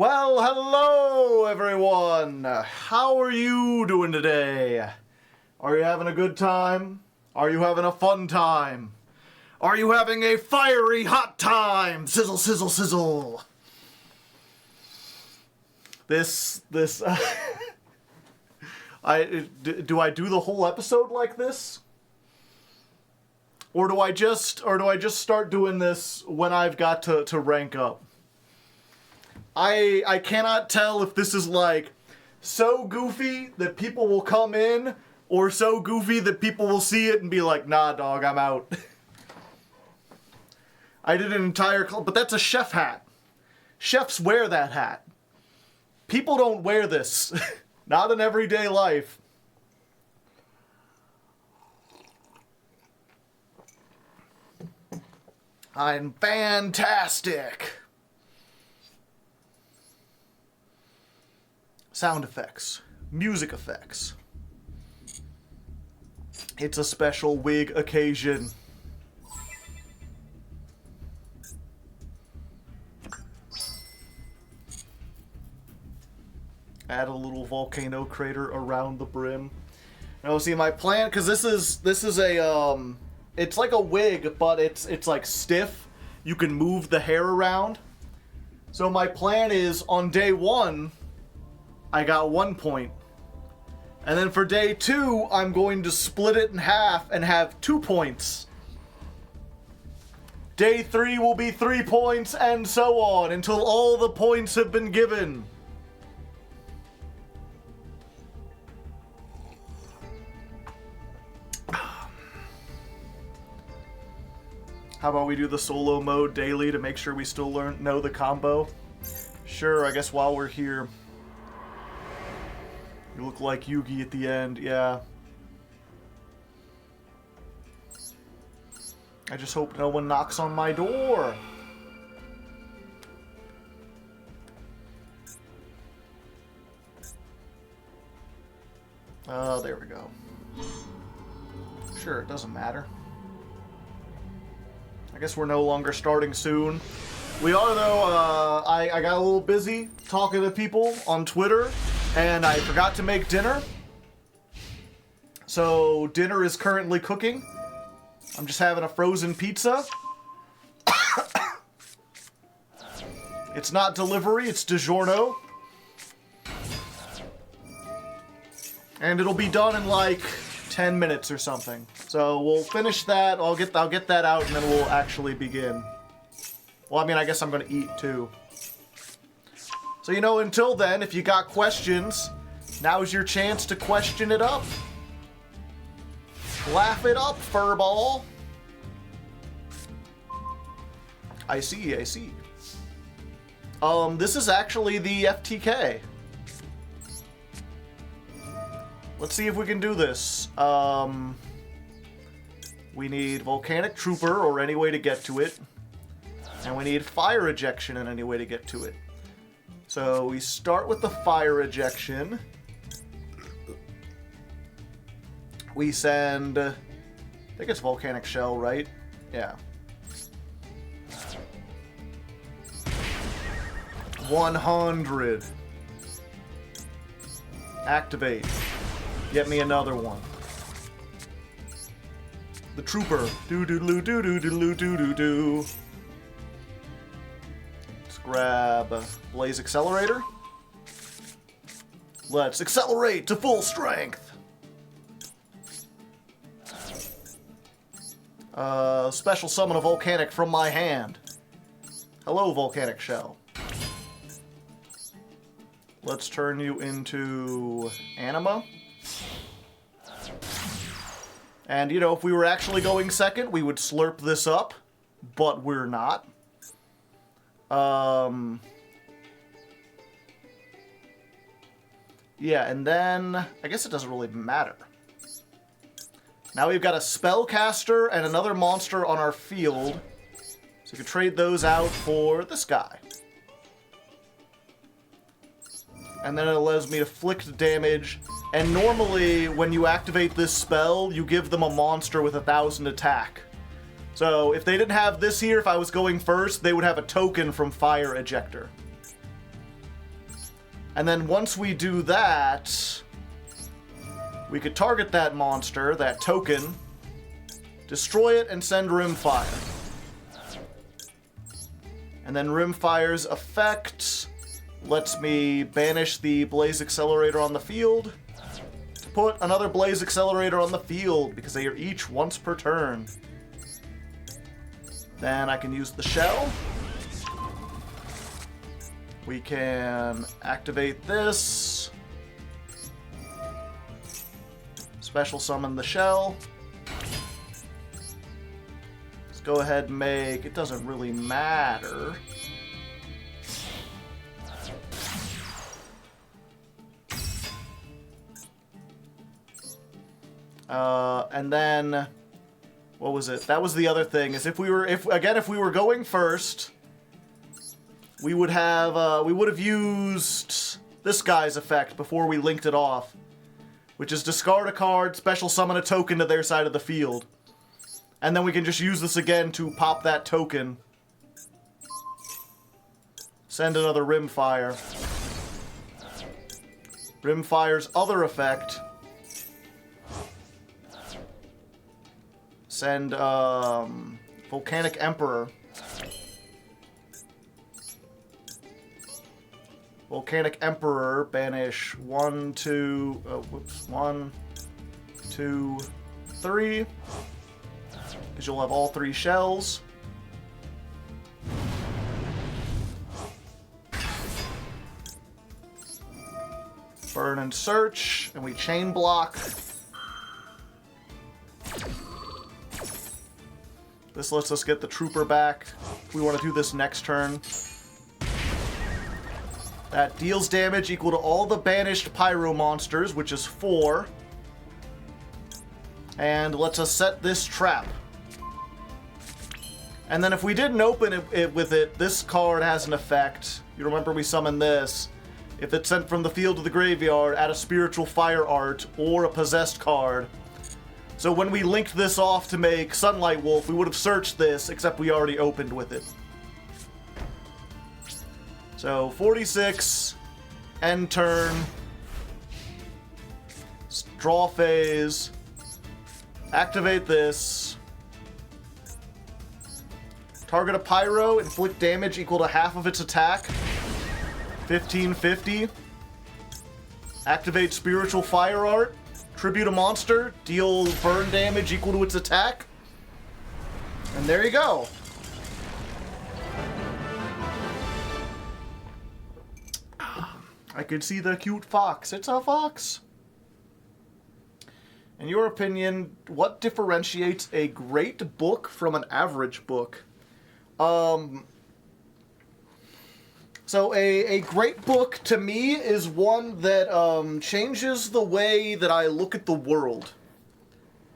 Well, hello everyone! How are you doing today? Are you having a good time? Are you having a fun time? Are you having a fiery hot time? Sizzle, sizzle, sizzle! Do I do the whole episode like this? Or do I just start doing this when I've got to rank up? I cannot tell if this is like so goofy that people will come in or so goofy that people will see it and be like, nah dog, I'm out. I did an entire but that's a chef hat. Chefs wear that hat. People don't wear this. Not in everyday life. I'm fantastic. Sound effects, music effects. It's a special wig occasion. Add a little volcano crater around the brim. Now, see, my plan, because this is a it's like a wig, but it's like stiff. You can move the hair around. So my plan is on day 1. I got 1 point. And then for day 2, I'm going to split it in half and have 2 points. Day 3 will be 3 points, and so on, until all the points have been given. How about we do the solo mode daily to make sure we still know the combo? Sure, I guess while we're here. You look like Yugi at the end, yeah. I just hope no one knocks on my door. There we go. Sure, it doesn't matter. I guess we're no longer starting soon. We are, though. I got a little busy talking to people on Twitter, and I forgot to make dinner. So dinner is currently cooking. I'm just having a frozen pizza. It's not delivery, it's DiGiorno. And it'll be done in like 10 minutes or something. So we'll finish that. I'll get that out, and then we'll actually begin. Well, I mean, I guess I'm gonna eat too. So, you know, until then, if you got questions, now's your chance to question it up. Laugh it up, furball. I see, I see. This is actually the FTK. Let's see if we can do this. We need Volcanic Trooper, or any way to get to it. And we need Fire Ejection in any way to get to it. So we start with the Fire Ejection. We send... I think it's Volcanic Shell, right? Yeah. 100. Activate. Get me another one. The Trooper. Do-do-do-do-do-do-do-do-do. Let's grab Blaze Accelerator. Let's accelerate to full strength. Special summon a Volcanic from my hand. Hello, Volcanic Shell. Let's turn you into Anima. And, you know, if we were actually going second, we would slurp this up, but we're not. Yeah, and then I guess it doesn't really matter. Now we've got a Spellcaster and another monster on our field, so we can trade those out for this guy. And then it allows me to flick damage. And normally, when you activate this spell, you give them a monster with 1,000 attack. So if they didn't have this here, if I was going first, they would have a token from Fire Ejector. And then once we do that, we could target that monster, that token, destroy it, and send Rimfire. And then Rimfire's effect lets me banish the Blaze Accelerator on the field to put another Blaze Accelerator on the field, because they are each once per turn. Then I can use the shell. We can activate this. Special summon the shell. Let's go ahead and make... It doesn't really matter. And then... What was it? That was the other thing, is if we were going first, we would have used this guy's effect before we linked it off, which is discard a card, special summon a token to their side of the field. And then we can just use this again to pop that token. Send another Rimfire. Rimfire's other effect. Send, Volcanic Emperor. Volcanic Emperor, banish 1, 2, 1, 2, 3. Because you'll have all 3 shells. Burn and search, and we chain block. This lets us get the trooper back. We want to do this next turn. That deals damage equal to all the banished pyro monsters, which is 4. And lets us set this trap. And then if we didn't open it with it, this card has an effect. You remember we summoned this. If it's sent from the field to the graveyard, add a spiritual fire art or a possessed card. So when we linked this off to make Sunlight Wolf, we would have searched this, except we already opened with it. So 46, end turn, draw phase, activate this, target a pyro, inflict damage equal to half of its attack, 1550, activate spiritual fire art, tribute a monster, deal burn damage equal to its attack, and there you go. I could see the cute fox. It's a fox. In your opinion, what differentiates a great book from an average book? So a great book to me is one that changes the way that I look at the world.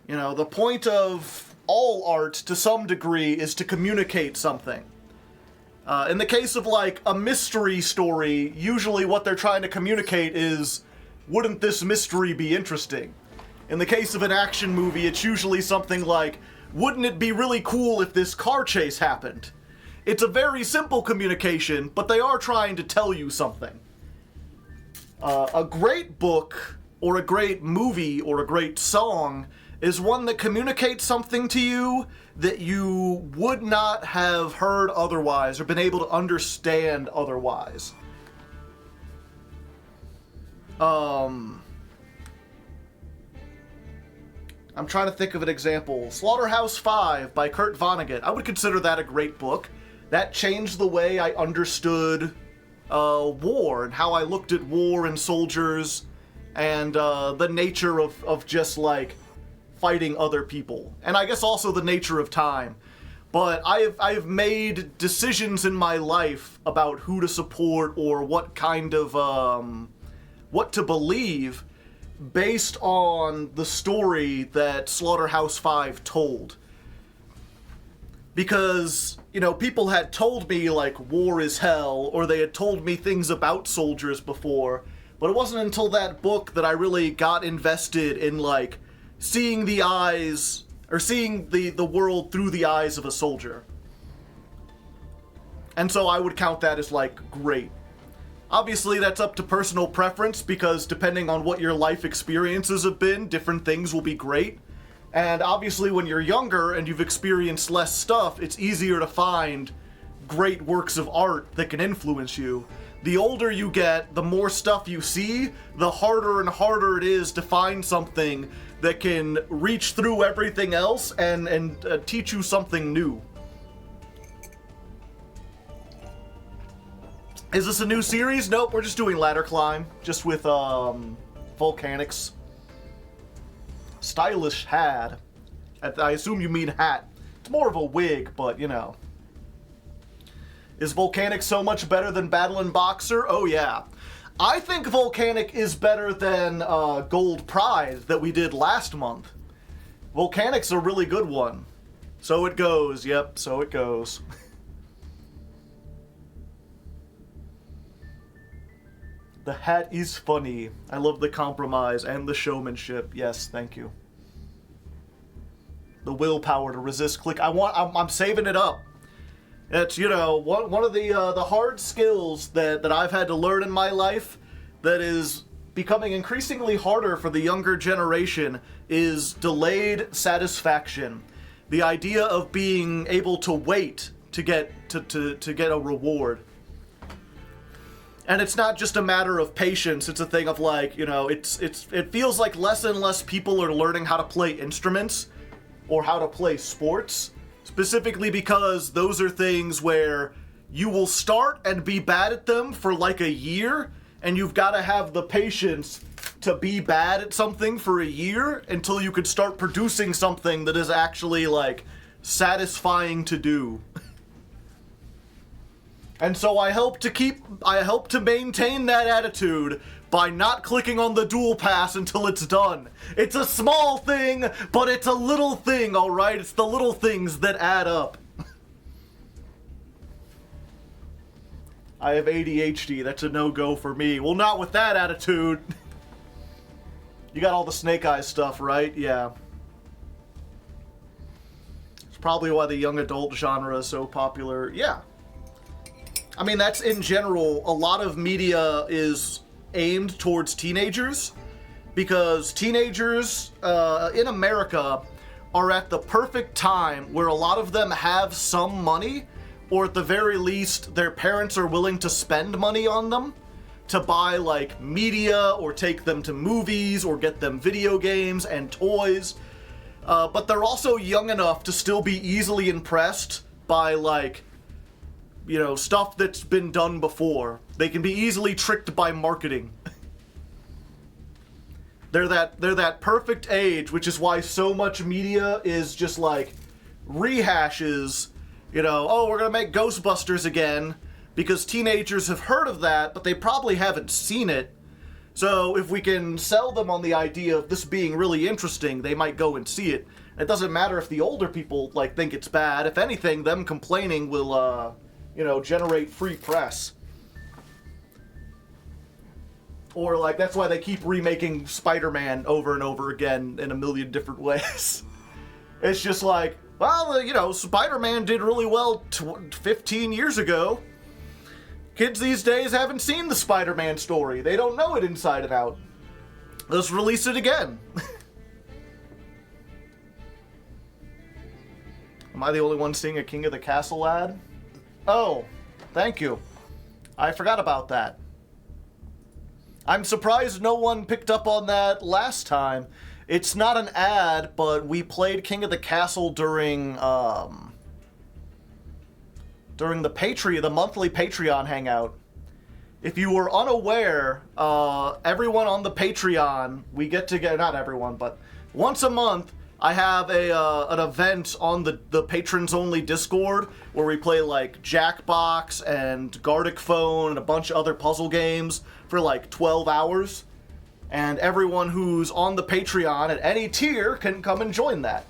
You know, the point of all art to some degree is to communicate something. In the case of like a mystery story, usually what they're trying to communicate is, wouldn't this mystery be interesting? In the case of an action movie, it's usually something like, wouldn't it be really cool if this car chase happened? It's a very simple communication, but they are trying to tell you something. A great book, or a great movie, or a great song is one that communicates something to you that you would not have heard otherwise, or been able to understand otherwise. I'm trying to think of an example. Slaughterhouse 5 by Kurt Vonnegut. I would consider that a great book. That changed the way I understood war, and how I looked at war and soldiers, and the nature of just, like, fighting other people. And I guess also the nature of time. But I've made decisions in my life about who to support or what kind of, what to believe based on the story that Slaughterhouse 5 told. Because, you know, people had told me, like, war is hell, or they had told me things about soldiers before, but it wasn't until that book that I really got invested in, like, seeing the eyes, or seeing the world through the eyes of a soldier. And so I would count that as, like, great. Obviously, that's up to personal preference, because depending on what your life experiences have been, different things will be great. And obviously, when you're younger and you've experienced less stuff, it's easier to find great works of art that can influence you. The older you get, the more stuff you see, the harder and harder it is to find something that can reach through everything else and teach you something new. Is this a new series? Nope, we're just doing ladder climb, just with Volcanics. Stylish hat. I assume you mean hat. It's more of a wig, but you know. Is Volcanic so much better than Battle & Boxer? Oh yeah. I think Volcanic is better than Gold Pride that we did last month. Volcanic's a really good one. So it goes, yep, so it goes. The hat is funny. I love the compromise and the showmanship. Yes, thank you. The willpower to resist click. I'm saving it up. It's, you know, one of the hard skills that I've had to learn in my life that is becoming increasingly harder for the younger generation is delayed satisfaction. The idea of being able to wait to get a reward. And it's not just a matter of patience, it's a thing of like, you know, it feels like less and less people are learning how to play instruments or how to play sports. Specifically because those are things where you will start and be bad at them for like a year, and you've got to have the patience to be bad at something for a year until you could start producing something that is actually like satisfying to do. And so I hope to maintain that attitude by not clicking on the dual pass until it's done. It's a small thing, but it's a little thing, alright? It's the little things that add up. I have ADHD, that's a no-go for me. Well, not with that attitude. You got all the Snake Eyes stuff, right? Yeah. It's probably why the young adult genre is so popular. Yeah. I mean, that's in general, a lot of media is aimed towards teenagers, because teenagers in America are at the perfect time where a lot of them have some money, or at the very least their parents are willing to spend money on them to buy like media or take them to movies or get them video games and toys, but they're also young enough to still be easily impressed by like, you know, stuff that's been done before. They can be easily tricked by marketing. They're that perfect age, which is why so much media is just like rehashes, you know, oh, we're gonna make Ghostbusters again, because teenagers have heard of that, but they probably haven't seen it. So if we can sell them on the idea of this being really interesting, they might go and see it. It doesn't matter if the older people like think it's bad. If anything, them complaining will you know, generate free press. Or, like, that's why they keep remaking Spider-Man over and over again in a million different ways. It's just like, well, you know, Spider-Man did really well 15 years ago. Kids these days haven't seen the Spider-Man story. They don't know it inside and out. Let's release it again. Am I the only one seeing a King of the Castle ad? Oh, thank you. I forgot about that. I'm surprised no one picked up on that last time. It's not an ad, but we played King of the Castle during the monthly Patreon hangout. If you were unaware, everyone on the Patreon, we get together, not everyone, but once a month, I have an event on the patrons-only Discord where we play, like, Jackbox and Gartic Phone and a bunch of other puzzle games for, like, 12 hours. And everyone who's on the Patreon at any tier can come and join that.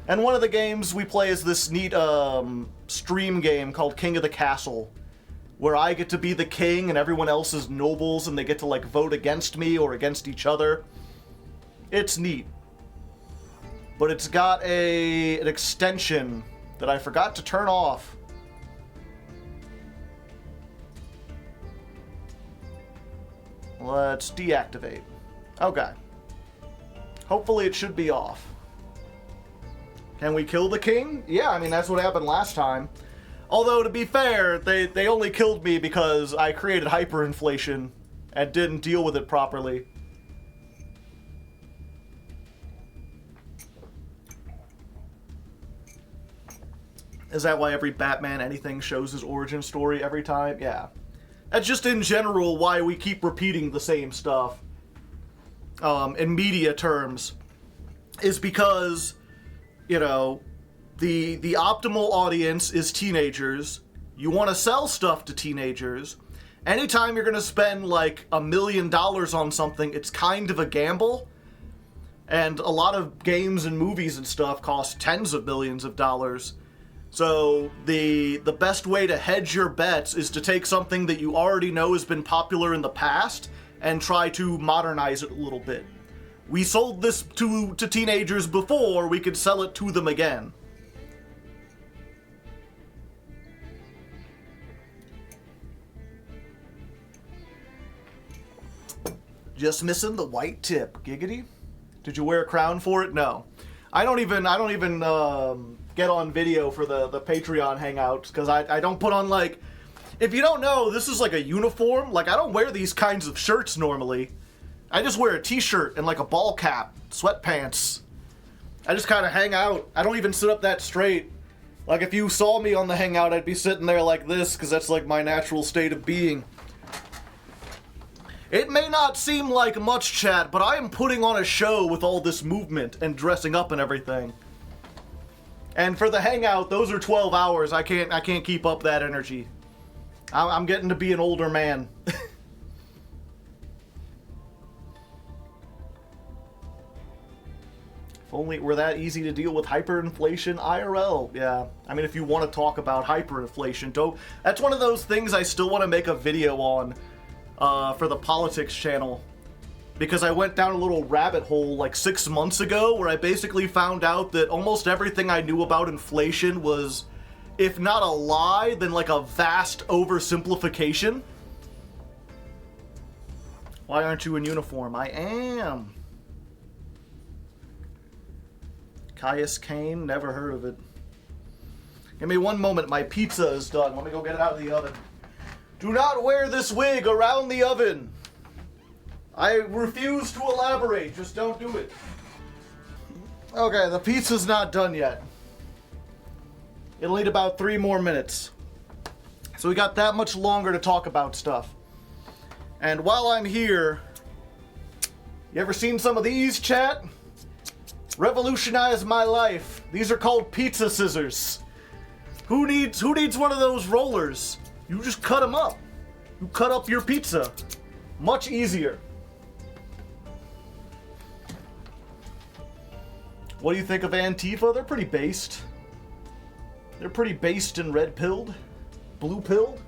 And one of the games we play is this neat stream game called King of the Castle, where I get to be the king and everyone else is nobles and they get to, like, vote against me or against each other. It's neat. But it's got an extension that I forgot to turn off. Let's deactivate. Okay. Hopefully it should be off. Can we kill the king? Yeah, I mean, that's what happened last time. Although, to be fair, they only killed me because I created hyperinflation and didn't deal with it properly. Is that why every Batman anything shows his origin story every time? Yeah. That's just in general why we keep repeating the same stuff. In media terms. Is because, you know, the optimal audience is teenagers. You want to sell stuff to teenagers. Anytime you're going to spend like $1 million on something, it's kind of a gamble. And a lot of games and movies and stuff cost tens of millions of dollars. So the best way to hedge your bets is to take something that you already know has been popular in the past and try to modernize it a little bit. We sold this to teenagers before, we could sell it to them again. Just missing the white tip, giggity. Did you wear a crown for it? No. I don't even get on video for the Patreon hangouts, because I don't put on, like, if you don't know, this is like a uniform. Like, I don't wear these kinds of shirts normally. I just wear a t-shirt and like a ball cap, sweatpants. I just kind of hang out. I don't even sit up that straight. Like, if you saw me on the hangout, I'd be sitting there like this, because that's like my natural state of being. It may not seem like much, chat, but I am putting on a show with all this movement and dressing up and everything. And for the hangout, those are 12 hours. I can't keep up that energy. I'm getting to be an older man. If only it were that easy to deal with hyperinflation IRL. Yeah. I mean, if you want to talk about hyperinflation, that's one of those things I still want to make a video on for the politics channel. Because I went down a little rabbit hole like 6 months ago where I basically found out that almost everything I knew about inflation was, if not a lie, then like a vast oversimplification. Why aren't you in uniform? I am. Caius Cain, never heard of it. Give me one moment, my pizza is done. Let me go get it out of the oven. Do not wear this wig around the oven. I refuse to elaborate, just don't do it. Okay, the pizza's not done yet. It'll need about 3 more minutes. So we got that much longer to talk about stuff. And while I'm here, you ever seen some of these, chat? Revolutionized my life. These are called pizza scissors. Who needs one of those rollers? You just cut them up. You cut up your pizza. Much easier. What do you think of Antifa? They're pretty based. They're pretty based and red-pilled. Blue-pilled?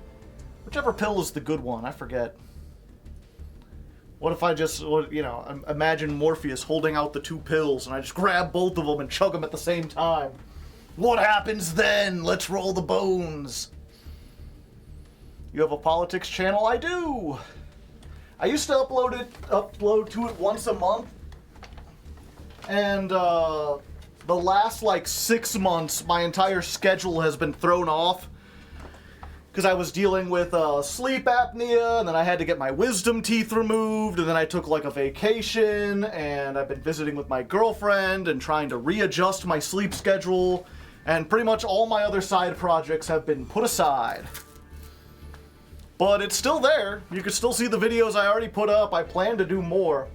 Whichever pill is the good one, I forget. What if I just, you know, imagine Morpheus holding out the 2 pills and I just grab both of them and chug them at the same time? What happens then? Let's roll the bones. You have a politics channel? I do! I used to upload to it once a month. And the last like 6 months, my entire schedule has been thrown off because I was dealing with sleep apnea, and then I had to get my wisdom teeth removed, and then I took like a vacation, and I've been visiting with my girlfriend and trying to readjust my sleep schedule, and pretty much all my other side projects have been put aside. But it's still there. You can still see the videos I already put up. I plan to do more.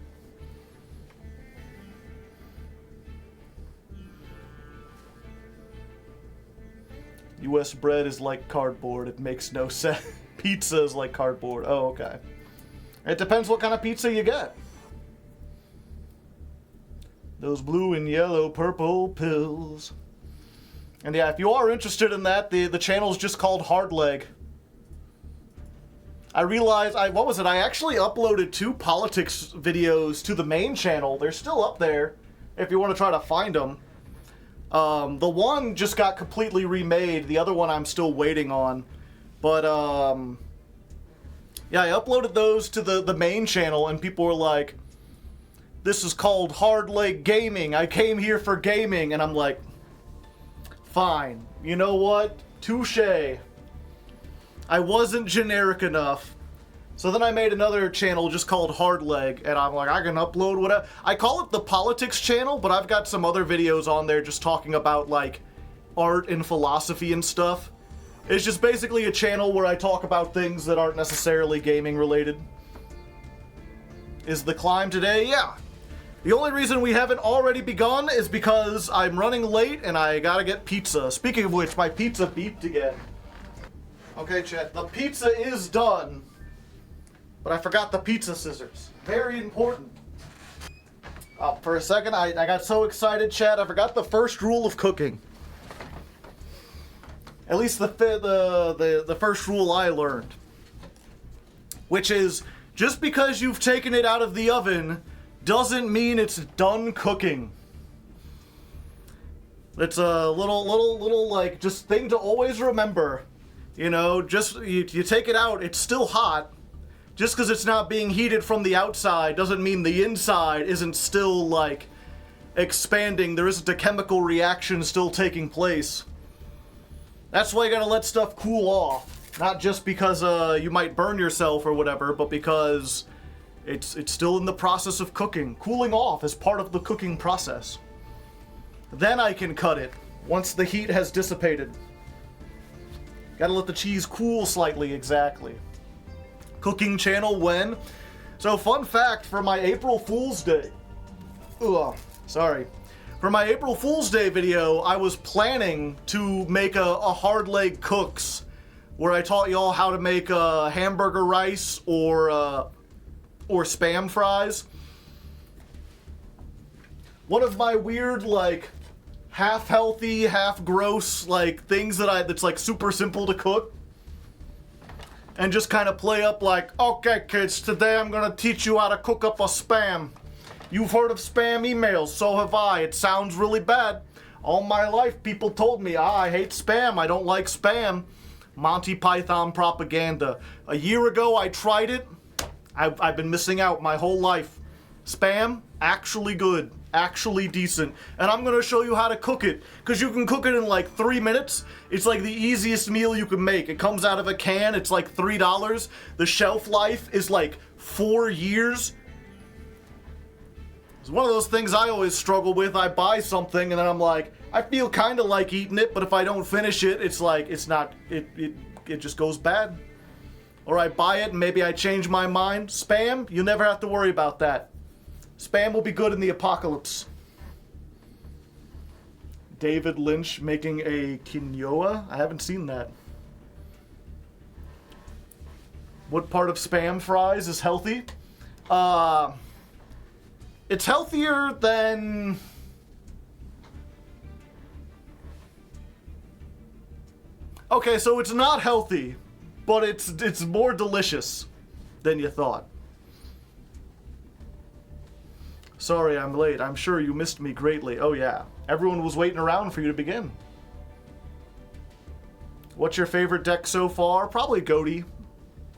U.S. bread is like cardboard. It makes no sense. Pizza is like cardboard. Oh, okay. It depends what kind of pizza you get. Those blue and yellow purple pills. And yeah, if you are interested in that, the channel's just called Hardleg. I realized, what was it? I actually uploaded 2 politics videos to the main channel. They're still up there if you want to try to find them. The one just got completely remade. The other one I'm still waiting on. But, Yeah, I uploaded those to the main channel, and people were like, this is called Hardleg Gaming. I came here for gaming. And I'm like, fine. You know what? Touche. I wasn't generic enough. So then I made another channel just called Hardleg, and I'm like, I can upload whatever. I call it the politics channel, but I've got some other videos on there just talking about, like, art and philosophy and stuff. It's just basically a channel where I talk about things that aren't necessarily gaming related. Is the climb today? Yeah. The only reason we haven't already begun is because I'm running late and I gotta get pizza. Speaking of which, my pizza beeped again. Okay, chat, the pizza is done. But I forgot the pizza scissors. Very important. For a second, I got so excited, chat, I forgot the first rule of cooking. At least the first rule I learned. Which is, just because you've taken it out of the oven doesn't mean it's done cooking. It's a little like, just thing to always remember. You know, just, you take it out, it's still hot. Just because it's not being heated from the outside doesn't mean the inside isn't still, like, expanding. There isn't a chemical reaction still taking place. That's why you gotta let stuff cool off. Not just because you might burn yourself or whatever, but because it's still in the process of cooking. Cooling off is part of the cooking process. Then I can cut it, once the heat has dissipated. Gotta let the cheese cool slightly, exactly. Cooking channel when? So, fun fact, for my April Fool's Day... For my April Fool's Day video, I was planning to make a Hardleg Cooks, where I taught y'all how to make hamburger rice or Spam fries. One of my weird, like, half healthy, half gross, like, things that's like super simple to cook. And just kind of play up like, okay kids, today I'm gonna teach you how to cook up a Spam. You've heard of Spam emails, so have I. It sounds really bad. All my life people told me, I hate Spam, I don't like Spam. Monty Python propaganda. A year ago I tried it. I've been missing out my whole life. Spam, actually good, actually decent. And I'm gonna show you how to cook it, because you can cook it in like 3 minutes. It's like the easiest meal you can make. It comes out of a can, it's like $3. The shelf life is like 4 years. It's one of those things I always struggle with. I buy something and then I'm like, I feel kind of like eating it, but if I don't finish it, it's like, it just goes bad. Or I buy it and maybe I change my mind. Spam, you never have to worry about that. Spam will be good in the apocalypse. David Lynch making a quinoa? I haven't seen that. What part of Spam fries is healthy? It's healthier than... Okay, so it's not healthy, but it's more delicious than you thought. Sorry I'm late. I'm sure you missed me greatly. Oh yeah. Everyone was waiting around for you to begin. What's your favorite deck so far? Probably Goaty.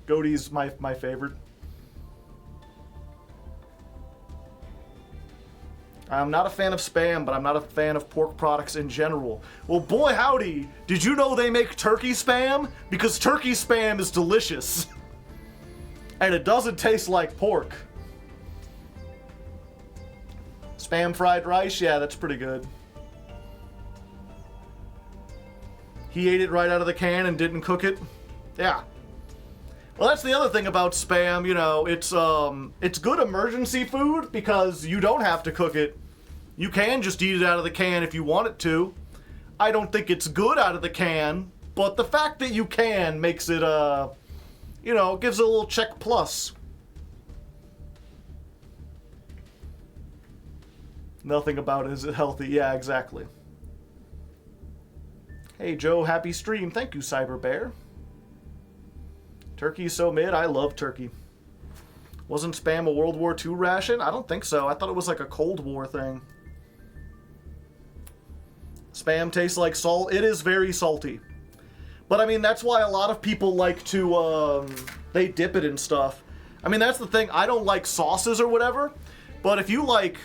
Goaty's my favorite. I'm not a fan of Spam, but I'm not a fan of pork products in general. Well, boy howdy, did you know they make turkey Spam? Because turkey Spam is delicious. And it doesn't taste like pork. Spam fried rice? Yeah, that's pretty good. He ate it right out of the can and didn't cook it? Yeah. Well, that's the other thing about Spam, you know, it's good emergency food because you don't have to cook it. You can just eat it out of the can if you want it to. I don't think it's good out of the can, but the fact that you can makes it, you know, gives it a little check plus. Nothing about it is healthy. Yeah, exactly. Hey, Joe, happy stream. Thank you, Cyber Bear. Turkey's so mid. I love turkey. Wasn't Spam a World War II ration? I don't think so. I thought it was like a Cold War thing. Spam tastes like salt. It is very salty. But I mean, that's why a lot of people like to, they dip it in stuff. I mean, that's the thing. I don't like sauces or whatever, but if you like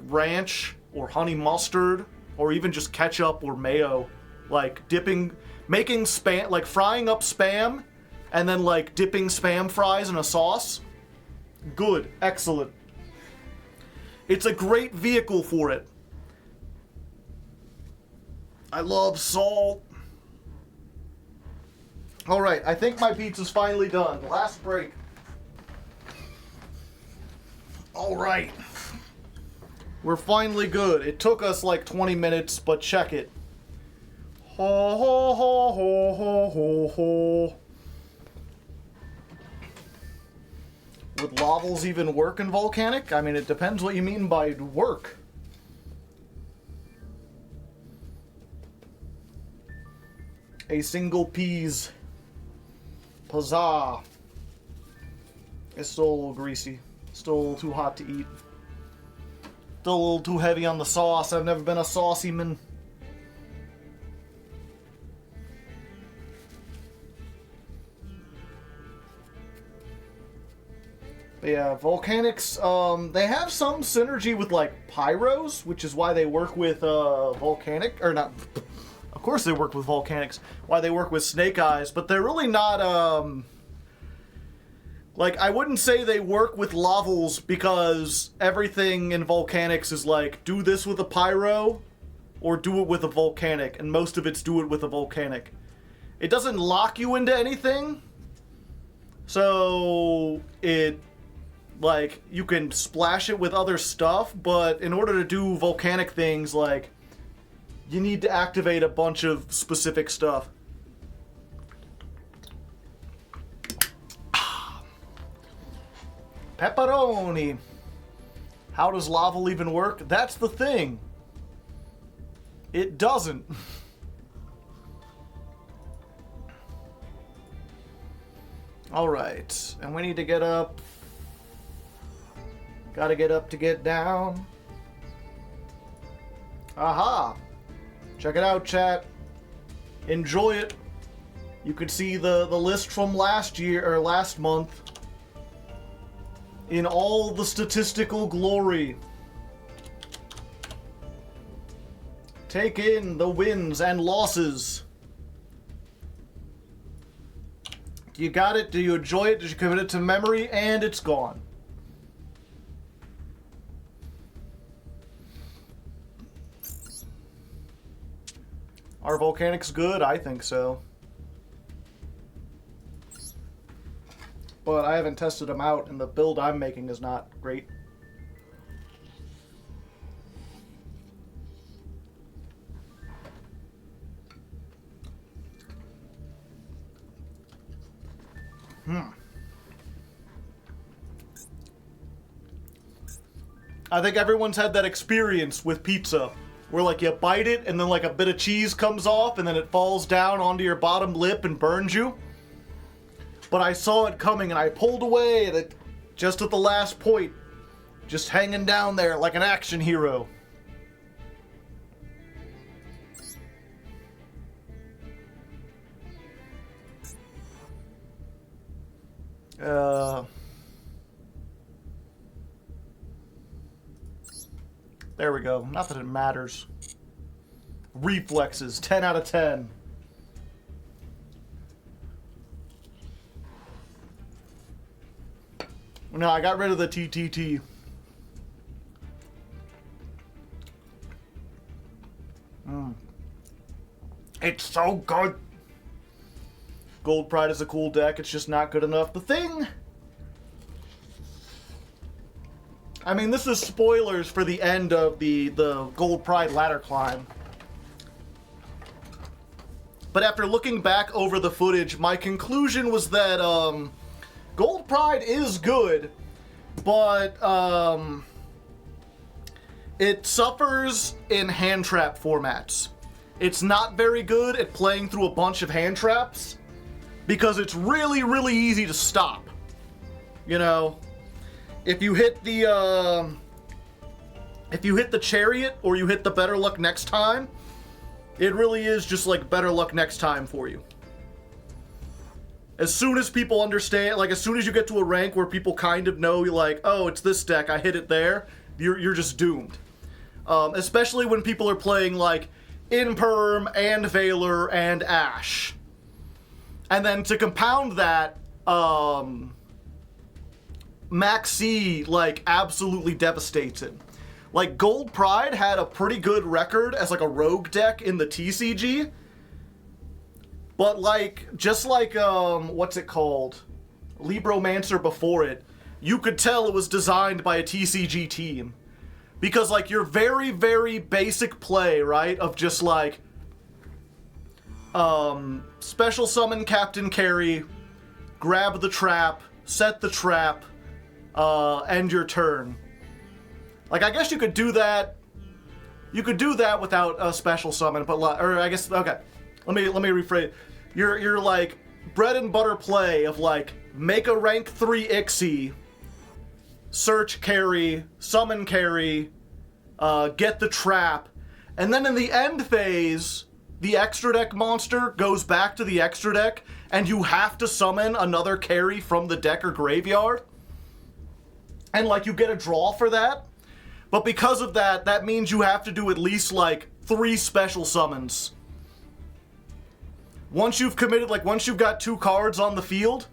ranch or honey mustard or even just ketchup or mayo, like making spam, like frying up spam and then like dipping spam fries in a sauce, good, excellent. It's a great vehicle for it. I love salt. All right, I think my pizza's finally done. Last break. All right. We're finally good. It took us like 20 minutes, but check it. Ho, ho, ho, ho, ho, ho, ho. Would Lavals even work in Volcanic? I mean, it depends what you mean by work. A single piece. Huzzah. It's still a little greasy. Still a little too hot to eat. Still a little too heavy on the sauce. I've never been a saucy man. But yeah, Volcanics, they have some synergy with like Pyros, which is why they work with Volcanic, or not, of course they work with Volcanics, why they work with Snake Eyes, but they're really not, like, I wouldn't say they work with Lavals because everything in Volcanics is like, do this with a Pyro, or do it with a Volcanic, and most of it's do it with a Volcanic. It doesn't lock you into anything, so it, like, you can splash it with other stuff, but in order to do volcanic things, like, you need to activate a bunch of specific stuff. Pepperoni. How does Laval even work? That's the thing. It doesn't. Alright, and we need to get up. Gotta get up to get down. Aha! Check it out, chat. Enjoy it. You could see the list from last year, or last month, in all the statistical glory. Take in the wins and losses. You got it? Do you enjoy it? Did you commit it to memory? And it's gone. Are Volcanics good? I think so. But I haven't tested them out, and the build I'm making is not great. I think everyone's had that experience with pizza where like you bite it and then like a bit of cheese comes off and then it falls down onto your bottom lip and burns you. But I saw it coming and I pulled away and it just at the last point, just hanging down there like an action hero. There we go. Not that it matters. Reflexes, 10 out of 10. No, I got rid of the TTT. It's so good. Gold Pride is a cool deck. It's just not good enough. The thing... I mean, this is spoilers for the end of the Gold Pride ladder climb. But after looking back over the footage, my conclusion was that Gold Pride is good, but it suffers in hand trap formats. It's not very good at playing through a bunch of hand traps because it's really, really easy to stop. You know? If you hit the chariot or you hit the better luck next time, it really is just like better luck next time for you. As soon as people understand, like as soon as you get to a rank where people kind of know, like, oh, it's this deck, I hit it there, you're just doomed. Especially when people are playing like Imperm and Valor and Ash. And then to compound that, Max C, like, absolutely devastates it. Like, Gold Pride had a pretty good record as, like, a rogue deck in the TCG. But, like, just like, what's it called? Libromancer before it, you could tell it was designed by a TCG team. Because, like, your very, very basic play, right, of just, like, special summon Captain Carry, grab the trap, set the trap, end your turn. Like, I guess you could do that. You could do that without a special summon, but or I guess okay. Let me rephrase. Your like bread and butter play of like make a rank 3 Ixie, search carry, summon carry, get the trap, and then in the end phase, the extra deck monster goes back to the extra deck, and you have to summon another carry from the deck or graveyard. And, like, you get a draw for that. But because of that, that means you have to do at least, like, 3 special summons. Once you've committed, like, once you've got 2 cards on the field,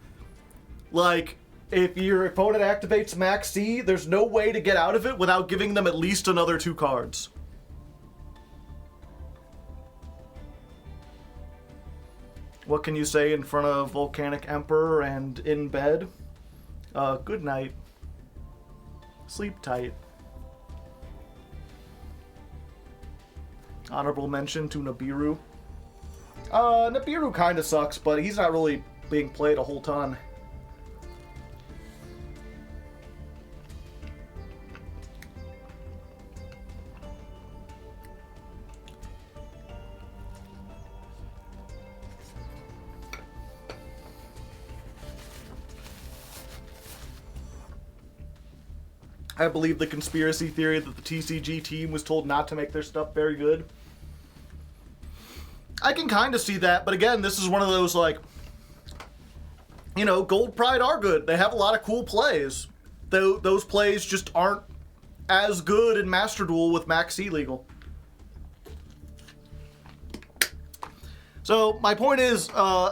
like, if your opponent activates Max C, there's no way to get out of it without giving them at least another 2 cards. What can you say in front of Volcanic Emperor and in bed? Good night. Sleep tight. Honorable mention to Nibiru. Nibiru kinda sucks, but he's not really being played a whole ton. I believe the conspiracy theory that the TCG team was told not to make their stuff very good. I can kind of see that, but again, this is one of those, like, you know, Gold Pride are good. They have a lot of cool plays. Though those plays just aren't as good in Master Duel with Max C legal. So, my point is,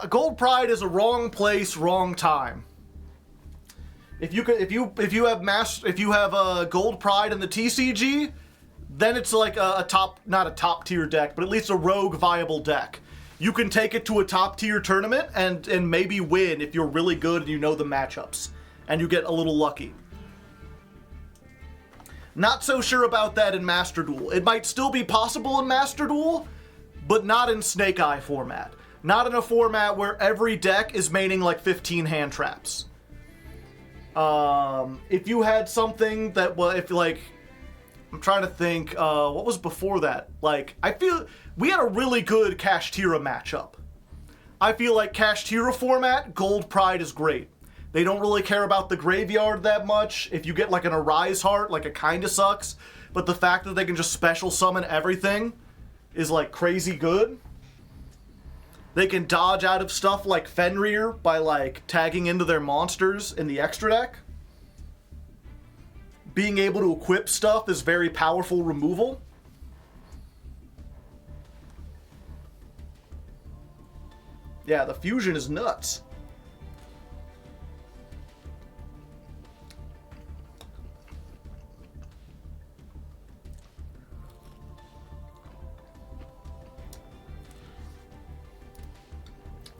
Gold Pride is a wrong place, wrong time. If you have Gold Pride in the TCG, then it's like a top, not a top tier deck, but at least a rogue viable deck. You can take it to a top tier tournament and maybe win if you're really good and you know the matchups and you get a little lucky. Not so sure about that in Master Duel. It might still be possible in Master Duel, but not in Snake Eye format. Not in a format where every deck is maining like 15 hand traps. If you had something that, well, if like, I'm trying to think, what was before that? Like, I feel we had a really good Kashtira matchup. I feel like Kashtira format, Gold Pride is great. They don't really care about the graveyard that much. If you get like an Arise Heart, like it kinda sucks. But the fact that they can just special summon everything is like crazy good. They can dodge out of stuff like Fenrir by like tagging into their monsters in the extra deck. Being able to equip stuff is very powerful removal. Yeah, the fusion is nuts.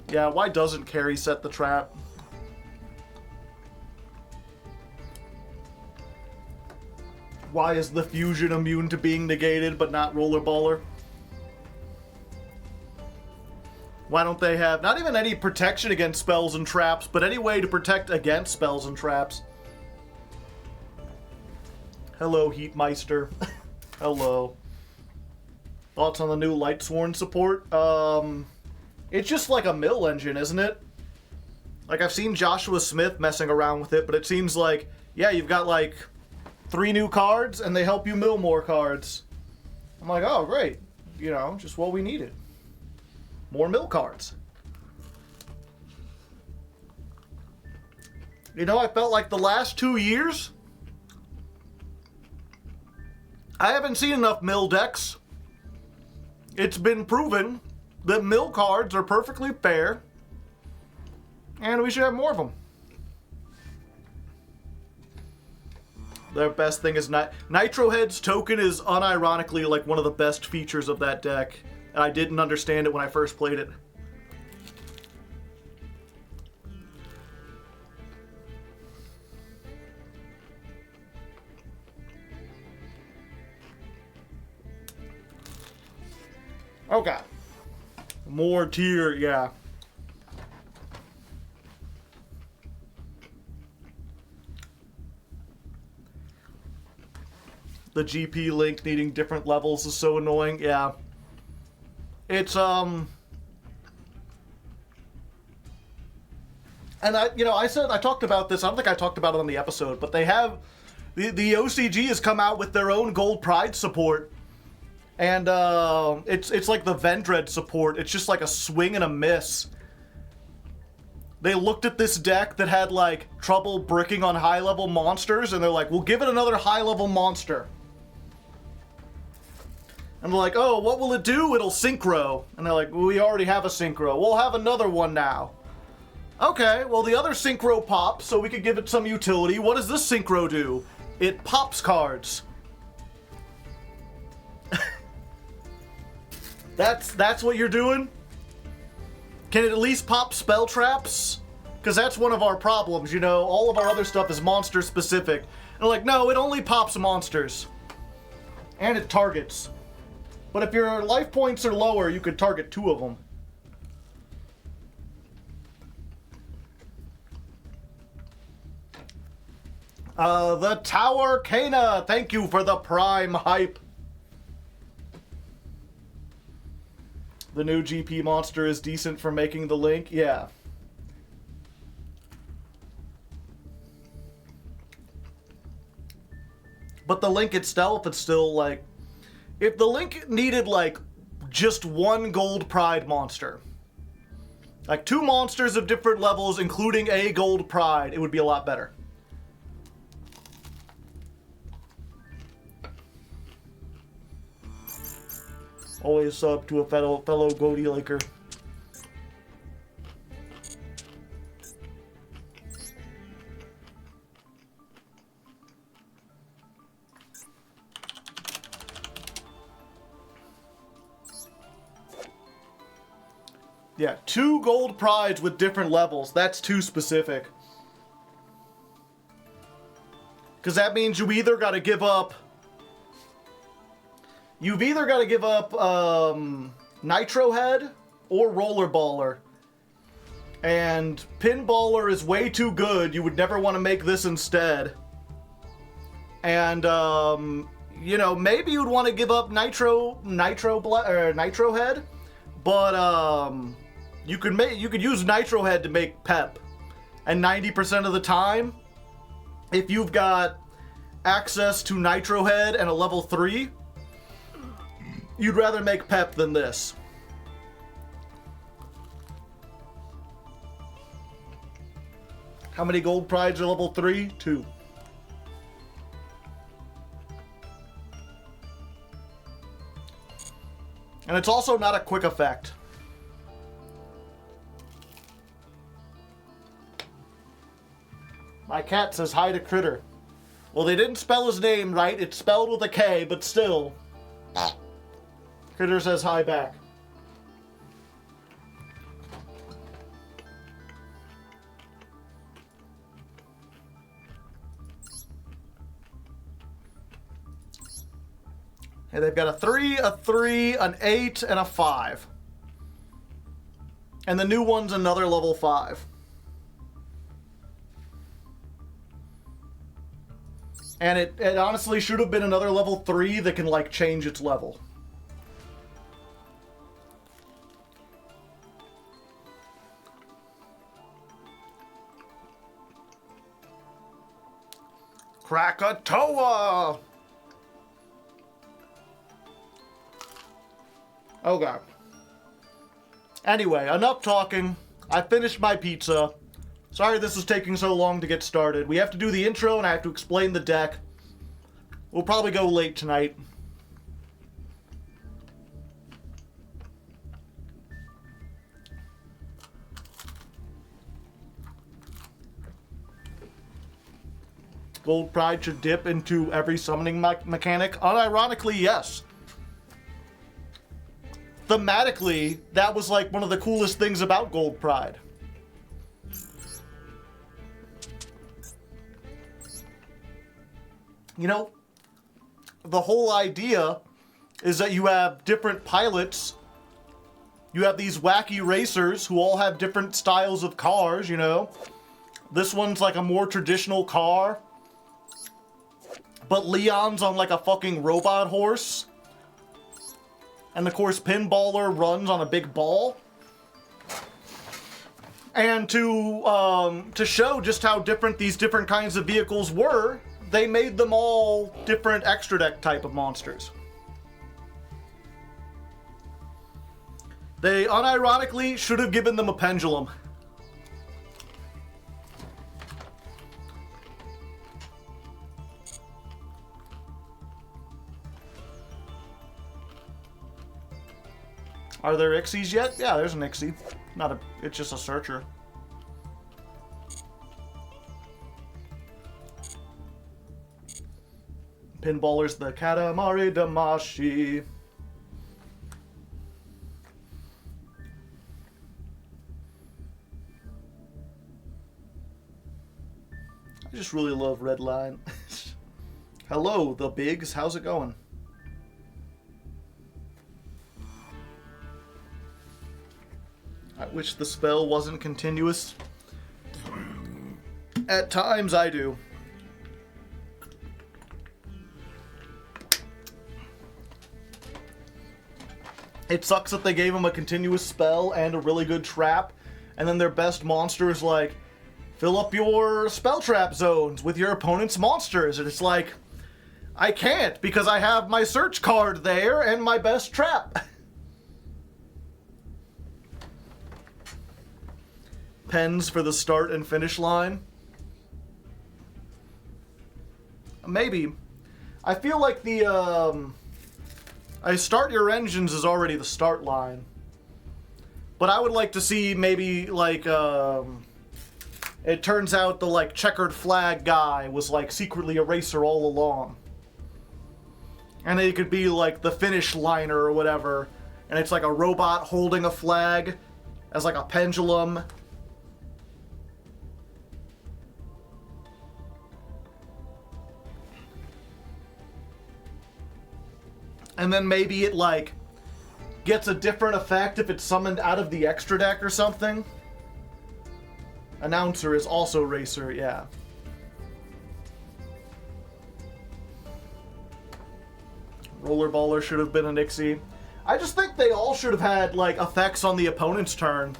Yeah, why doesn't Carry set the trap? Why is the fusion immune to being negated but not Rollerballer? Why don't they have not even any protection against spells and traps, but any way to protect against spells and traps? Hello, Heatmeister. Hello. Thoughts on the new Lightsworn support? It's just like a mill engine, isn't it? Like, I've seen Joshua Smith messing around with it, but it seems like, yeah, you've got like 3 new cards, and they help you mill more cards. I'm like, oh, great. You know, just what we needed. More mill cards. You know, I felt like the last 2 years, I haven't seen enough mill decks. It's been proven that mill cards are perfectly fair, and we should have more of them. The best thing is Nitro Head's token is unironically like one of the best features of that deck, and I didn't understand it when I first played it. Okay. More tier, yeah. The GP link needing different levels is so annoying, yeah. It's, and I talked about this, I don't think I talked about it on the episode, but they have, the OCG has come out with their own Gold Pride support. And it's like the Vendread support. It's just like a swing and a miss. They looked at this deck that had like trouble bricking on high-level monsters, and they're like, we'll give it another high-level monster. And they're like, oh, what will it do? It'll synchro. And they're like, well, we already have a synchro. We'll have another one now. Okay, well, the other synchro pops, so we could give it some utility. What does this synchro do? It pops cards. That's what you're doing? Can it at least pop spell traps? Because that's one of our problems, you know? All of our other stuff is monster specific. And they're like, no, it only pops monsters. And it targets. But if your life points are lower, you could target 2 of them. The Tower Kana, thank you for the Prime hype. The new GP monster is decent for making the link? Yeah. But the link itself, it's still like... If the link needed like just 1 Gold Pride monster, like 2 monsters of different levels including a Gold Pride, it would be a lot better. Always sub to a fellow Goaty Laker. Yeah, 2 Gold Prides with different levels. That's too specific. Because that means you either got to give up... You've either got to give up Nitro Head or Rollerballer. And Pinballer is way too good. You would never want to make this instead. And, you know, maybe you'd want to give up Nitro Head. But, you could use Nitro Head to make Pep. And 90% of the time, if you've got access to Nitro Head and a level 3... You'd rather make Pep than this. How many Gold Prides are level 3? 2. And it's also not a quick effect. My cat says hi to Critter. Well, they didn't spell his name right. It's spelled with a K, but still. Critter says hi back. Hey, they've got a 3, a 3, an 8, and a 5. And the new one's another level 5. And it honestly should have been another level 3 that can, like, change its level. Krakatoa! Oh god. Anyway, enough talking. I finished my pizza. Sorry this is taking so long to get started. We have to do the intro and I have to explain the deck. We'll probably go late tonight. Gold Pride should dip into every summoning mechanic. Unironically, yes. Thematically, that was like one of the coolest things about Gold Pride. You know, the whole idea is that you have different pilots. You have these wacky racers who all have different styles of cars, you know. This one's like a more traditional car. But Leon's on like a fucking robot horse. And of course, Pinballer runs on a big ball. And to show just how different these different kinds of vehicles were, they made them all different extra deck type of monsters. They unironically should have given them a pendulum. Are there Ixies yet? Yeah, there's an Ixie. It's just a searcher. Pinballer's the Katamari Damashi. I just really love Redline. Hello, the Bigs. How's it going? I wish the spell wasn't continuous. At times, I do. It sucks that they gave him a continuous spell and a really good trap, and then their best monster is like, fill up your spell trap zones with your opponent's monsters, and it's like, I can't because I have my search card there and my best trap. Pens for the start and finish line. Maybe. I feel like the, I start your engines is already the start line. But I would like to see maybe, like, it turns out the, like, checkered flag guy was, like, secretly a racer all along. And it could be, like, the finish liner or whatever. And it's like a robot holding a flag as, like, a pendulum. And then maybe it, like, gets a different effect if it's summoned out of the extra deck or something. Announcer is also racer, yeah. Rollerballer should have been an Ixie. I just think they all should have had, like, effects on the opponent's turn.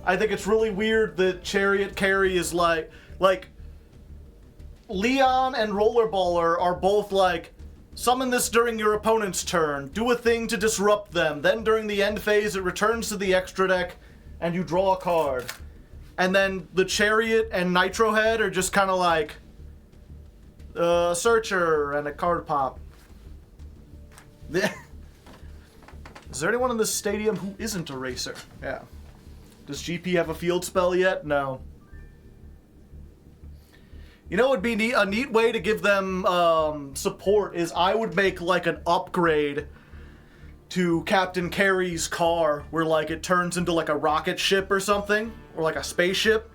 I think it's really weird that Chariot Carry is like Leon and Rollerballer are both like, summon this during your opponent's turn, do a thing to disrupt them, then during the end phase it returns to the extra deck, and you draw a card. And then the Chariot and Nitro Head are just kind of like, Searcher and a card pop. Is there anyone in this stadium who isn't a racer? Yeah. Does GP have a field spell yet? No. You know what would be a neat way to give them support is I would make like an upgrade to Captain Carey's car where like it turns into like a rocket ship or something, or like a spaceship,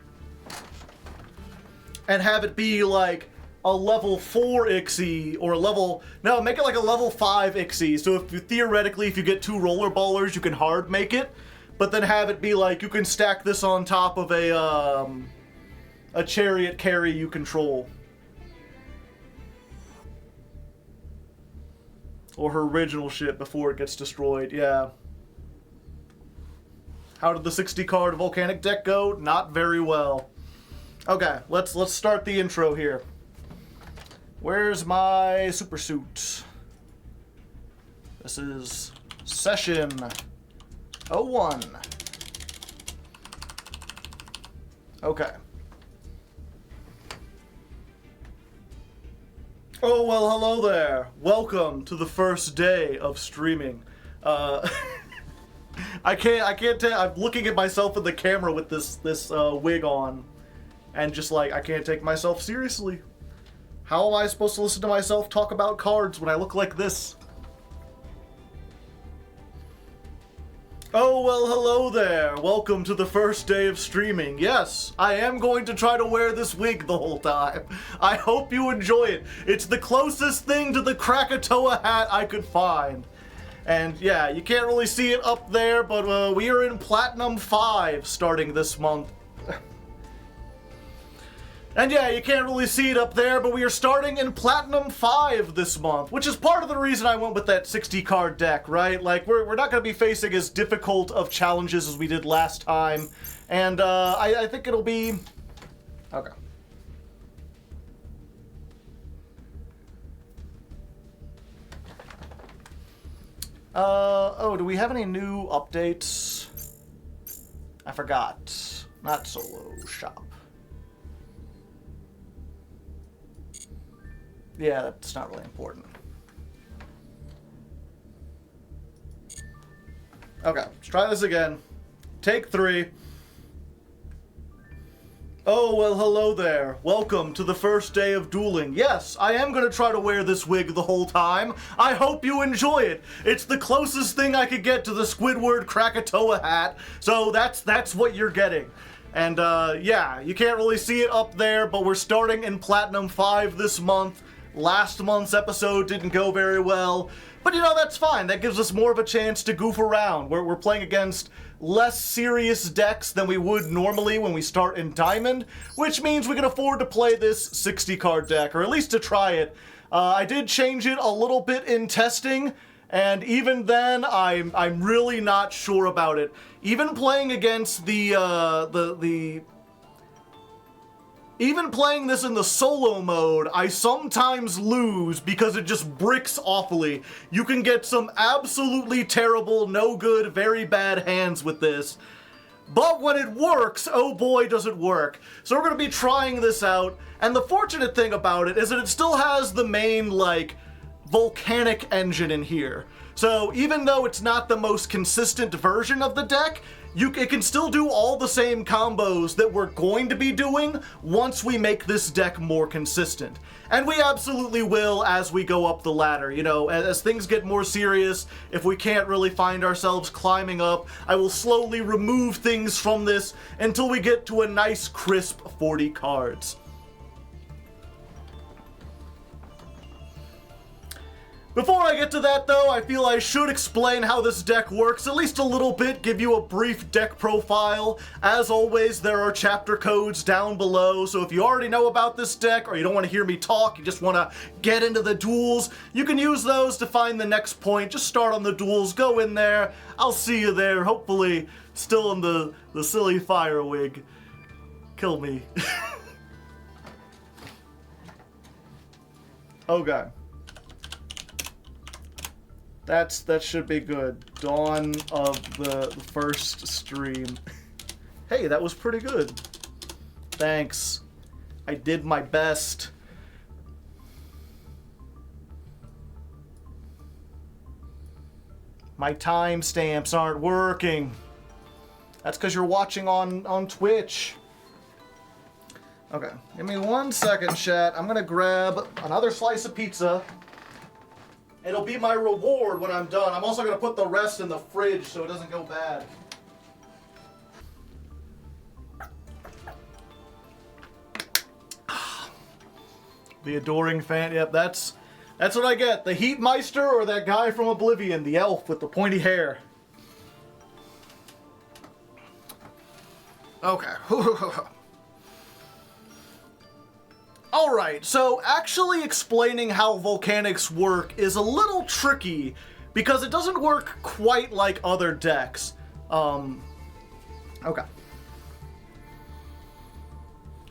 and have it be like a level 4 Ixie or make it like a level 5 Ixie. So if you theoretically, if you get 2 Rollerballers, you can hard make it, but then have it be like you can stack this on top of a Chariot Carry you control. Or her original ship before it gets destroyed, yeah. How did the 60 card Volcanic deck go? Not very well. Okay, let's start the intro here. Where's my super suit? This is session 01. Okay. Oh, well, hello there. Welcome to the first day of streaming. I can't tell. I'm looking at myself in the camera with this wig on, and just like, I can't take myself seriously. How am I supposed to listen to myself talk about cards when I look like this? Oh, well, hello there. Welcome to the first day of streaming. Yes, I am going to try to wear this wig the whole time. I hope you enjoy it. It's the closest thing to the Krakatoa hat I could find. And yeah, you can't really see it up there, but we are in Platinum 5 starting this month. And yeah, you can't really see it up there, but we are starting in Platinum 5 this month, which is part of the reason I went with that 60 card deck, right? Like, we're not going to be facing as difficult of challenges as we did last time, and I think it'll be... Okay. Oh, do we have any new updates? I forgot. Not solo shop. Yeah, that's not really important. Okay, let's try this again. Take 3. Oh, well, hello there. Welcome to the first day of dueling. Yes, I am going to try to wear this wig the whole time. I hope you enjoy it. It's the closest thing I could get to the Squidward Krakatoa hat, so that's what you're getting. And, yeah, you can't really see it up there, but we're starting in Platinum 5 this month. Last month's episode didn't go very well, but you know, that's fine. That gives us more of a chance to goof around. We're playing against less serious decks than we would normally when we start in Diamond, which means we can afford to play this 60 card deck, or at least to try it. I did change it a little bit in testing, and even then, I'm really not sure about it. Even playing against even playing this in the solo mode, I sometimes lose because it just bricks awfully. You can get some absolutely terrible, no good, very bad hands with this. But when it works, oh boy does it work. So we're going to be trying this out, and the fortunate thing about it is that it still has the main, like, Volcanic engine in here. So even though it's not the most consistent version of the deck, it can still do all the same combos that we're going to be doing once we make this deck more consistent. And we absolutely will as we go up the ladder. You know, as things get more serious, if we can't really find ourselves climbing up, I will slowly remove things from this until we get to a nice crisp 40 cards. Before I get to that, though, I feel I should explain how this deck works, at least a little bit, give you a brief deck profile. As always, there are chapter codes down below, so if you already know about this deck, or you don't want to hear me talk, you just want to get into the duels, you can use those to find the next point. Just start on the duels, go in there, I'll see you there, hopefully still in the silly fire wig. Kill me. Okay. That should be good. Dawn of the first stream. Hey, that was pretty good. Thanks. I did my best. My timestamps aren't working. That's because you're watching on Twitch. Okay, give me 1 second, chat. I'm gonna grab another slice of pizza. It'll be my reward when I'm done. I'm also going to put the rest in the fridge so it doesn't go bad. The adoring fan. Yep, that's what I get. The Heatmeister or that guy from Oblivion, the elf with the pointy hair. Okay. Alright, so actually explaining how volcanics work is a little tricky because it doesn't work quite like other decks. Okay.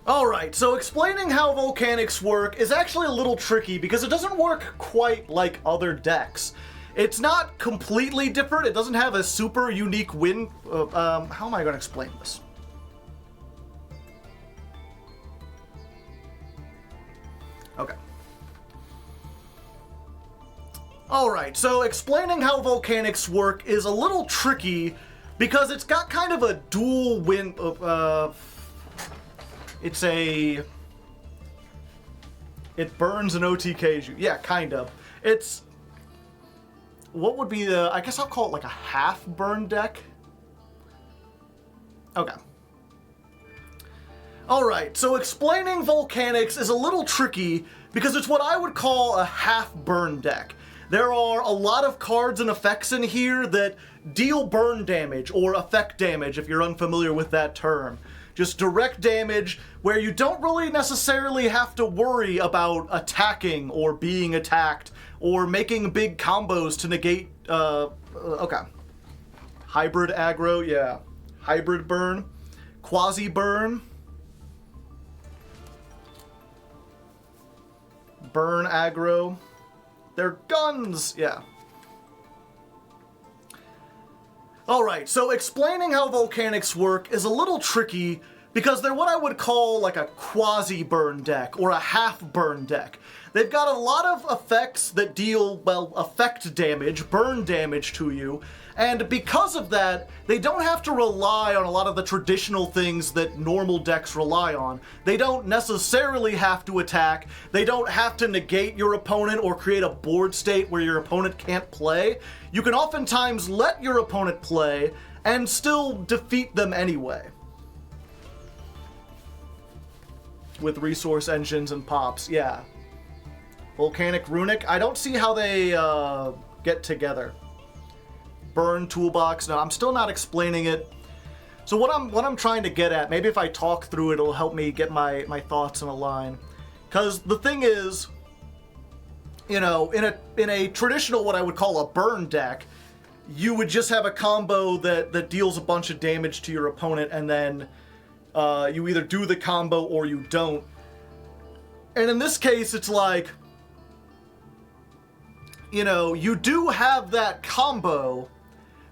Alright, so explaining how volcanics work is actually a little tricky because it doesn't work quite like other decks. It's not completely different, it doesn't have a super unique win... how am I going to explain this? Okay. Alright, so explaining how volcanics work is a little tricky because it's got kind of a dual win. It burns and OTKs you. Yeah, kind of. It's. What would be the. I guess I'll call it like a half burn deck. Okay. Alright, so explaining volcanics is a little tricky because it's what I would call a half burn deck. There are a lot of cards and effects in here that deal burn damage or effect damage if you're unfamiliar with that term. Just direct damage where you don't really necessarily have to worry about attacking or being attacked or making big combos to negate, okay. Hybrid aggro, yeah. Hybrid burn. Quasi burn. Burn aggro. They're guns, yeah. Alright, so explaining how volcanics work is a little tricky because they're what I would call like a quasi-burn deck or a half-burn deck. They've got a lot of effects that deal, well, effect damage, burn damage to you, and because of that, they don't have to rely on a lot of the traditional things that normal decks rely on. They don't necessarily have to attack, they don't have to negate your opponent or create a board state where your opponent can't play. You can oftentimes let your opponent play and still defeat them anyway. With resource engines and pops, yeah. Volcanic Runic, I don't see how they get together. Burn toolbox, no, I'm still not explaining it. So what I'm trying to get at, maybe if I talk through it, it'll help me get my thoughts in a line. Because the thing is, you know, in a traditional, what I would call a burn deck, you would just have a combo that deals a bunch of damage to your opponent, and then you either do the combo or you don't. And in this case, it's like, you know, you do have that combo,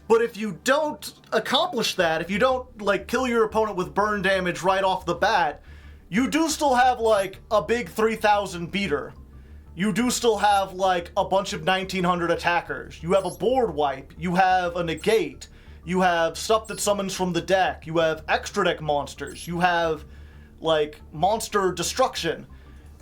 but if you don't accomplish that, if you don't, like, kill your opponent with burn damage right off the bat, you do still have, like, a big 3,000 beater. You do still have, like, a bunch of 1,900 attackers. You have a board wipe. You have a negate. You have stuff that summons from the deck. You have extra deck monsters. You have, like, monster destruction.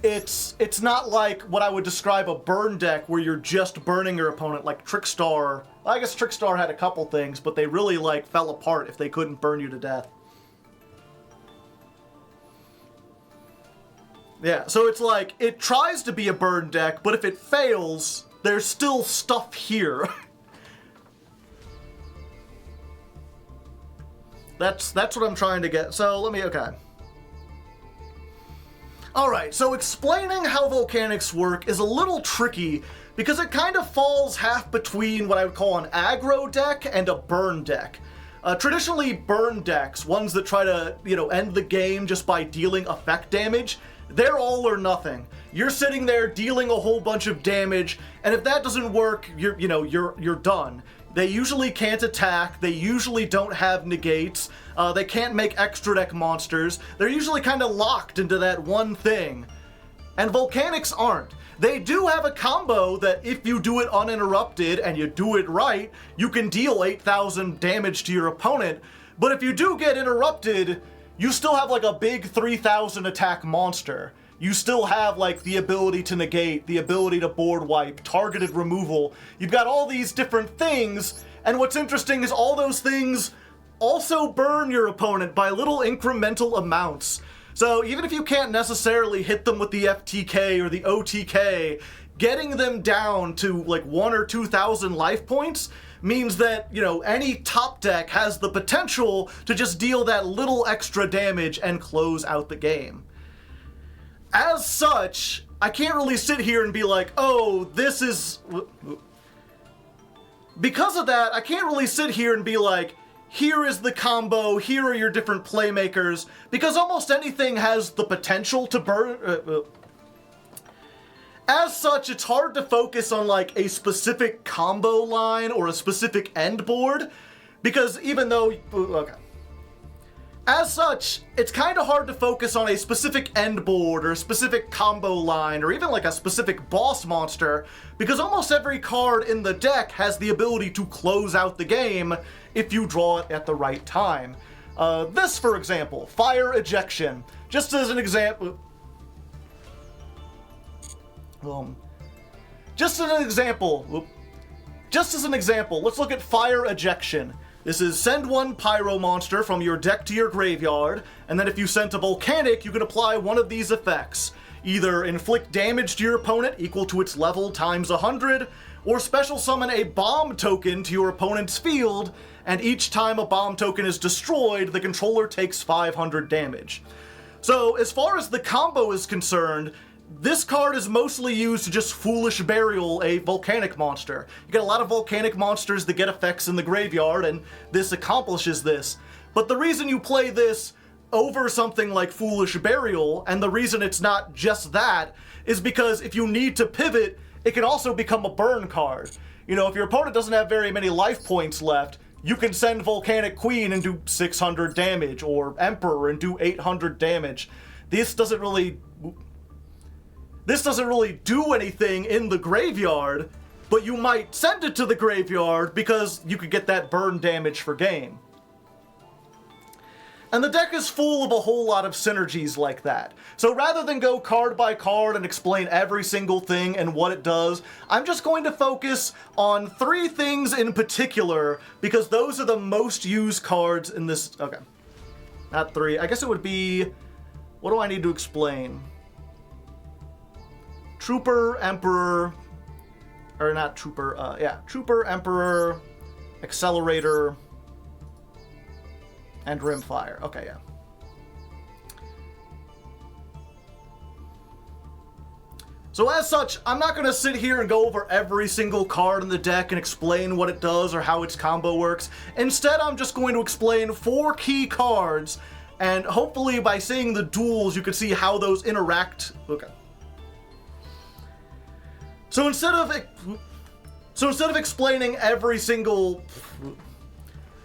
It's not like what I would describe a burn deck where you're just burning your opponent like Trickstar. I guess Trickstar had a couple things, but they really, like, fell apart if they couldn't burn you to death. Yeah, so it's like, it tries to be a burn deck, but if it fails, there's still stuff here. That's what I'm trying to get. So let me, okay. Alright, so explaining how volcanics work is a little tricky because it kind of falls half between what I would call an aggro deck and a burn deck. Traditionally, burn decks, ones that try to, you know, end the game just by dealing effect damage, they're all or nothing. You're sitting there dealing a whole bunch of damage, and if that doesn't work, you're done. They usually can't attack, they usually don't have negates, they can't make extra deck monsters, they're usually kind of locked into that one thing. And volcanics aren't. They do have a combo that if you do it uninterrupted and you do it right, you can deal 8,000 damage to your opponent, but if you do get interrupted, you still have like a big 3,000 attack monster. You still have, like, the ability to negate, the ability to board wipe, targeted removal. You've got all these different things, and what's interesting is all those things also burn your opponent by little incremental amounts. So even if you can't necessarily hit them with the FTK or the OTK, getting them down to, like, 1,000 or 2,000 life points means that, you know, any top deck has the potential to just deal that little extra damage and close out the game. As such, I can't really sit here and be like, oh, this is... Because of that, I can't really sit here and be like, here is the combo, here are your different playmakers, because almost anything has the potential to burn... As such, it's hard to focus on, like, a specific combo line or a specific end board, because even though... Okay. As such, it's kind of hard to focus on a specific end board or a specific combo line or even like a specific boss monster, because almost every card in the deck has the ability to close out the game if you draw it at the right time. This, for example, Fire Ejection. Just as an example... Just as an example, let's look at Fire Ejection. This is send one pyro monster from your deck to your graveyard, and then if you sent a Volcanic, you can apply one of these effects. Either inflict damage to your opponent equal to its level times 100, or special summon a bomb token to your opponent's field, and each time a bomb token is destroyed, the controller takes 500 damage. So, as far as the combo is concerned, this card is mostly used to just Foolish Burial a Volcanic monster. You get a lot of Volcanic monsters that get effects in the graveyard, and this accomplishes this. But the reason you play this over something like Foolish Burial, and the reason it's not just that, is because if you need to pivot, it can also become a burn card. You know, if your opponent doesn't have very many life points left, you can send Volcanic Queen and do 600 damage, or Emperor and do 800 damage. This doesn't really do anything in the graveyard, but you might send it to the graveyard because you could get that burn damage for game. And the deck is full of a whole lot of synergies like that. So rather than go card by card and explain every single thing and what it does, I'm just going to focus on 3 things in particular, because those are the most used cards in this... Okay. Not 3. I guess it would be... What do I need to explain? Trooper, Emperor... Or not Trooper, Trooper, Emperor, Accelerator... and Rimfire. Okay, yeah. So as such, I'm not going to sit here and go over every single card in the deck and explain what it does or how its combo works. Instead, I'm just going to explain 4 key cards, and hopefully by seeing the duels, you can see how those interact. Okay. So instead of explaining every single...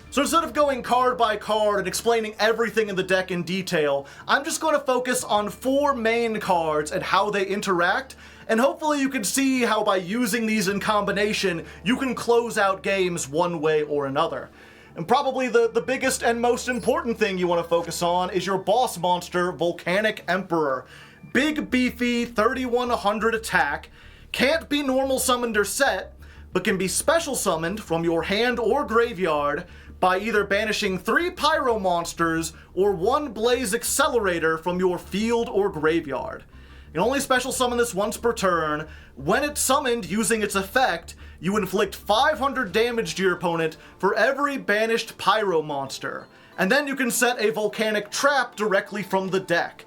So instead of going card by card and explaining everything in the deck in detail, I'm just going to focus on 4 main cards and how they interact, and hopefully you can see how by using these in combination, you can close out games one way or another. And probably the biggest and most important thing you want to focus on is your boss monster, Volcanic Emperor. Big, beefy, 3100 attack, can't be normal summoned or set, but can be special summoned from your hand or graveyard by either banishing 3 pyro monsters or 1 blaze accelerator from your field or graveyard. You can only special summon this once per turn. When it's summoned using its effect, you inflict 500 damage to your opponent for every banished pyro monster. And then you can set a volcanic trap directly from the deck.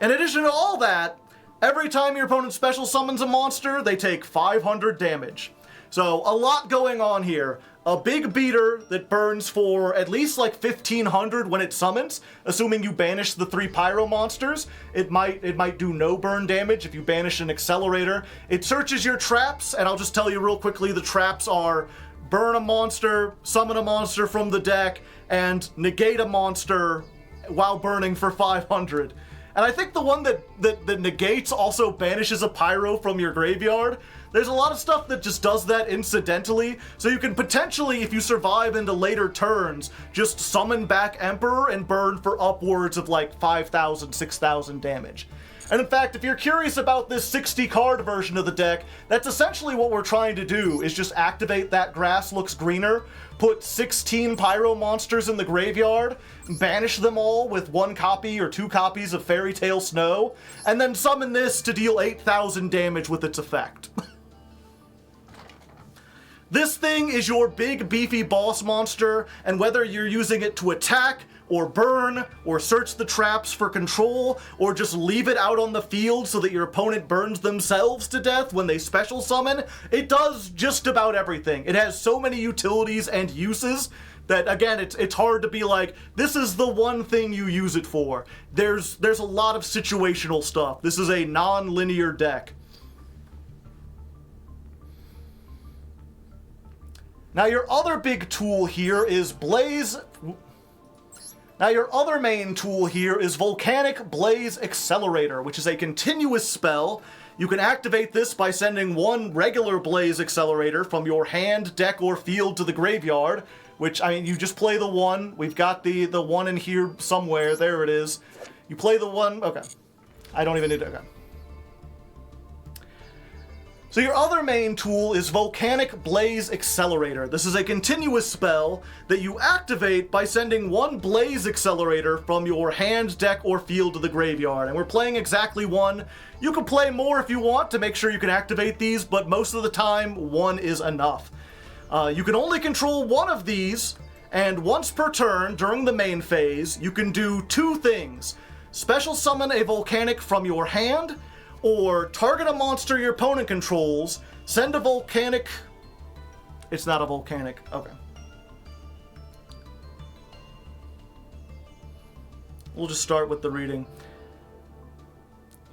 In addition to all that, every time your opponent special summons a monster, they take 500 damage. So, a lot going on here. A big beater that burns for at least like 1500 when it summons, assuming you banish the 3 pyro monsters. It might do no burn damage if you banish an accelerator. It searches your traps, and I'll just tell you real quickly, the traps are burn a monster, summon a monster from the deck, and negate a monster while burning for 500. And I think the one that negates also banishes a pyro from your graveyard. There's a lot of stuff that just does that incidentally, so you can potentially, if you survive into later turns, just summon back Emperor and burn for upwards of like 5,000, 6,000 damage. And in fact, if you're curious about this 60 card version of the deck, that's essentially what we're trying to do, is just activate that grass looks greener, put 16 pyro monsters in the graveyard, banish them all with 1 copy or 2 copies of Fairy Tale Snow, and then summon this to deal 8,000 damage with its effect. This thing is your big beefy boss monster, and whether you're using it to attack, or burn, or search the traps for control, or just leave it out on the field so that your opponent burns themselves to death when they special summon, it does just about everything. It has so many utilities and uses that, again, it's hard to be like, this is the one thing you use it for. There's a lot of situational stuff. This is a non-linear deck. Now your other big tool here is Blaze... Now your other main tool here is Volcanic Blaze Accelerator, which is a continuous spell. You can activate this by sending one regular Blaze Accelerator from your hand, deck, or field to the graveyard, which, I mean, you just play the one. We've got the one in here somewhere. There it is. You play the one. Okay. I don't even need to. Okay. So your other main tool is Volcanic Blaze Accelerator. This is a continuous spell that you activate by sending one Blaze Accelerator from your hand, deck, or field to the graveyard. And we're playing exactly one. You can play more if you want to make sure you can activate these, but most of the time, one is enough. You can only control one of these, and once per turn during the main phase, you can do two things. Special summon a Volcanic from your hand, or target a monster your opponent controls, send a Volcanic... It's not a Volcanic. Okay. We'll just start with the reading.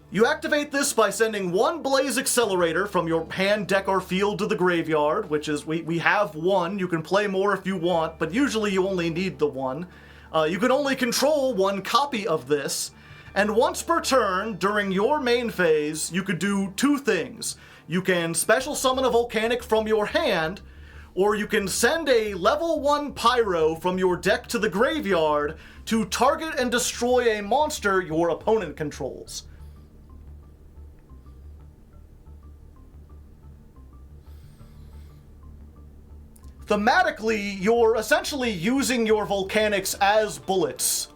You activate this by sending one Blaze Accelerator from your hand, deck, or field to the graveyard, which is, we have one. You can play more if you want, but usually you only need the one. You can only control one copy of this. And once per turn, during your main phase, you could do two things. You can special summon a Volcanic from your hand, or you can send a level 1 Pyro from your deck to the graveyard to target and destroy a monster your opponent controls. Thematically, you're essentially using your Volcanics as bullets.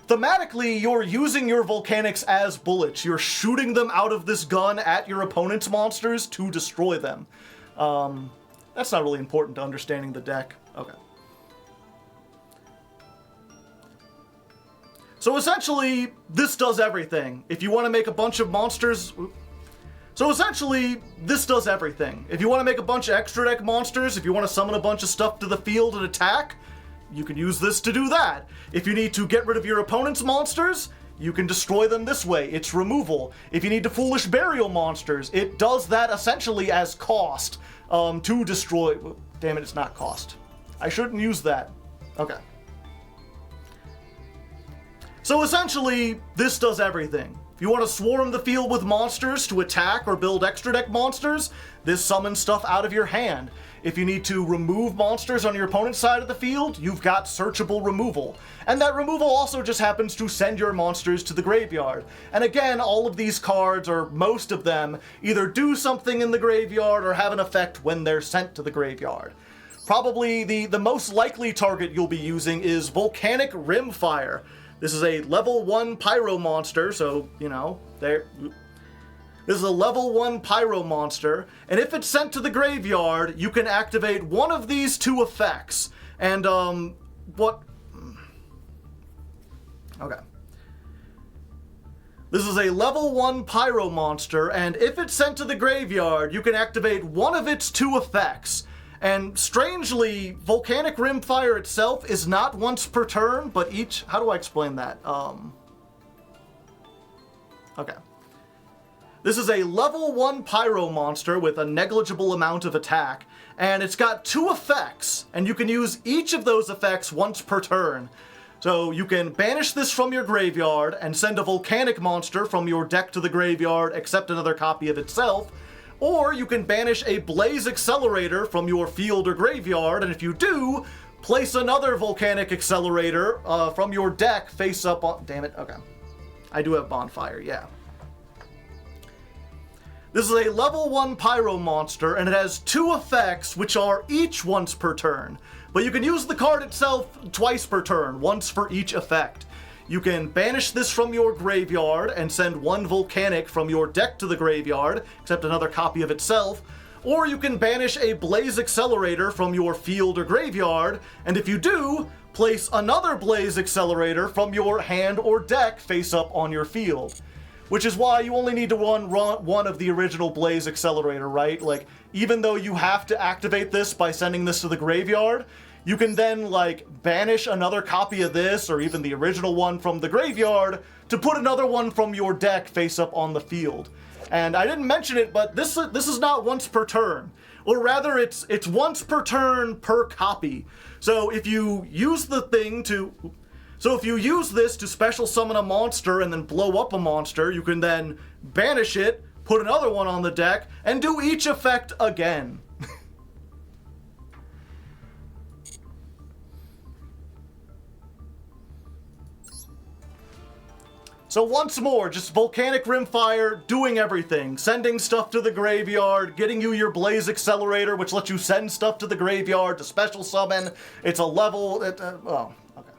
Thematically, you're using your Volcanics as bullets. You're shooting them out of this gun at your opponent's monsters to destroy them. That's not really important to understanding the deck. Okay. So essentially, this does everything. If you want to make a bunch of monsters... So essentially, this does everything. If you want to make a bunch of extra deck monsters, if you want to summon a bunch of stuff to the field and attack, you can use this to do that. If you need to get rid of your opponent's monsters, you can destroy them this way. It's removal. If you need to Foolish Burial monsters, it does that essentially as cost to destroy... Damn it, it's not cost. I shouldn't use that. Okay. So essentially, this does everything. If you want to swarm the field with monsters to attack or build extra deck monsters, this summons stuff out of your hand. If you need to remove monsters on your opponent's side of the field, you've got searchable removal. And that removal also just happens to send your monsters to the graveyard. And again, all of these cards, or most of them, either do something in the graveyard or have an effect when they're sent to the graveyard. Probably the most likely target you'll be using is Volcanic Rimfire. This is a level 1 Pyro monster, so, you know, there... This is a level 1 Pyro monster, and if it's sent to the graveyard, you can activate one of these two effects. And, what... Okay. This is a level 1 Pyro monster, and if it's sent to the graveyard, you can activate one of its two effects. And strangely, Volcanic Rimfire itself is not once per turn, but each... How do I explain that? Okay. This is a level 1 Pyro monster with a negligible amount of attack, and it's got two effects, and you can use each of those effects once per turn. So you can banish this from your graveyard and send a Volcanic monster from your deck to the graveyard, except another copy of itself, or you can banish a Blaze Accelerator from your field or graveyard, and if you do, place another Volcanic Accelerator from your deck face up on... Damn it, okay. I do have Bonfire, yeah. This is a level 1 Pyro monster, and it has two effects, which are each once per turn. But you can use the card itself twice per turn, once for each effect. You can banish this from your graveyard and send one Volcanic from your deck to the graveyard, except another copy of itself, or you can banish a Blaze Accelerator from your field or graveyard, and if you do, place another Blaze Accelerator from your hand or deck face up on your field. Which is why you only need to run one of the original Blaze Accelerator, right? Like, even though you have to activate this by sending this to the graveyard, you can then, like, banish another copy of this, or even the original one from the graveyard, to put another one from your deck face up on the field. And I didn't mention it, but this is not once per turn. Or rather, it's once per turn per copy. So if you use the thing to... So if you use this to special summon a monster and then blow up a monster, you can then banish it, put another one on the deck, and do each effect again. So once more, just Volcanic Rimfire doing everything. Sending stuff to the graveyard, getting you your Blaze Accelerator, which lets you send stuff to the graveyard to special summon. It's a level... oh, okay.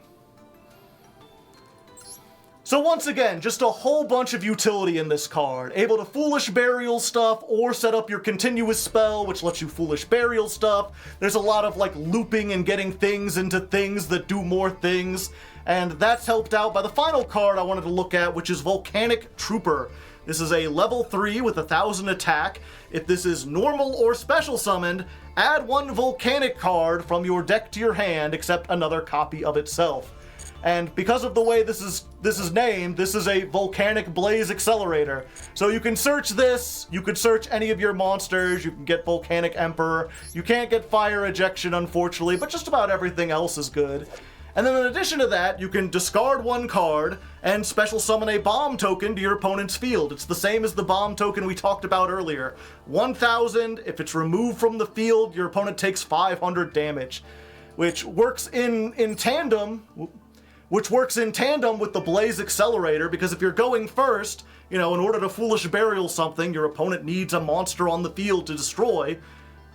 So once again, just a whole bunch of utility in this card. Able to Foolish Burial stuff, or set up your Continuous Spell, which lets you Foolish Burial stuff. There's a lot of, like, looping and getting things into things that do more things. And that's helped out by the final card I wanted to look at, which is Volcanic Trooper. This is a level 3 with 1,000 attack. If this is normal or special summoned, add one Volcanic card from your deck to your hand, except another copy of itself. And because of the way this is named, this is a Volcanic Blaze Accelerator. So you can search this, you could search any of your monsters, you can get Volcanic Emperor. You can't get Fire Ejection, unfortunately, but just about everything else is good. And then in addition to that, you can discard one card and special summon a bomb token to your opponent's field. It's the same as the bomb token we talked about earlier. 1,000, if it's removed from the field, your opponent takes 500 damage, which works in tandem with the Blaze Accelerator, because if you're going first, you know, in order to Foolish Burial something, your opponent needs a monster on the field to destroy,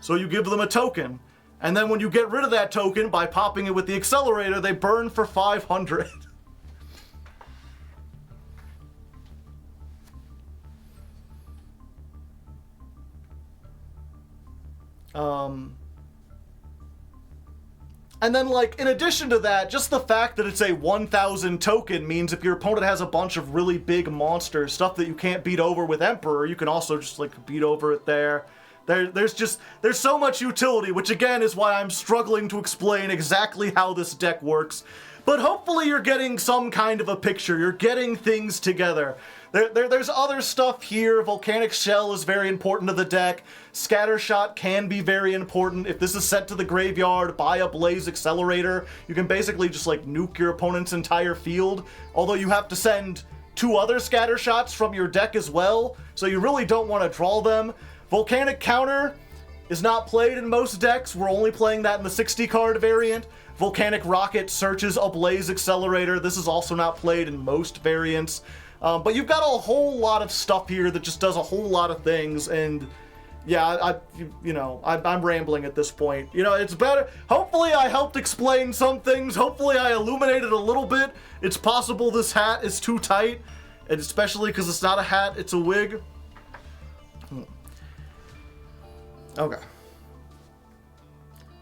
so you give them a token. And then when you get rid of that token by popping it with the accelerator, they burn for 500. And then, like, in addition to that, just the fact that it's a 1,000 token means if your opponent has a bunch of really big monsters, stuff that you can't beat over with Emperor, you can also just, like, beat over it there. There's so much utility, which again is why I'm struggling to explain exactly how this deck works. But hopefully you're getting some kind of a picture. You're getting things together. There's other stuff here. Volcanic Shell is very important to the deck. Scattershot can be very important. If this is sent to the graveyard by a Blaze Accelerator, you can basically just, like, nuke your opponent's entire field. Although you have to send 2 other Scattershots from your deck as well, so you really don't want to draw them. Volcanic Counter is not played in most decks. We're only playing that in the 60 card variant. Volcanic Rocket searches a Blaze Accelerator. This is also not played in most variants. But you've got a whole lot of stuff here that just does a whole lot of things, and yeah, I'm rambling at this point. You know, it's better. Hopefully I helped explain some things. Hopefully I illuminated a little bit. It's possible this hat is too tight, and especially because it's not a hat, it's a wig. Okay.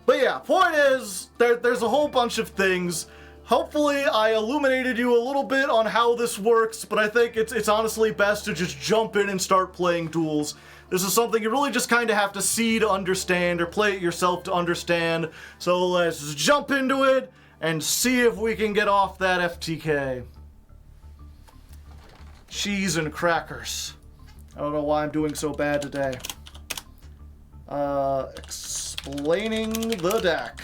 But yeah, point is, there's a whole bunch of things. Hopefully I illuminated you a little bit on how this works, but I think it's honestly best to just jump in and start playing duels. This is something you really just kind of have to see to understand, or play it yourself to understand. So let's jump into it and see if we can get off that FTK. Cheese and crackers. I don't know why I'm doing so bad today. Explaining the deck.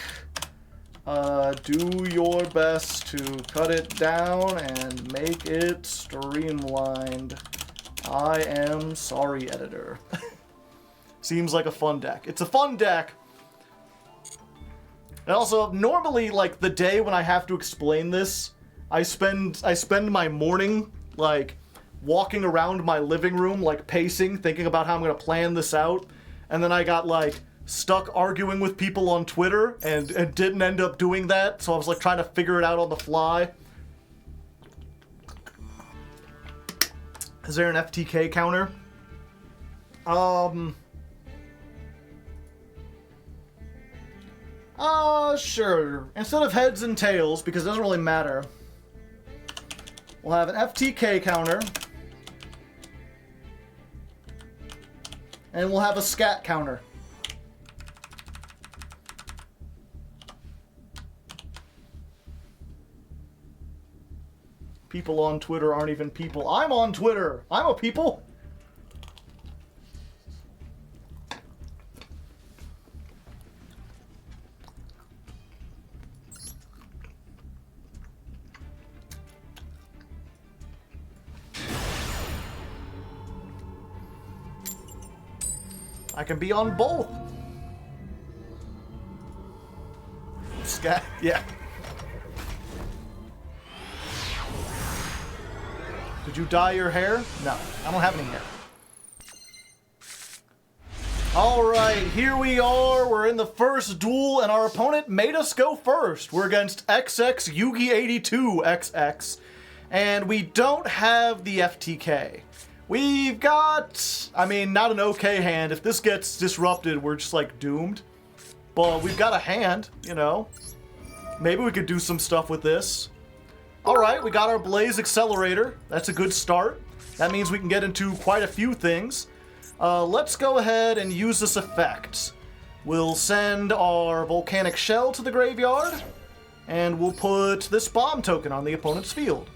Do your best to cut it down and make it streamlined. I am sorry, editor. Seems like a fun deck. It's a fun deck. And also, normally, like, the day when I have to explain this, I spend my morning, like, walking around my living room, like, pacing, thinking about how I'm gonna plan this out. And then I got, like, stuck arguing with people on Twitter and didn't end up doing that, so I was, like, trying to figure it out on the fly. Is there an FTK counter? Sure. Instead of heads and tails, because it doesn't really matter, we'll have an FTK counter. And we'll have a scat counter. People on Twitter aren't even people. I'm on Twitter. I'm a people. I can be on both. Scat, yeah. Did you dye your hair? No, I don't have any hair. Alright, here we are. We're in the first duel, and our opponent made us go first. We're against XX Yugi82XX, and we don't have the FTK. We've got, I mean, not an okay hand. If this gets disrupted, we're just, like, doomed. But we've got a hand, you know. Maybe we could do some stuff with this. Alright, we got our Blaze Accelerator. That's a good start. That means we can get into quite a few things. Let's go ahead and use this effect. We'll send our Volcanic Shell to the graveyard, and we'll put this bomb token on the opponent's field.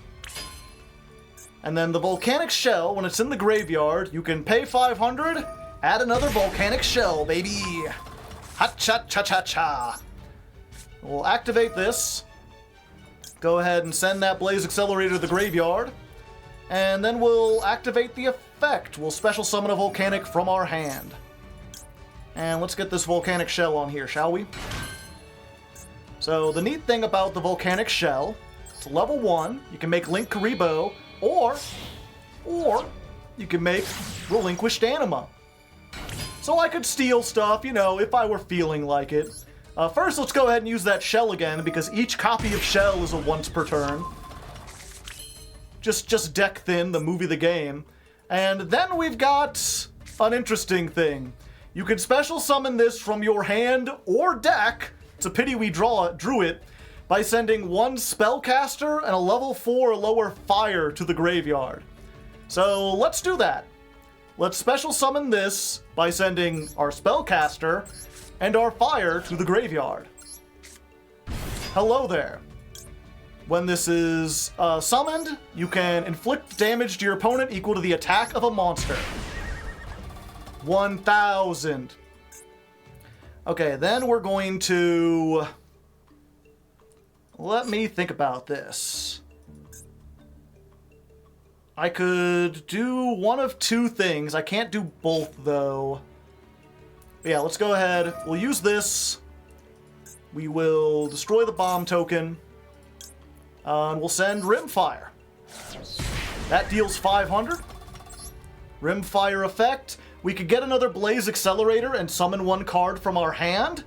And then the Volcanic Shell, when it's in the graveyard, you can pay 500, add another Volcanic Shell, baby. Ha-cha-cha-cha-cha. We'll activate this. Go ahead and send that Blaze Accelerator to the graveyard. And then we'll activate the effect. We'll special summon a Volcanic from our hand. And let's get this Volcanic Shell on here, shall we? So the neat thing about the Volcanic Shell, it's level 1. You can make Link Karibo, or you can make Relinquished Anima. So I could steal stuff, you know, if I were feeling like it. First, let's go ahead and use that Shell again, because each copy of Shell is a once per turn. Just deck thin, the movie, the game. And then we've got an interesting thing. You can special summon this from your hand or deck. It's a pity we drew it. By sending one Spellcaster and a level 4 or lower Fire to the graveyard. So let's do that. Let's special summon this by sending our Spellcaster and our Fire to the graveyard. Hello there. When this is summoned, you can inflict damage to your opponent equal to the attack of a monster. 1,000. Okay, then we're going to... Let me think about this. I could do one of two things. I can't do both, though. But yeah, let's go ahead. We'll use this. We will destroy the bomb token. And we'll send Rimfire. That deals 500. Rimfire effect. We could get another Blaze Accelerator and summon one card from our hand.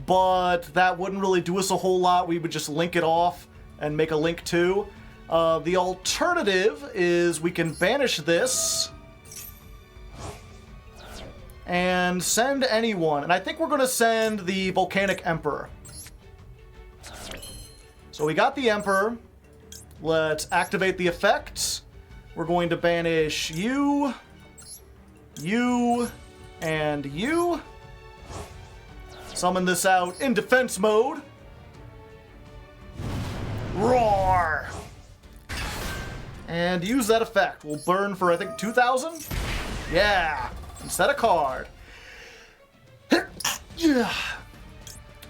But that wouldn't really do us a whole lot. We would just link it off and make a link 2. The alternative is we can banish this and send anyone. And I think we're going to send the Volcanic Emperor. So we got the Emperor. Let's activate the effect. We're going to banish you, you, and you. Summon this out in defense mode. Roar! And use that effect. We'll burn for, I think, 2,000? Yeah! Instead a card.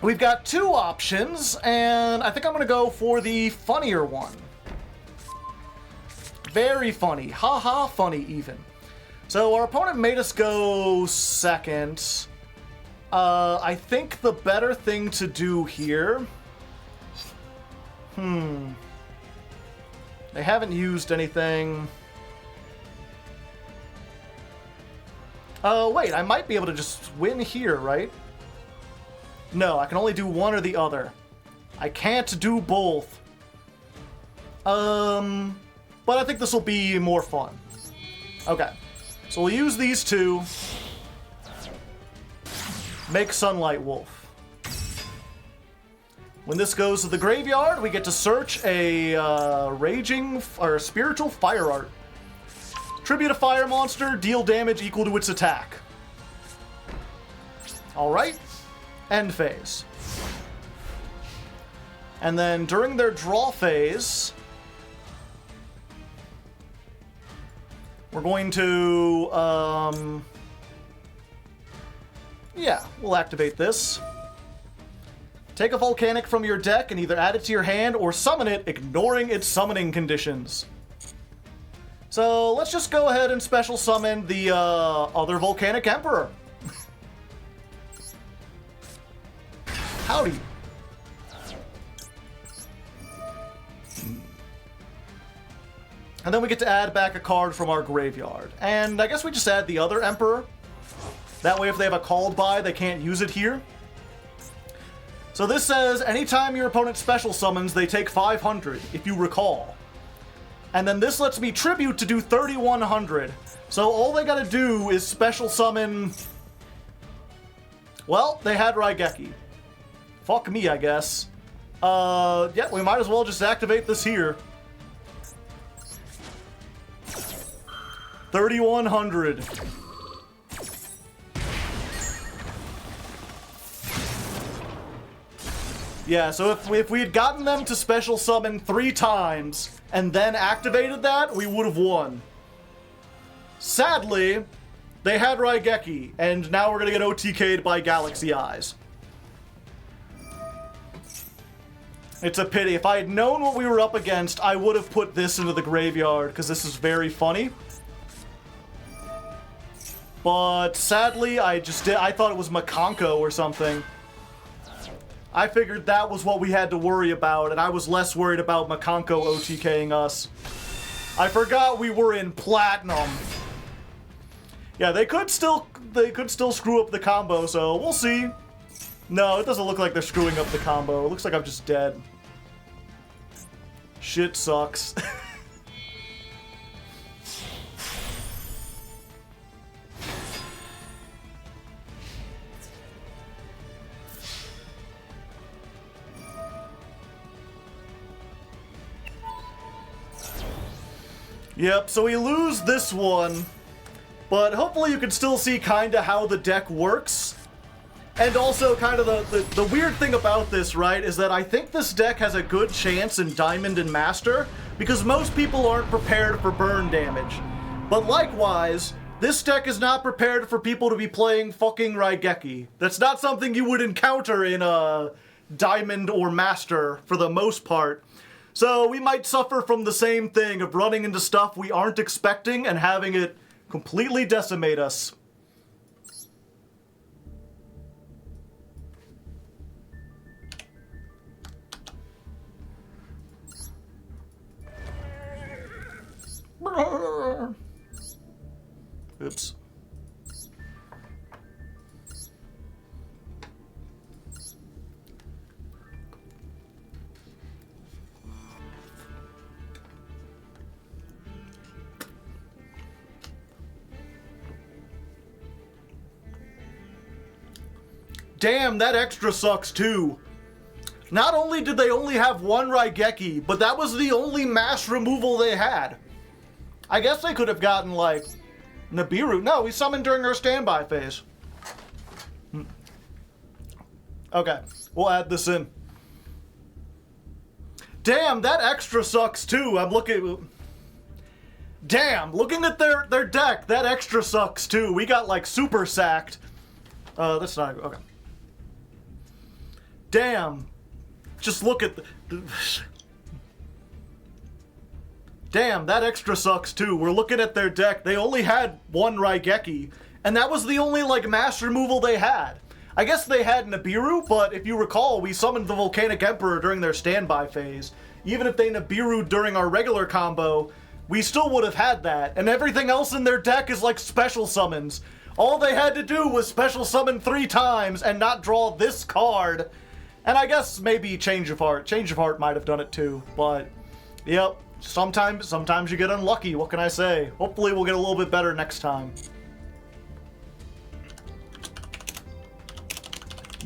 We've got two options, and I think I'm going to go for the funnier one. Very funny. Ha-ha funny, even. So our opponent made us go second. I think the better thing to do here... They haven't used anything... Oh, wait, I might be able to just win here, right? No, I can only do one or the other. I can't do both. But I think this will be more fun. Okay, so we'll use these two. Make Sunlight Wolf. When this goes to the graveyard, we get to search a raging or spiritual fire art. Tribute a fire monster, deal damage equal to its attack. Alright. End phase. And then during their draw phase, We're going to, yeah, we'll activate this. Take a Volcanic from your deck and either add it to your hand or summon it, ignoring its summoning conditions. So let's just go ahead and special summon the other Volcanic Emperor. Howdy. And then we get to add back a card from our graveyard. And I guess we just add the other Emperor. That way if they have a called by, they can't use it here. So this says, anytime your opponent special summons, they take 500, if you recall. And then this lets me tribute to do 3,100. So all they gotta do is special summon... Well, they had Raigeki. Fuck me, I guess. Yeah, we might as well just activate this here. 3,100. Yeah, so if we had gotten them to special summon 3 times and then activated that, we would have won. Sadly, they had Raigeki, and now we're gonna get OTK'd by Galaxy Eyes. It's a pity. If I had known what we were up against, I would have put this into the graveyard, because this is very funny. But sadly, I thought it was Makonko or something. I figured that was what we had to worry about, and I was less worried about Makonko OTKing us. I forgot we were in Platinum. Yeah, they could still screw up the combo, so we'll see. No, it doesn't look like they're screwing up the combo. It looks like I'm just dead. Shit sucks. Yep, so we lose this one, but hopefully you can still see kinda how the deck works. And also kind of the weird thing about this, right, is that I think this deck has a good chance in Diamond and Master, because most people aren't prepared for burn damage. But likewise, this deck is not prepared for people to be playing fucking Raigeki. That's not something you would encounter in a Diamond or Master for the most part. So we might suffer from the same thing of running into stuff we aren't expecting and having it completely decimate us. Oops. Damn, that extra sucks too. Not only did they only have one Raigeki, but that was the only mass removal they had. I guess they could have gotten, like, Nibiru. No, we summoned during our standby phase. Okay, we'll add this in. Damn, that extra sucks too. I'm looking... Damn, looking at their deck, that extra sucks too. We got, like, super sacked. That's not... Okay. Damn. Just look at the... Damn, that extra sucks too. We're looking at their deck. They only had one Raigeki, and that was the only, like, mass removal they had. I guess they had Nibiru, but if you recall, we summoned the Volcanic Emperor during their standby phase. Even if they Nibiru during our regular combo, we still would have had that. And everything else in their deck is like special summons. All they had to do was special summon 3 times and not draw this card. And I guess maybe Change of Heart. Change of Heart might have done it too, but yep. Sometimes you get unlucky, what can I say? Hopefully we'll get a little bit better next time.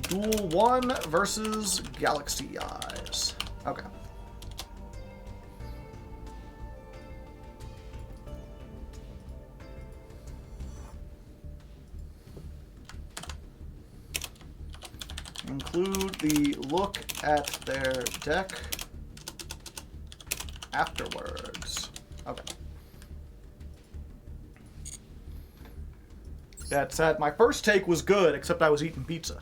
Duel 1 versus Galaxy Eyes. Okay. Include the look at their deck afterwards. Okay. That said, my first take was good, except I was eating pizza.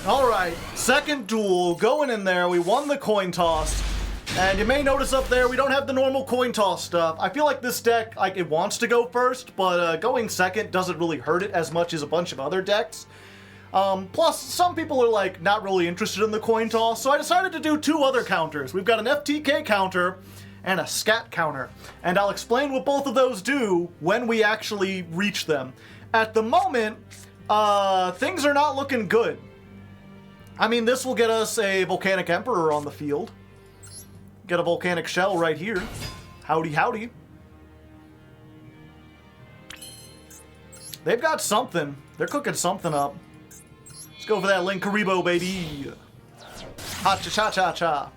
Alright, second duel, going in there, we won the coin toss. And you may notice up there, we don't have the normal coin toss stuff. I feel like this deck, like, it wants to go first, but going second doesn't really hurt it as much as a bunch of other decks. Plus, some people are, like, not really interested in the coin toss, so I decided to do two other counters. We've got an FTK counter and a scat counter, and I'll explain what both of those do when we actually reach them. At the moment, things are not looking good. I mean, this will get us a Volcanic Emperor on the field. Get a Volcanic Shell right here. Howdy, howdy. They've got something. They're cooking something up. Let's go for that Linkaribo, baby. Ha-cha-cha-cha-cha.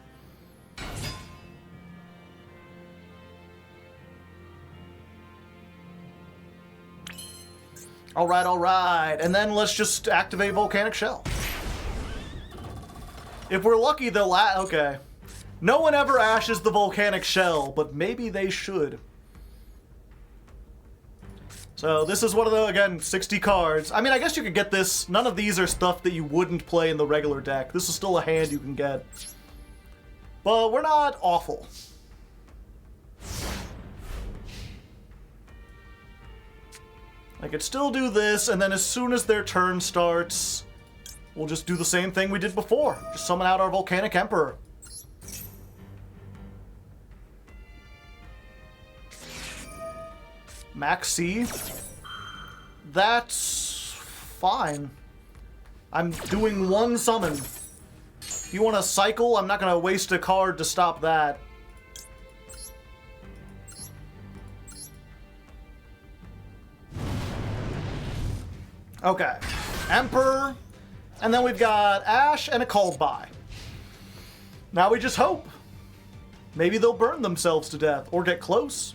Alright, alright. And then let's just activate Volcanic Shell. If we're lucky, they'll okay. No one ever ashes the Volcanic Shell, but maybe they should. So this is one of the, again, 60 cards. I mean, I guess you could get this. None of these are stuff that you wouldn't play in the regular deck. This is still a hand you can get. But we're not awful. I could still do this, and then as soon as their turn starts, we'll just do the same thing we did before. Just summon out our Volcanic Emperor. Max C. That's fine. I'm doing one summon. If you want to cycle, I'm not going to waste a card to stop that. Okay. Emperor. And then we've got Ash and a Called By. Now we just hope. Maybe they'll burn themselves to death or get close.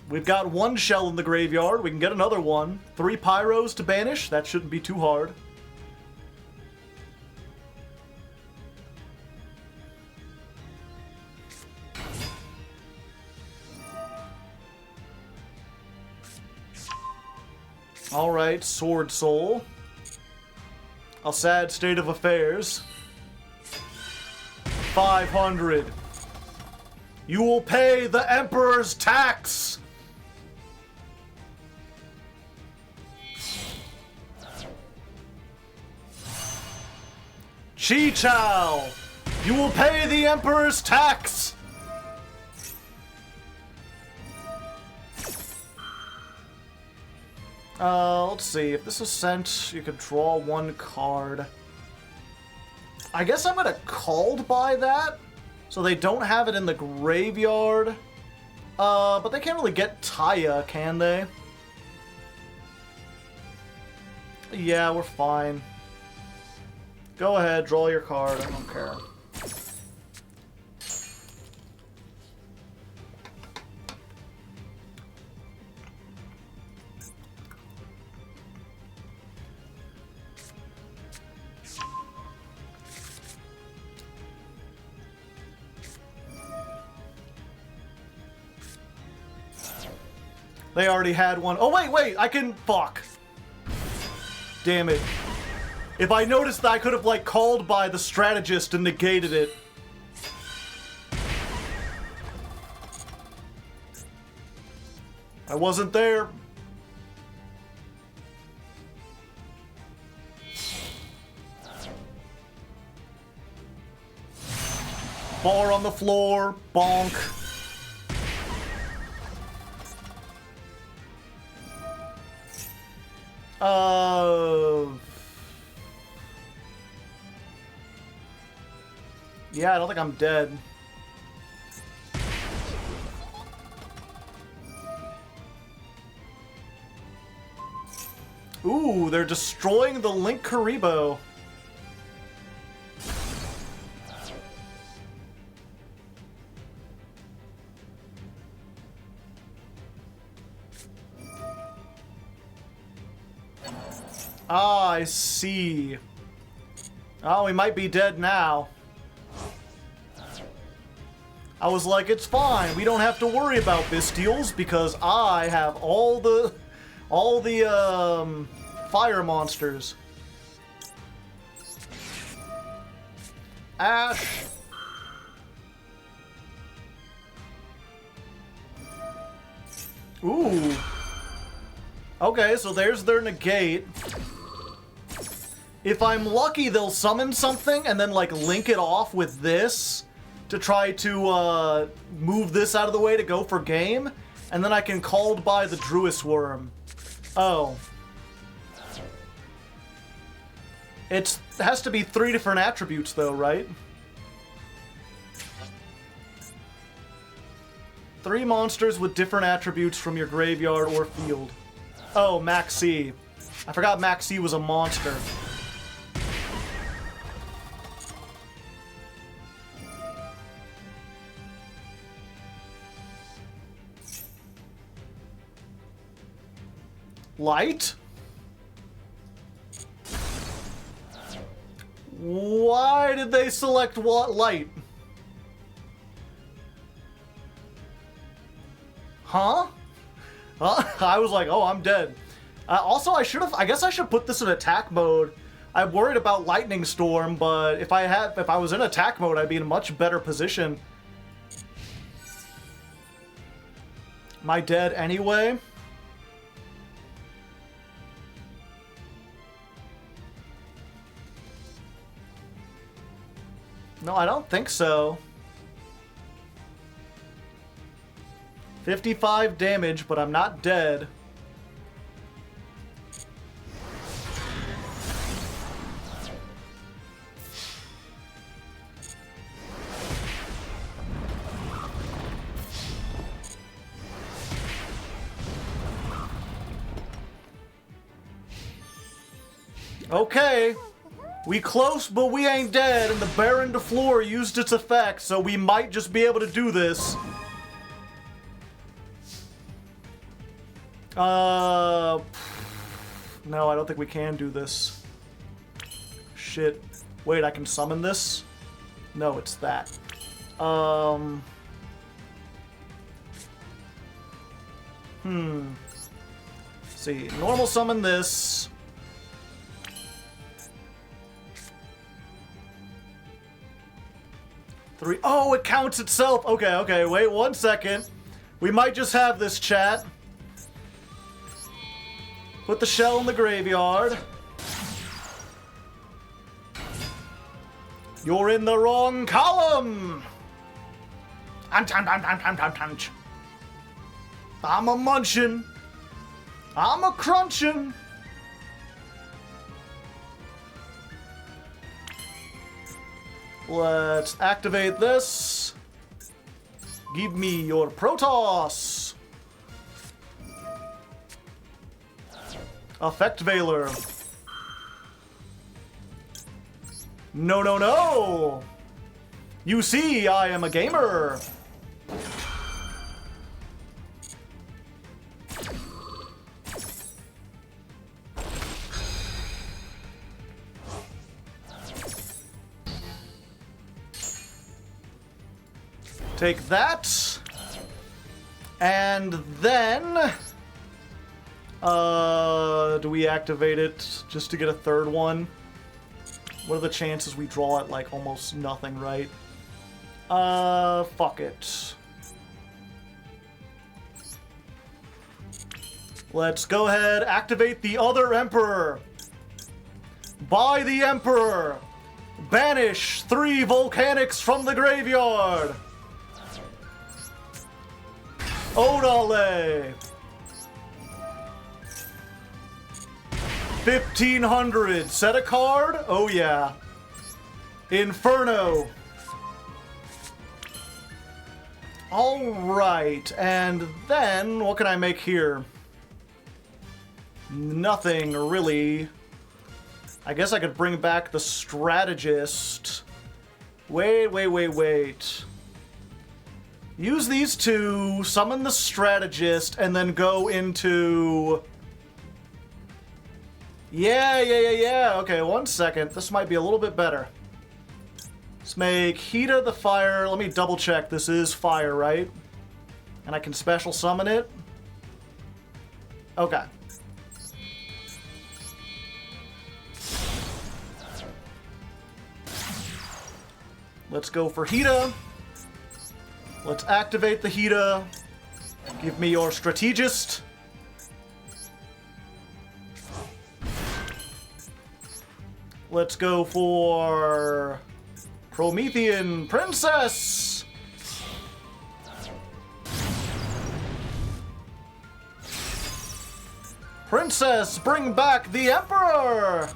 We've got one shell in the graveyard. We can get another one. 3 Pyros to banish. That shouldn't be too hard. Alright, Sword Soul. A sad state of affairs. 500. You will pay the Emperor's tax! Chi-Chow! You will pay the Emperor's tax! Let's see. If this is sent, you could draw one card. I guess I'm gonna Called By that, so they don't have it in the graveyard. But they can't really get Taya, can they? Yeah, we're fine. Go ahead, draw your card. I don't care. They already had one. Oh, wait, I can... Fuck. Damn it. If I noticed that I could have, like, Called By the strategist and negated it. I wasn't there. Bar on the floor. Bonk. Yeah, I don't think I'm dead. Ooh, they're destroying the Linkaribo. Ah, I see. Oh, we might be dead now. I was like, it's fine. We don't have to worry about Bestials because I have all the fire monsters. Ash. Ooh. Okay, so there's their negate. If I'm lucky, they'll summon something and then, like, link it off with this to try to, move this out of the way to go for game. And then I can Called by the Druis Worm. Oh. It has to be 3 different attributes, though, right? 3 monsters with different attributes from your graveyard or field. Oh, Maxi. I forgot Maxi was a monster. Light? Why did they select what light? Huh? I was like, oh, I'm dead. Also, I guess I should put this in attack mode. I'm worried about Lightning Storm, but if I was in attack mode, I'd be in a much better position. Am I dead anyway? No, I don't think so. 55 damage, but I'm not dead. Okay. We close, but we ain't dead, and the Baron de Fleur used its effect, so we might just be able to do this. No, I don't think we can do this. Shit. Wait, I can summon this? No, it's that. Let's see. Normal summon this. Three. Oh, it counts itself. Okay, okay. Wait 1 second. We might just have this, chat. Put the shell in the graveyard. You're in the wrong column. I'm a munchin'. I'm a crunchin'. Let's activate this. Give me your Protoss. Effect Veiler. No, no, no! You see, I am a gamer! Take that. And then... do we activate it just to get a third one? What are the chances we draw at, like, almost nothing, right? Fuck it. Let's go ahead, activate the other Emperor. By the Emperor. Banish 3 Volcanics from the graveyard. Odale. 1500. Set a card? Oh yeah. Inferno. Alright, and then what can I make here? Nothing really. I guess I could bring back the Strategist. Wait. Use these two, summon the Strategist, and then go into... Yeah. Okay, 1 second. This might be a little bit better. Let's make Hida the fire. Let me double check. This is fire, right? And I can special summon it. Okay. Let's go for Hida. Let's activate the Hida. Give me your strategist. Let's go for Promethean Princess. Princess, bring back the Emperor!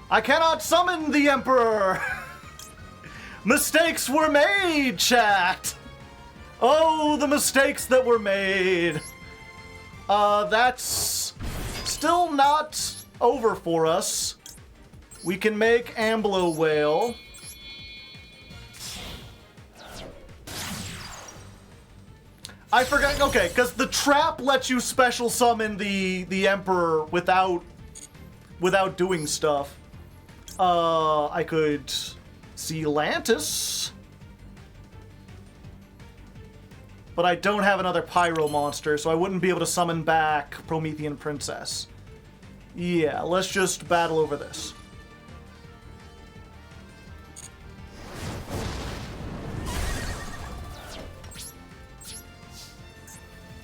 I cannot summon the Emperor! Mistakes were made, chat! Oh, the mistakes that were made. That's still not over for us. We can make Amblo Whale. I forgot, okay, because the trap lets you special summon the Emperor without doing stuff. I could see Lantis. But I don't have another Pyro monster, so I wouldn't be able to summon back Promethean Princess. Yeah, let's just battle over this.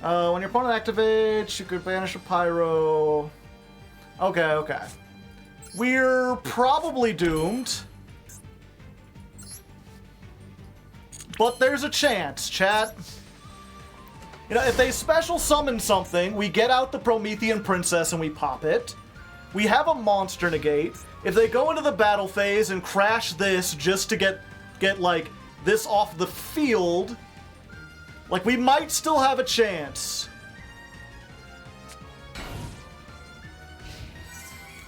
When your opponent activates, you could banish a Pyro. Okay. We're probably doomed. But there's a chance, chat. You know, if they special summon something, we get out the Promethean Princess and we pop it. We have a monster negate. If they go into the battle phase and crash this just to get like, this off the field, like, we might still have a chance.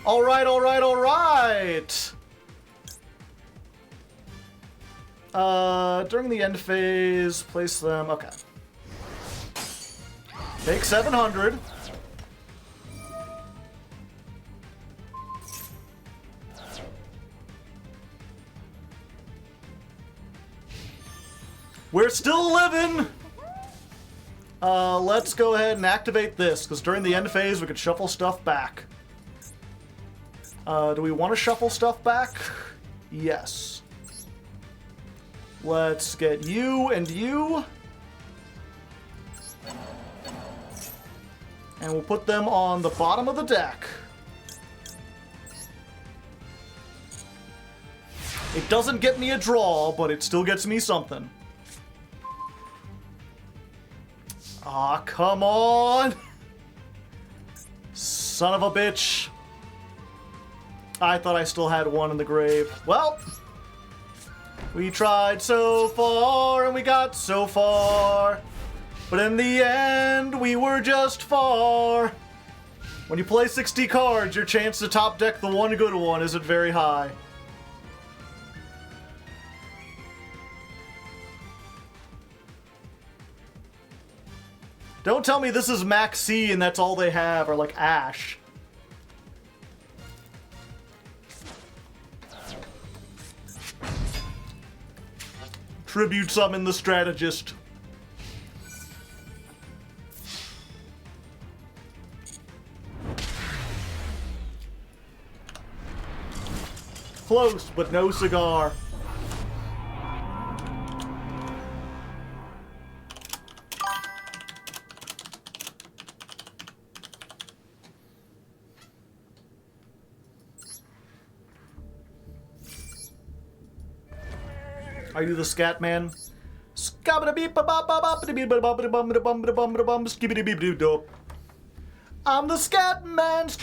Alright. During the end phase, place them, okay. Take 700. We're still living! Let's go ahead and activate this, because during the end phase we could shuffle stuff back. Do we want to shuffle stuff back? Yes. Let's get you and you. And we'll put them on the bottom of the deck. It doesn't get me a draw, but it still gets me something. Aw, come on! Son of a bitch. I thought I still had one in the grave. Well, we tried so far and we got so far. But in the end, we were just far. When you play 60 cards, your chance to top deck the one good one isn't very high. Don't tell me this is Max C and that's all they have, or like Ash. Tribute summon the strategist. Close, but no cigar. Are you the scat man? I'm the scat man.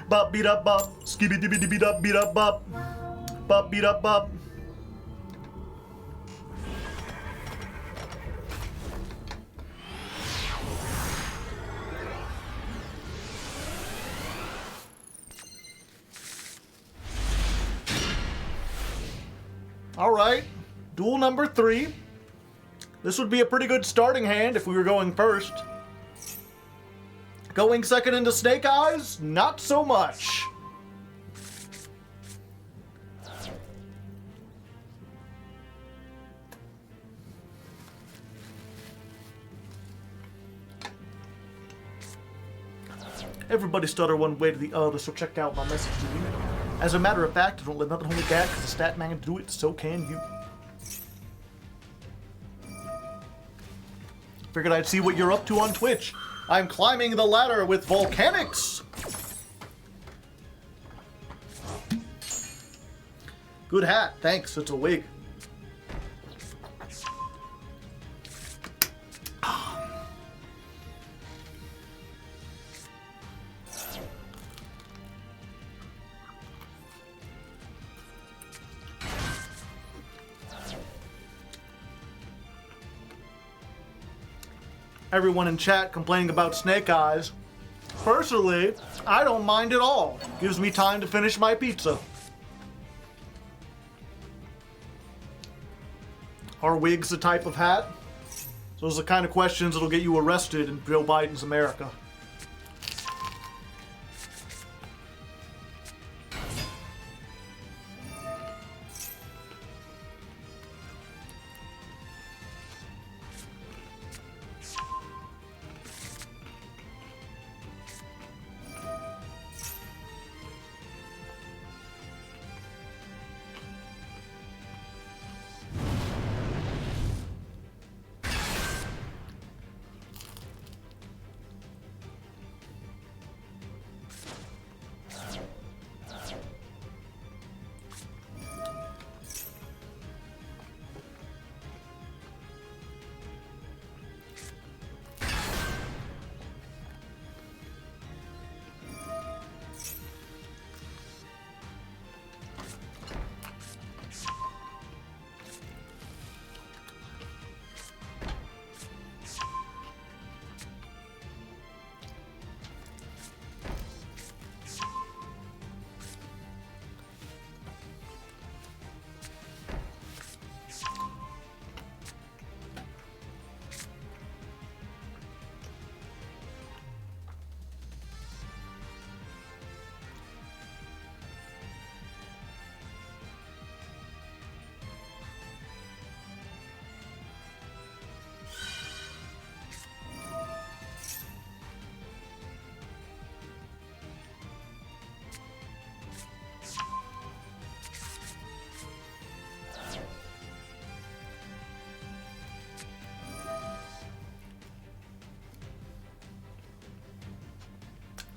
Bop beat up bop, skibby dibby dibby dub beat up bop, bop beat up bop. All right, duel number 3. This would be a pretty good starting hand if we were going first. Going second into Snake Eyes? Not so much. Everybody stutter one way to the other, so check out my message to you. As a matter of fact, don't let nothing hold me back, because the stat man can do it, so can you. Figured I'd see what you're up to on Twitch. I'm climbing the ladder with Volcanics! Good hat, thanks, it's a wig. Everyone in chat complaining about Snake Eyes. Personally, I don't mind at all. Gives me time to finish my pizza. Are wigs a type of hat? Those are the kind of questions that'll get you arrested in Joe Biden's America.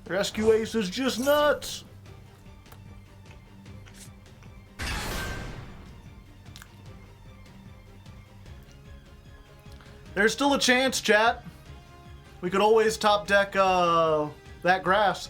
Rescue Ace is just nuts. There's still a chance, chat. We could always top deck that grass.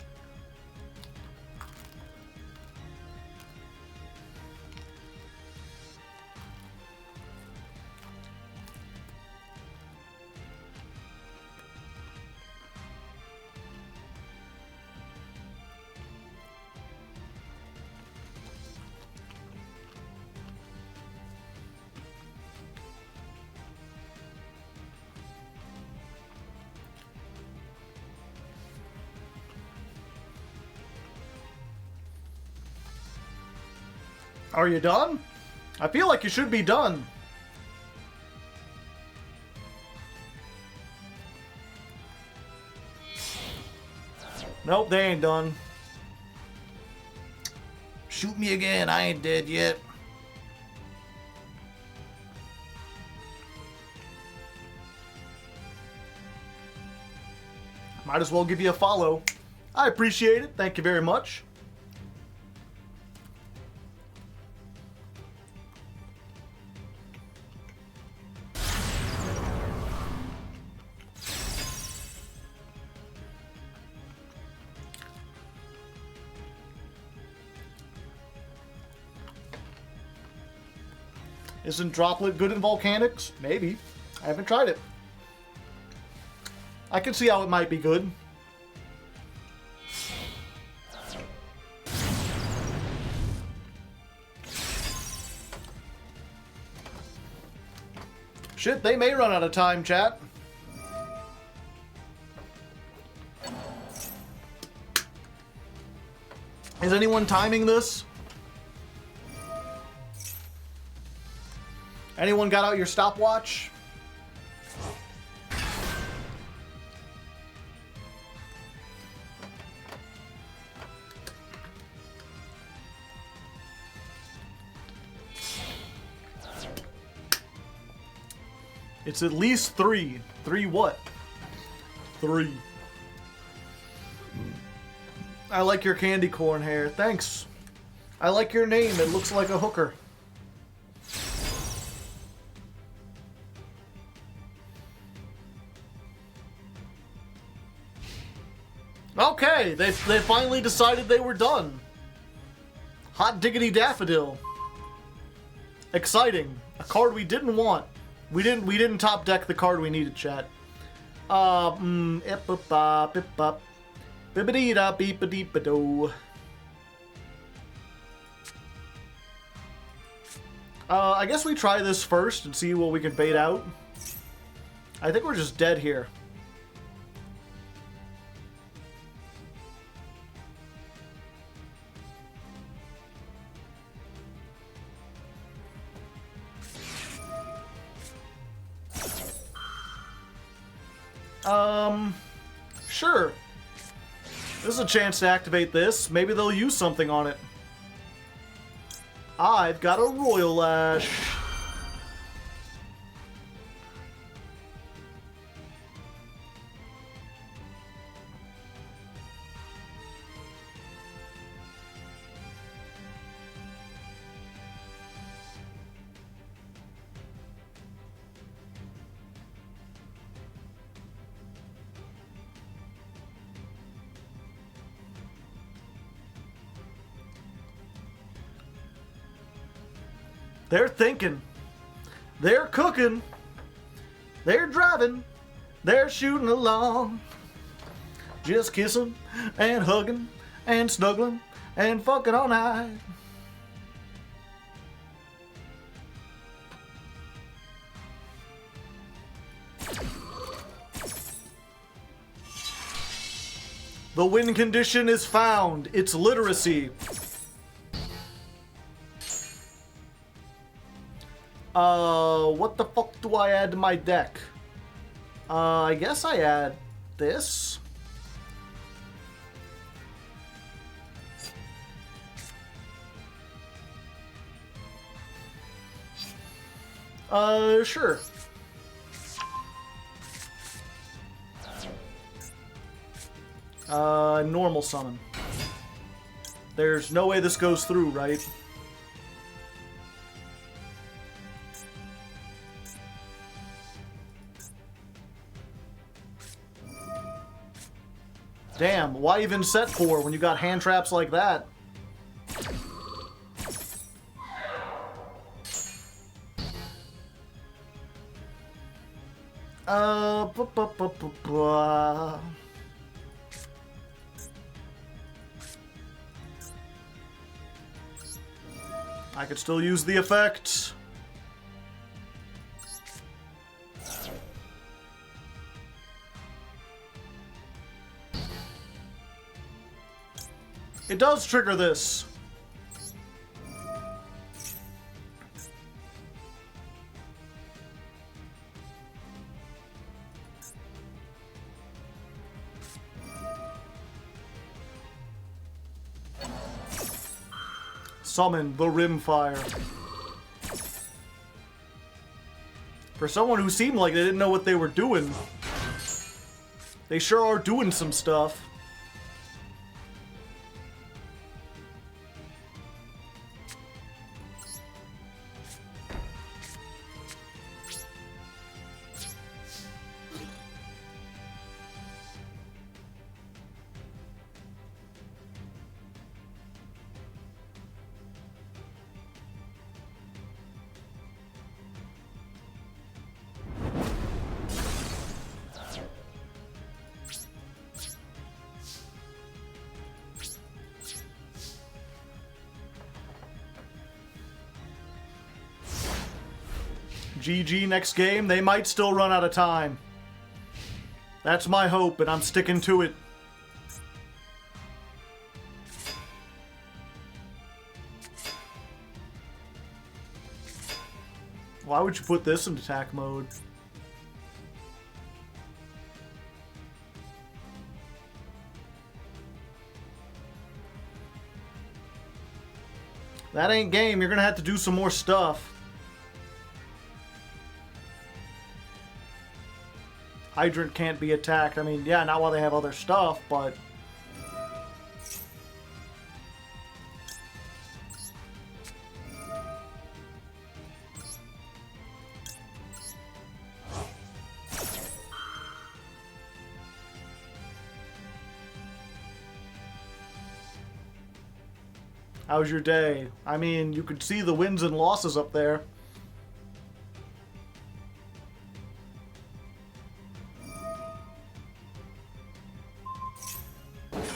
Are you done? I feel like you should be done. Nope, they ain't done. Shoot me again, I ain't dead yet. Might as well give you a follow. I appreciate it, thank you very much. Isn't Droplet good in Volcanics? Maybe. I haven't tried it. I can see how it might be good. Shit, they may run out of time, chat. Is anyone timing this? Anyone got out your stopwatch? It's at least 3. 3 what? 3. I like your candy corn hair. Thanks. I like your name. It looks like a hooker. Okay, they finally decided they were done. Hot diggity daffodil. Exciting. A card we didn't want. We didn't top deck the card we needed, chat. Bibbidi-da beep-a-deep-a-do. I guess we try this first and see what we can bait out. I think we're just dead here. Sure. This is a chance to activate this. Maybe they'll use something on it. I've got a Royal Lash. They're thinking. They're cooking. They're driving. They're shooting along. Just kissing and hugging and snuggling and fucking all night. The win condition is found. It's literacy. What the fuck do I add to my deck? I guess I add this. Sure. Normal summon. There's no way this goes through, right? Damn, why even set 4 when you got hand traps like that? I could still use the effect. It does trigger this. Summon the Rimfire. For someone who seemed like they didn't know what they were doing, they sure are doing some stuff. GG next game. They might still run out of time. That's my hope, and I'm sticking to it. Why would you put this in attack mode? That ain't game. You're gonna have to do some more stuff. Hydrant can't be attacked. I mean, yeah, not while they have other stuff, but... How's your day? I mean, you could see the wins and losses up there.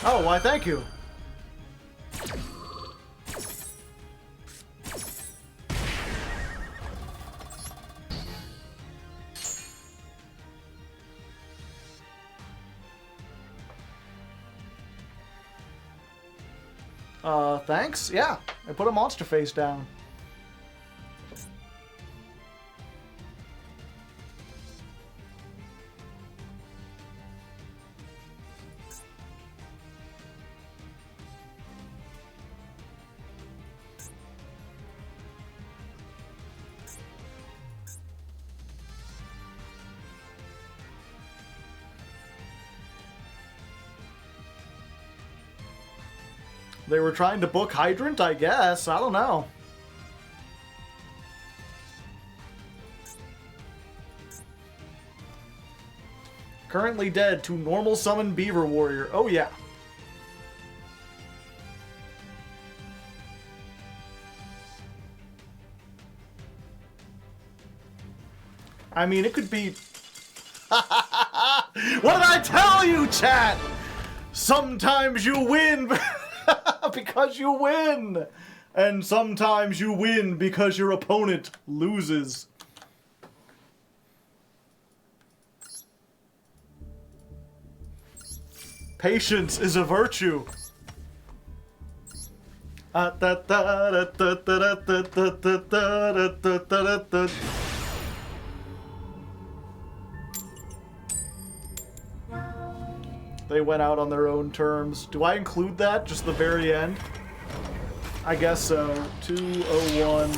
Oh, why thank you. Thanks? Yeah, I put a monster face down. They were trying to book Hydrant, I guess. I don't know. Currently dead to normal summon Beaver Warrior. Oh, yeah. I mean, it could be... What did I tell you, chat? Sometimes you win... because you win! And sometimes you win because your opponent loses. Patience is a virtue. They went out on their own terms. Do I include that? Just the very end? I guess so. 201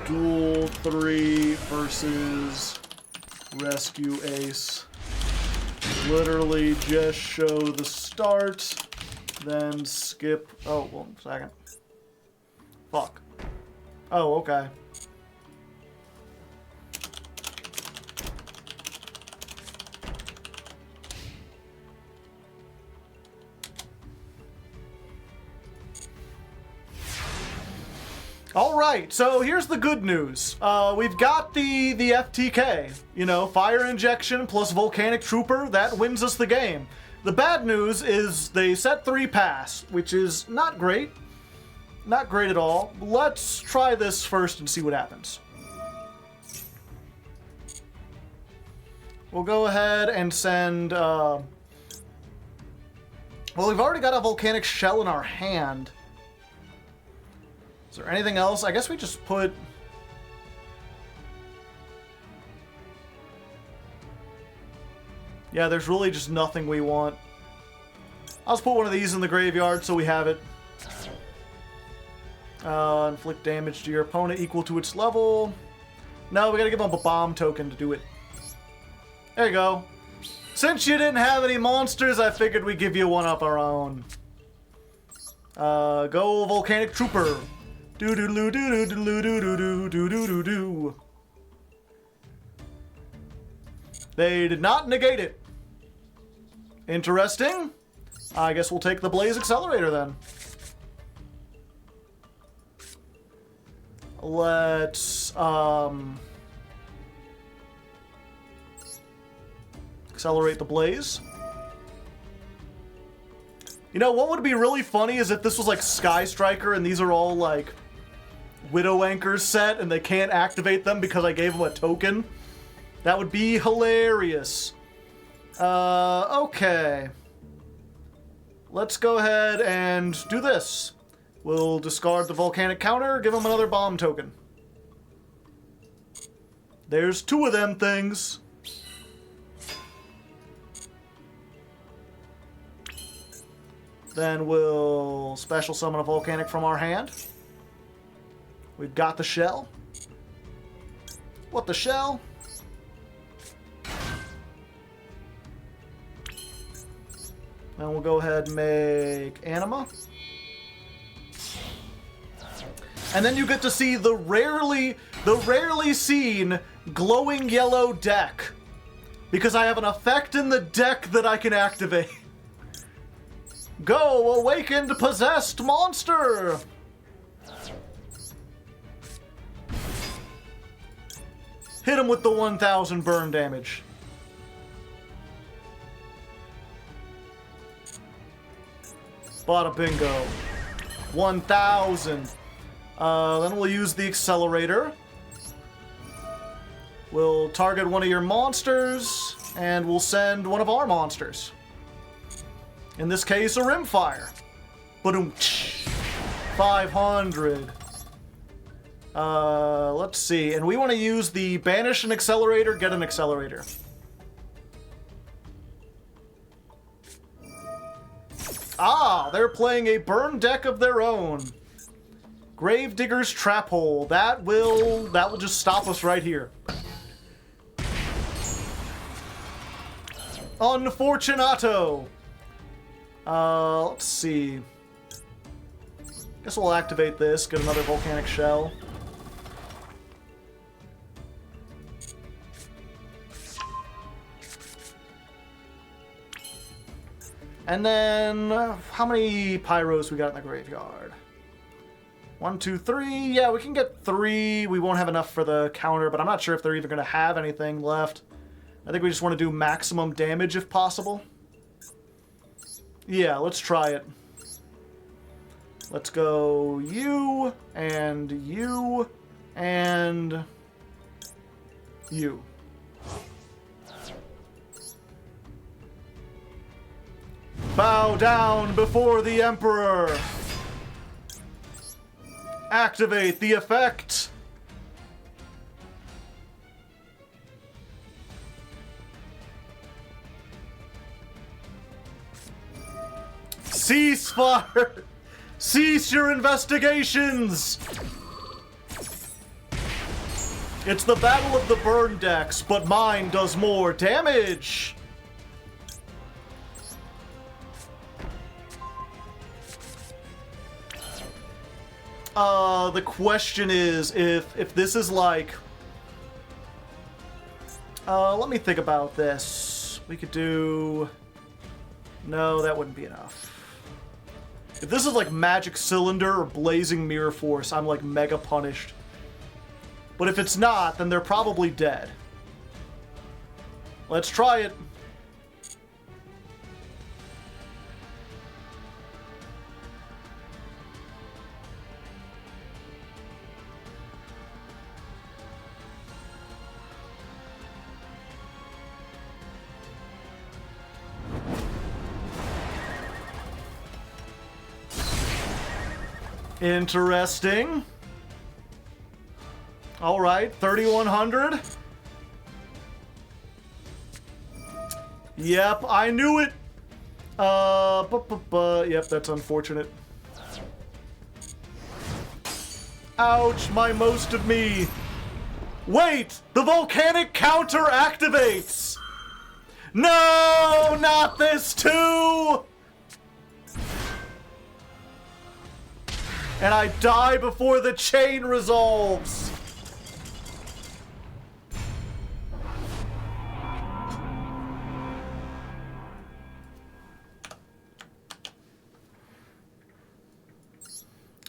Duel 3 versus Rescue Ace. Literally just show the start, then skip. Oh, 1 second. Fuck. Oh, okay. Alright, so here's the good news. We've got the FTK. You know, Fire Injection plus Volcanic Trooper, that wins us the game. The bad news is they set 3 pass, which is not great. Not great at all. Let's try this first and see what happens. We'll go ahead and send... Well, we've already got a Volcanic Shell in our hand. Is there anything else? I guess we just put... Yeah, there's really just nothing we want. I'll just put one of these in the graveyard so we have it. Inflict damage to your opponent equal to its level. No, we gotta give them a bomb token to do it. There you go. Since you didn't have any monsters, I figured we'd give you one of our own. Go Volcanic Trooper. Do do do do do do do do do do do do. They did not negate it. Interesting. I guess we'll take the Blaze Accelerator then. Let's accelerate the Blaze. You know what would be really funny is if this was like Sky Striker and these are all like Widow Anchors set and they can't activate them because I gave them a token. That would be hilarious. Okay. Let's go ahead and do this. We'll discard the Volcanic counter, give them another bomb token. There's 2 of them things. Then we'll special summon a Volcanic from our hand. We've got the shell. What the shell? Then we'll go ahead and make Anima. And then you get to see the rarely seen glowing yellow deck. Because I have an effect in the deck that I can activate. Go, awakened possessed monster! Hit him with the 1000 burn damage. Bada bingo. 1000. Then we'll use the accelerator. We'll target one of your monsters, and we'll send one of our monsters. In this case, a Rimfire. Ba-doom. 500. Let's see. And we want to use the banish an accelerator, get an accelerator. Ah, they're playing a burn deck of their own. Gravedigger's Trap Hole. That will just stop us right here. Unfortunato. Let's see. Guess we'll activate this, get another Volcanic Shell. And then, how many Pyros we got in the graveyard? 1, 2, 3. Yeah, we can get 3. We won't have enough for the counter, but I'm not sure if they're even going to have anything left. I think we just want to do maximum damage if possible. Yeah, let's try it. Let's go you, and you, and you. Bow down before the Emperor. Activate the effect. Ceasefire! Cease your investigations! It's the battle of the burn decks, but mine does more damage! The question is, if this is like... let me think about this. We could do... No, that wouldn't be enough. If this is like Magic Cylinder or Blazing Mirror Force, I'm like mega punished. But if it's not, then they're probably dead. Let's try it. Interesting. All right, 3,100. Yep, I knew it. Yep, that's unfortunate. Ouch, my most of me. Wait, the volcanic counter activates. No, not this too. And I die before the chain resolves.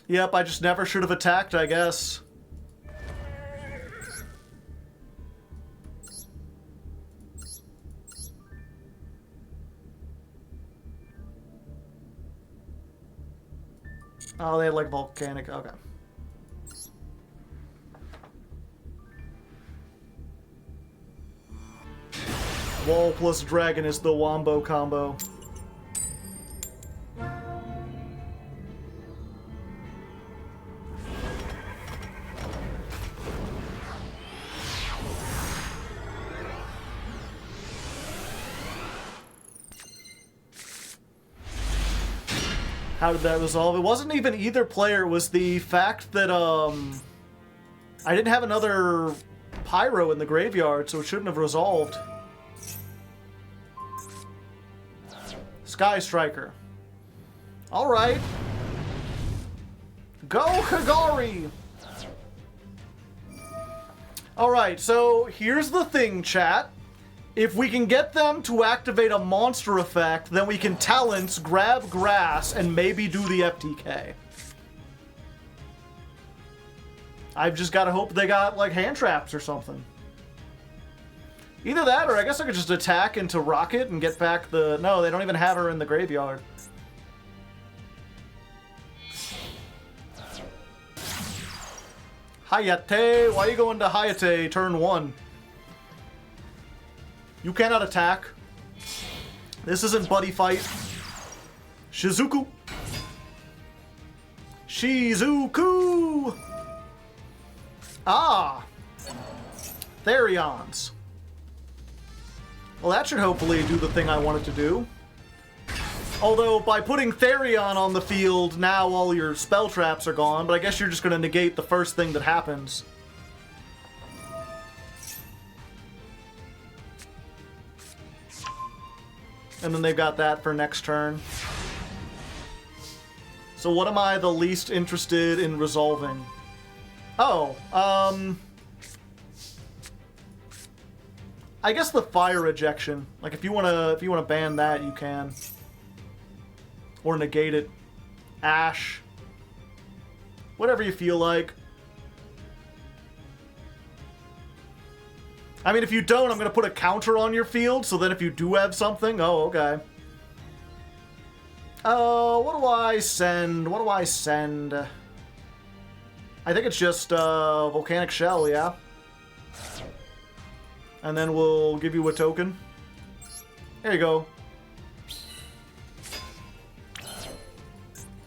Yep, I just never should have attacked, I guess. Oh, they had like volcanic. Okay. Wall plus Dragon is the Wombo combo. How did that resolve? It wasn't even either player. It was the fact that, I didn't have another Pyro in the graveyard, so it shouldn't have resolved. Sky Striker. Alright. Go, Kagari! Alright, so here's the thing, chat. If we can get them to activate a monster effect, then we can Talents, grab Grass, and maybe do the FTK. I've just gotta hope they got, like, hand traps or something. Either that, or I guess I could just attack into Rocket and get back the... No, they don't even have her in the graveyard. Hayate! Why are you going to Hayate turn 1? You cannot attack. This isn't Buddy Fight. Shizuku. Shizuku! Ah! Therions. Well, that should hopefully do the thing I wanted to do. Although, by putting Therion on the field, now all your spell traps are gone, but I guess you're just going to negate the first thing that happens. And then they've got that for next turn. So what am I the least interested in resolving? Oh, I guess the fire ejection. Like if you wanna ban that, you can. Or negate it. Ash. Whatever you feel like. I mean, if you don't, I'm going to put a counter on your field, so then if you do have something... Oh, okay. What do I send? What do I send? I think it's just, Volcanic Shell, yeah? And then we'll give you a token. There you go.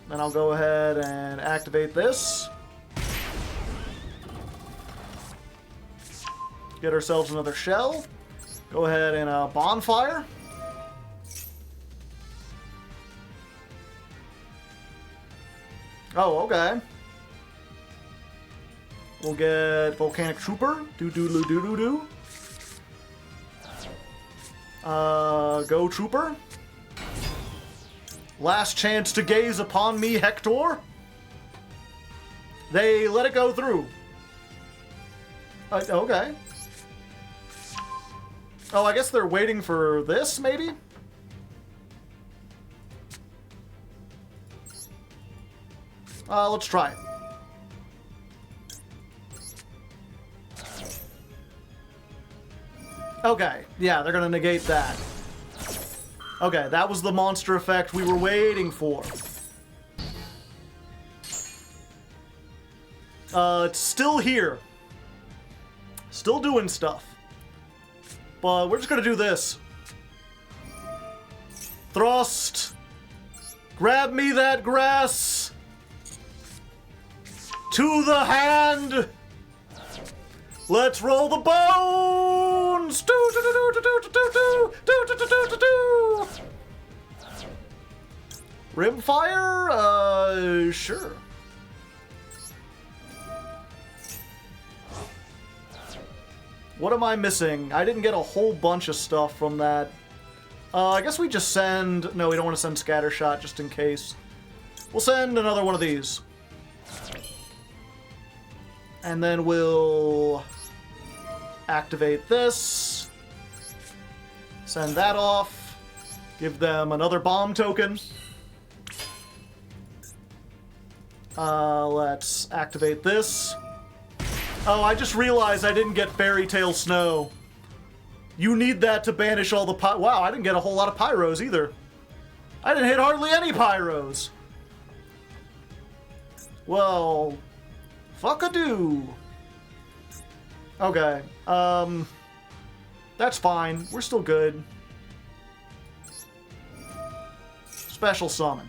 Then I'll go ahead and activate this. Get ourselves another shell. Go ahead and bonfire. Oh, okay. We'll get Volcanic Trooper. Do-do-do-do-do-do. Go Trooper. Last chance to gaze upon me, Hector. They let it go through. Okay. Oh, I guess they're waiting for this, maybe? Let's try it. Okay, yeah, they're gonna negate that. Okay, that was the monster effect we were waiting for. It's still here. Still doing stuff. But we're just gonna do this. Thrust. Grab me that grass. To the hand. Let's roll the bones. Rimfire? Sure. What am I missing? I didn't get a whole bunch of stuff from that. I guess we just send... No, we don't want to send Scattershot just in case. We'll send another one of these. And then we'll activate this. Send that off. Give them another bomb token. Let's activate this. Oh, I just realized I didn't get Fairy Tale Snow. You need that to banish all the Wow, I didn't get a whole lot of Pyros either. I didn't hit hardly any Pyros. Well, fuck-a-doo. Okay, That's fine. We're still good. Special summon.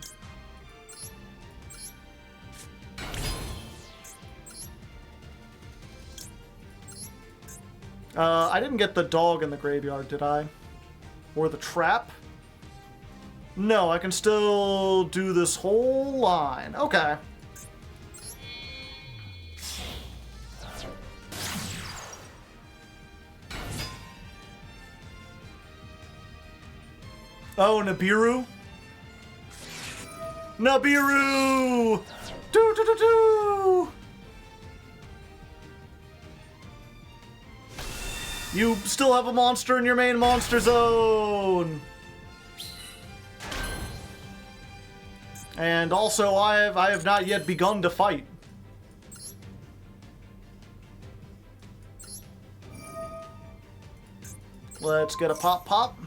I didn't get the dog in the graveyard, did I? Or the trap? No, I can still do this whole line. Okay. Oh, Nibiru? Nibiru! Do-do-do-do! You still have a monster in your main monster zone! And also, I have not yet begun to fight. Let's get a pop.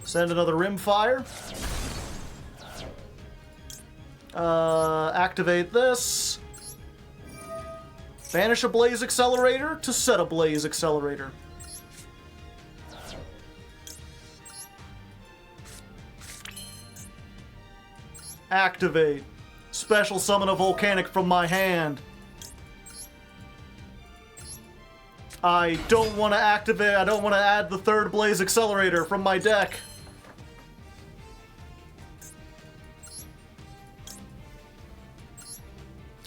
Send another Rimfire. Activate this. Banish a Blaze Accelerator to set a Blaze Accelerator. Activate. Special summon a Volcanic from my hand. I don't want to activate, I don't want to add the third Blaze Accelerator from my deck.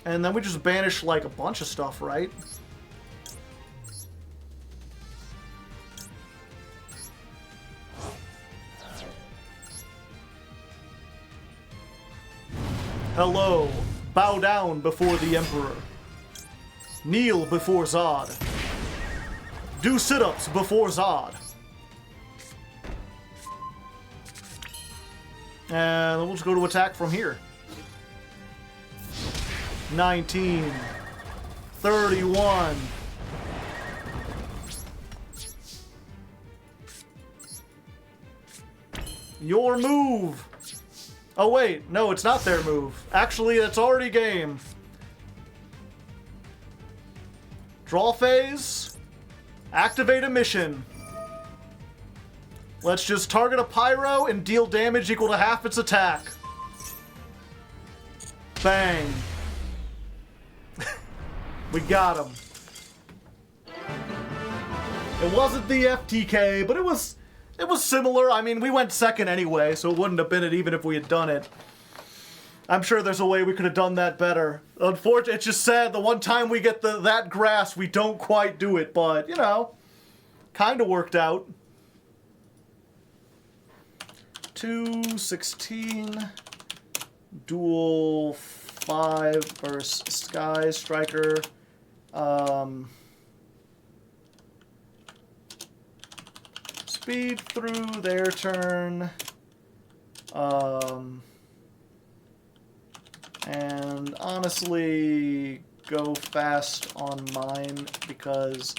And then we just banish, like, a bunch of stuff, right? Hello. Bow down before the Emperor. Kneel before Zod. Do sit-ups before Zod. And then we'll just go to attack from here. 19, 31. Your move. Oh wait, no, it's not their move. Actually, that's already game. Draw phase. Activate a mission. Let's just target a Pyro and deal damage equal to half its attack. Bang. We got him. It wasn't the FTK, but it was similar. I mean, we went second anyway, so it wouldn't have been it even if we had done it. I'm sure there's a way we could have done that better. Unfortunately, it's just sad the one time we get that grass, we don't quite do it, but, you know, kind of worked out. 216, duel 5 versus Sky Striker. Speed through their turn. And honestly, go fast on mine because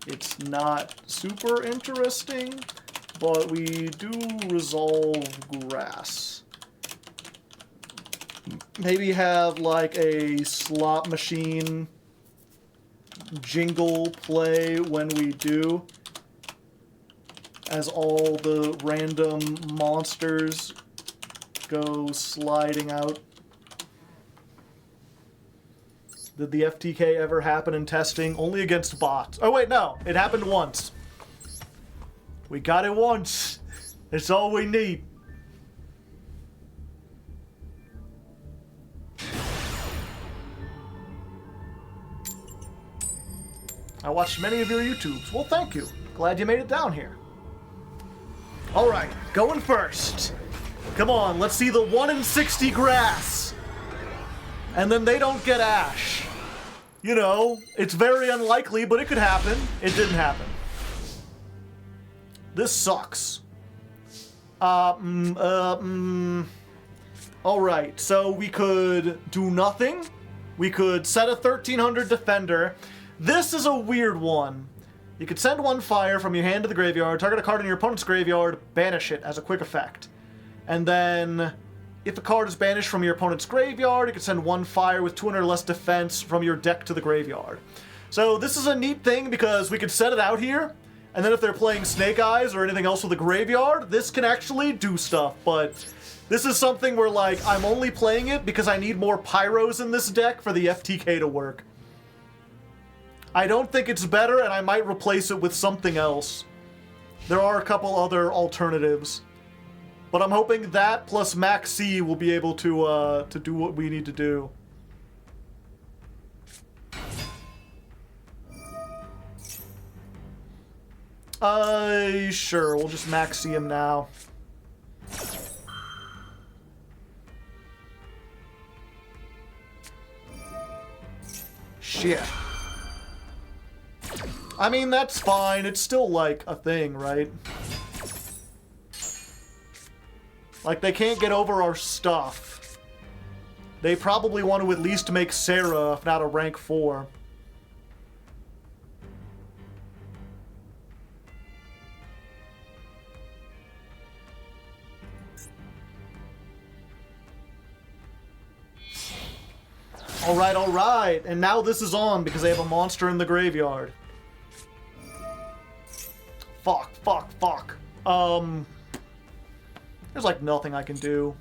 it's not super interesting, but we do resolve grass. Maybe have like a slot machine jingle play when we do, as all the random monsters go sliding out. Did the FTK ever happen in testing? Only against bots. Oh wait, no. It happened once. We got it once. It's all we need. I watched many of your YouTubes. Well, thank you. Glad you made it down here. Alright, going first. Come on, let's see the 1 in 60 grass. And then they don't get Ash. You know, it's very unlikely, but it could happen. It didn't happen. This sucks. Alright, so we could do nothing. We could set a 1300 defender. This is a weird one. You could send one fire from your hand to the graveyard, target a card in your opponent's graveyard, banish it as a quick effect. And then, if a card is banished from your opponent's graveyard, you can send one fire with 200 or less defense from your deck to the graveyard. So this is a neat thing because we could set it out here, And then if they're playing Snake Eyes or anything else with the graveyard, this can actually do stuff. But this is something where, like, I'm only playing it because I need more Pyros in this deck for the FTK to work. I don't think it's better, and I might replace it with something else. There are a couple other alternatives. But I'm hoping that plus Max C will be able to do what we need to do. Sure, we'll just Max C him now. Shit. I mean, that's fine. It's still, like, a thing, right? Like, they can't get over our stuff. They probably want to at least make Sarah, if not a rank 4. Alright. And now this is on because they have a monster in the graveyard. Fuck. There's like nothing I can do.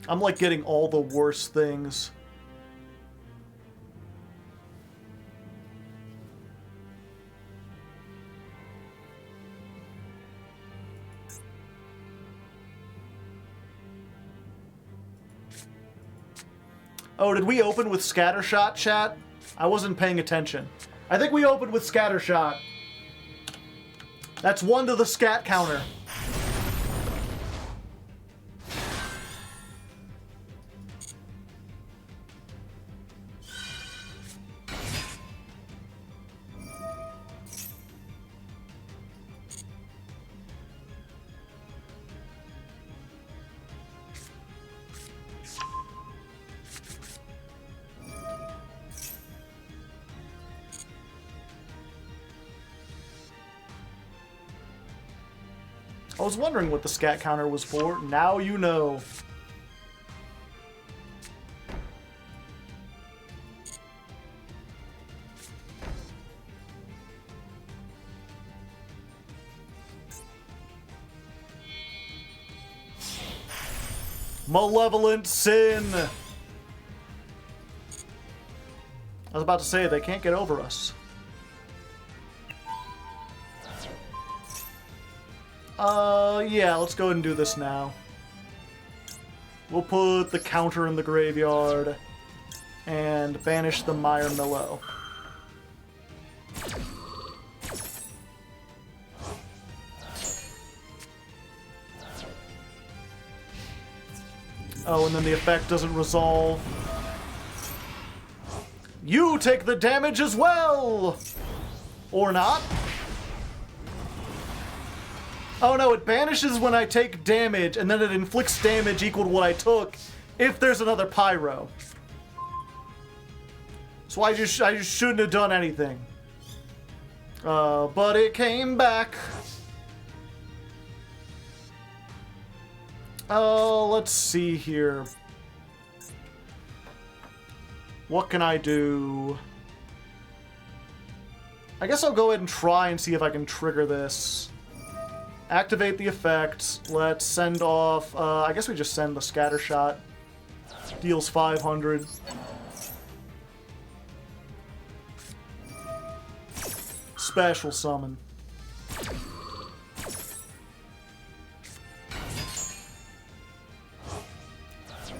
I'm like getting all the worst things. Oh, did we open with Scattershot, chat? I wasn't paying attention. I think we opened with Scattershot. That's 1 to the scat counter. I was wondering what the scat counter was for. Now you know. Malevolent Sin! I was about to say, they can't get over us. Yeah, let's go ahead and do this now. We'll put the counter in the graveyard and banish the Mire Millow. Oh, and then the effect doesn't resolve. You take the damage as well! Or not. Oh no, it banishes when I take damage, and then it inflicts damage equal to what I took if there's another Pyro. So I just shouldn't have done anything. But it came back. Let's see here. What can I do? I guess I'll go ahead and try and see if I can trigger this. Activate the effect. Let's send off... I guess we just send the Scattershot. Deals 500. Special summon.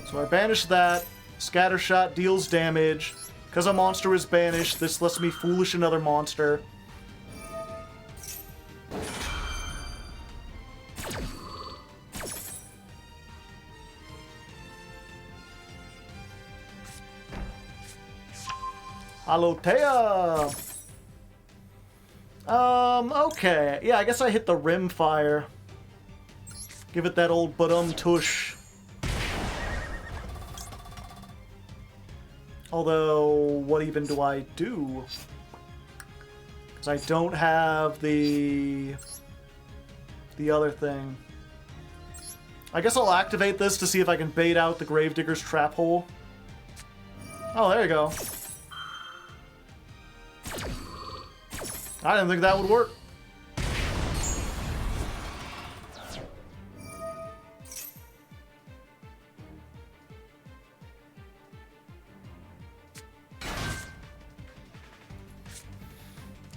So I banish that. Scattershot deals damage. Because a monster is banished, this lets me foolish another monster. Alotea! Okay. Yeah, I guess I hit the Rimfire. Give it that old tush. Although, what even do I do? I don't have the other thing. I guess I'll activate this to see if I can bait out the Gravedigger's trap hole. Oh, there you go. I didn't think that would work.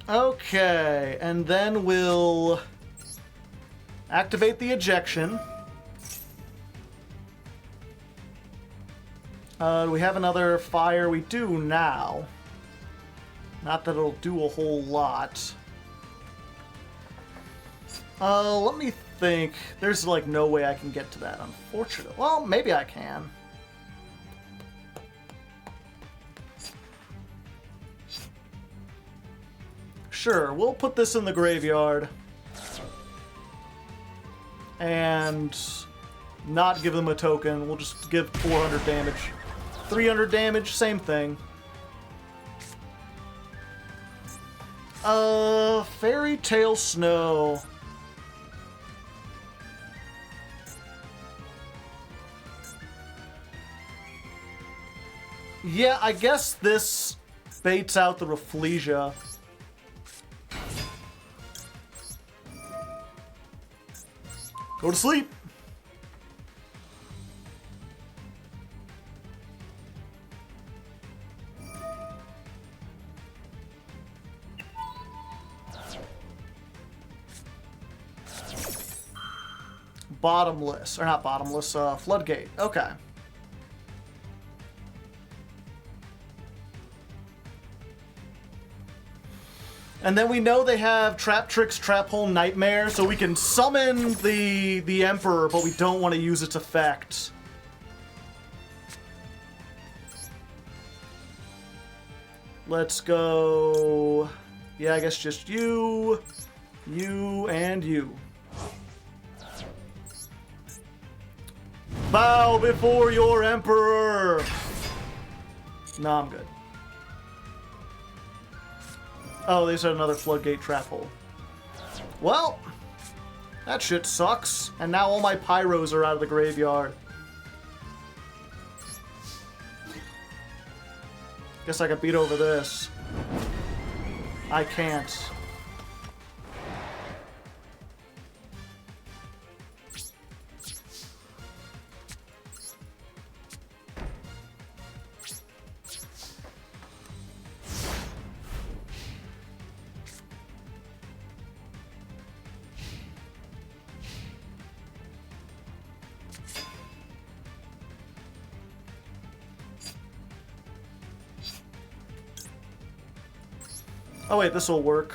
Okay, and then we'll activate the ejection. Do we have another fire? We do now. Not that it'll do a whole lot. Let me think. There's like no way I can get to that, unfortunately. Well, maybe I can. Sure, we'll put this in the graveyard. And not give them a token. We'll just give 400 damage. 300 damage, same thing. Fairy Tale Snow. Yeah, I guess this baits out the Rafflesia. Go to sleep. Bottomless, or not bottomless, floodgate. Okay. And then we know they have Trap Tricks, Trap Hole, Nightmare, so we can summon the Emperor, but we don't want to use its effect. Let's go... Yeah, I guess just you, and you. Bow before your Emperor! No, I'm good. Oh, they said another floodgate trap hole. Well, that shit sucks. And now all my pyros are out of the graveyard. Guess I can beat over this. I can't. Oh wait, this will work.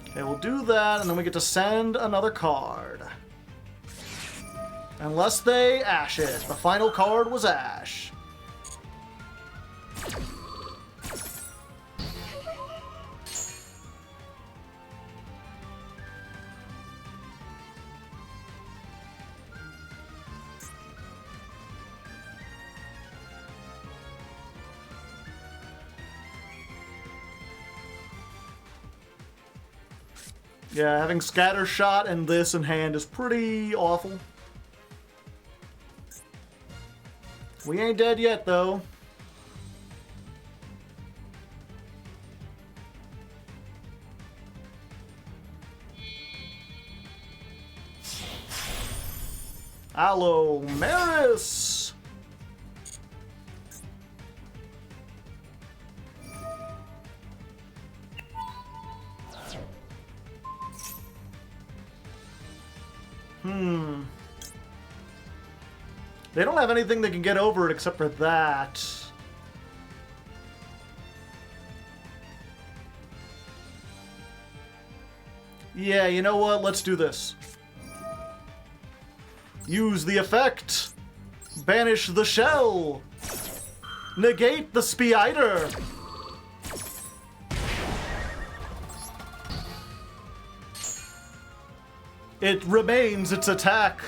Okay, we'll do that, and then we get to send another card. Unless they ash it. The final card was Ash. Yeah, having Scatter Shot and this in hand is pretty awful. We ain't dead yet, though. Aloe Maris! They don't have anything that can get over it except for that. Yeah, you know what? Let's do this. Use the effect. Banish the shell. Negate the spider. It remains its attack.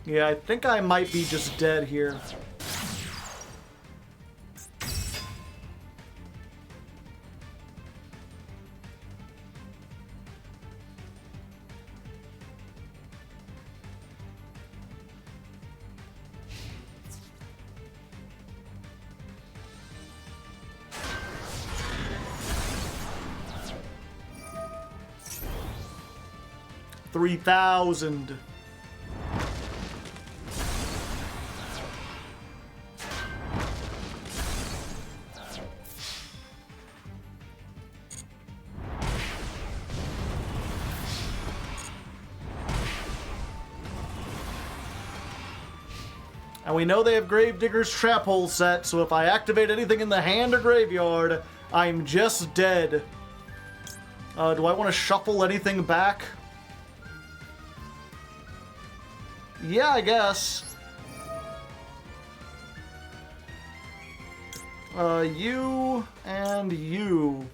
Yeah, I think I might be just dead here. $3,000. And we know they have Gravedigger's Trap Hole set, so if I activate anything in the hand or graveyard, I'm just dead. Do I want to shuffle anything back? Yeah, I guess. You and you.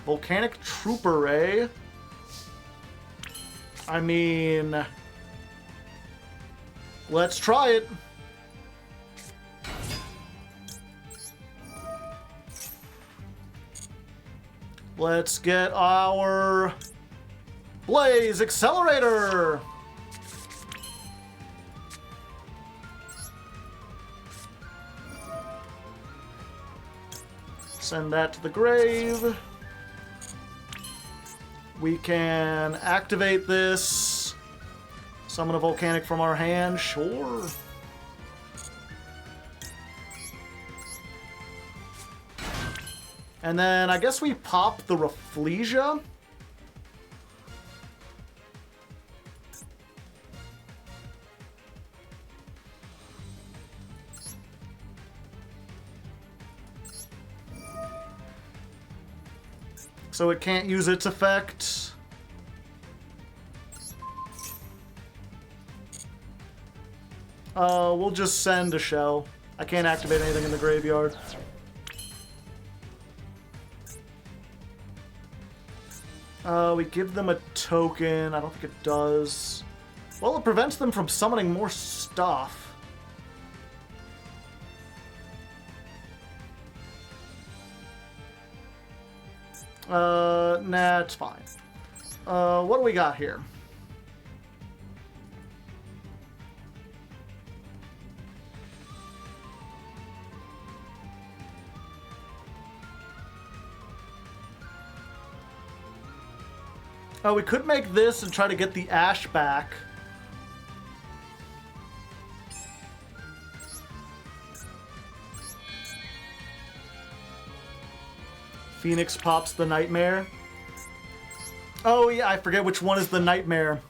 Volcanic Trooper, eh? I mean... let's try it. Let's get our... Blaze Accelerator! Send that to the grave. We can activate this. Summon a Volcanic from our hand, sure. And then I guess we pop the Rafflesia. So it can't use its effect. We'll just send a shell. I can't activate anything in the graveyard. We give them a token. I don't think it does. Well, it prevents them from summoning more stuff. Nah, it's fine. What do we got here? Oh, we could make this and try to get the Ash back. Phoenix pops the Nightmare. Oh yeah, I forget which one is the Nightmare.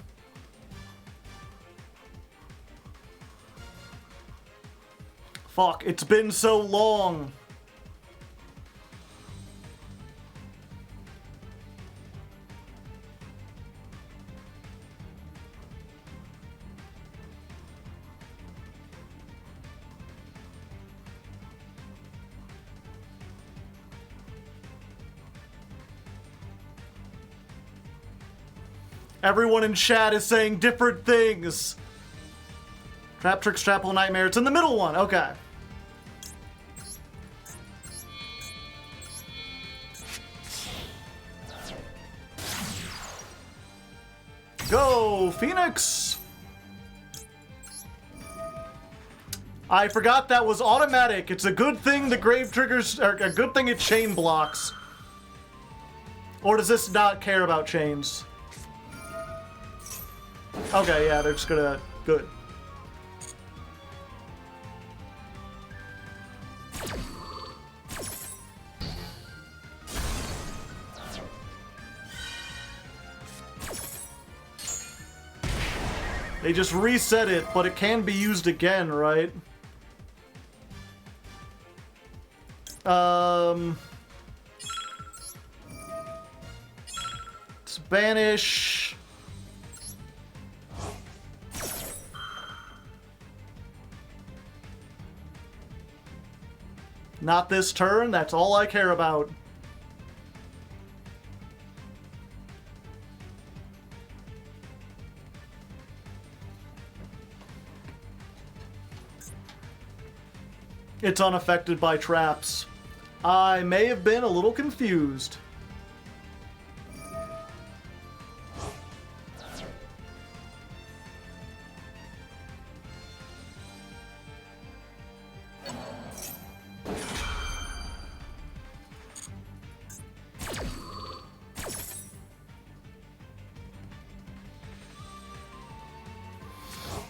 Fuck, it's been so long. Everyone in chat is saying different things. Trap, trick, strapple, nightmare. It's in the middle one. Okay. Go, Phoenix! I forgot that was automatic. It's a good thing the grave triggers, or a good thing it chain blocks. Or does this not care about chains? Okay, yeah, they're just gonna... Good. They just reset it, but it can be used again, right? Let's banish. Not this turn, that's all I care about. It's unaffected by traps. I may have been a little confused.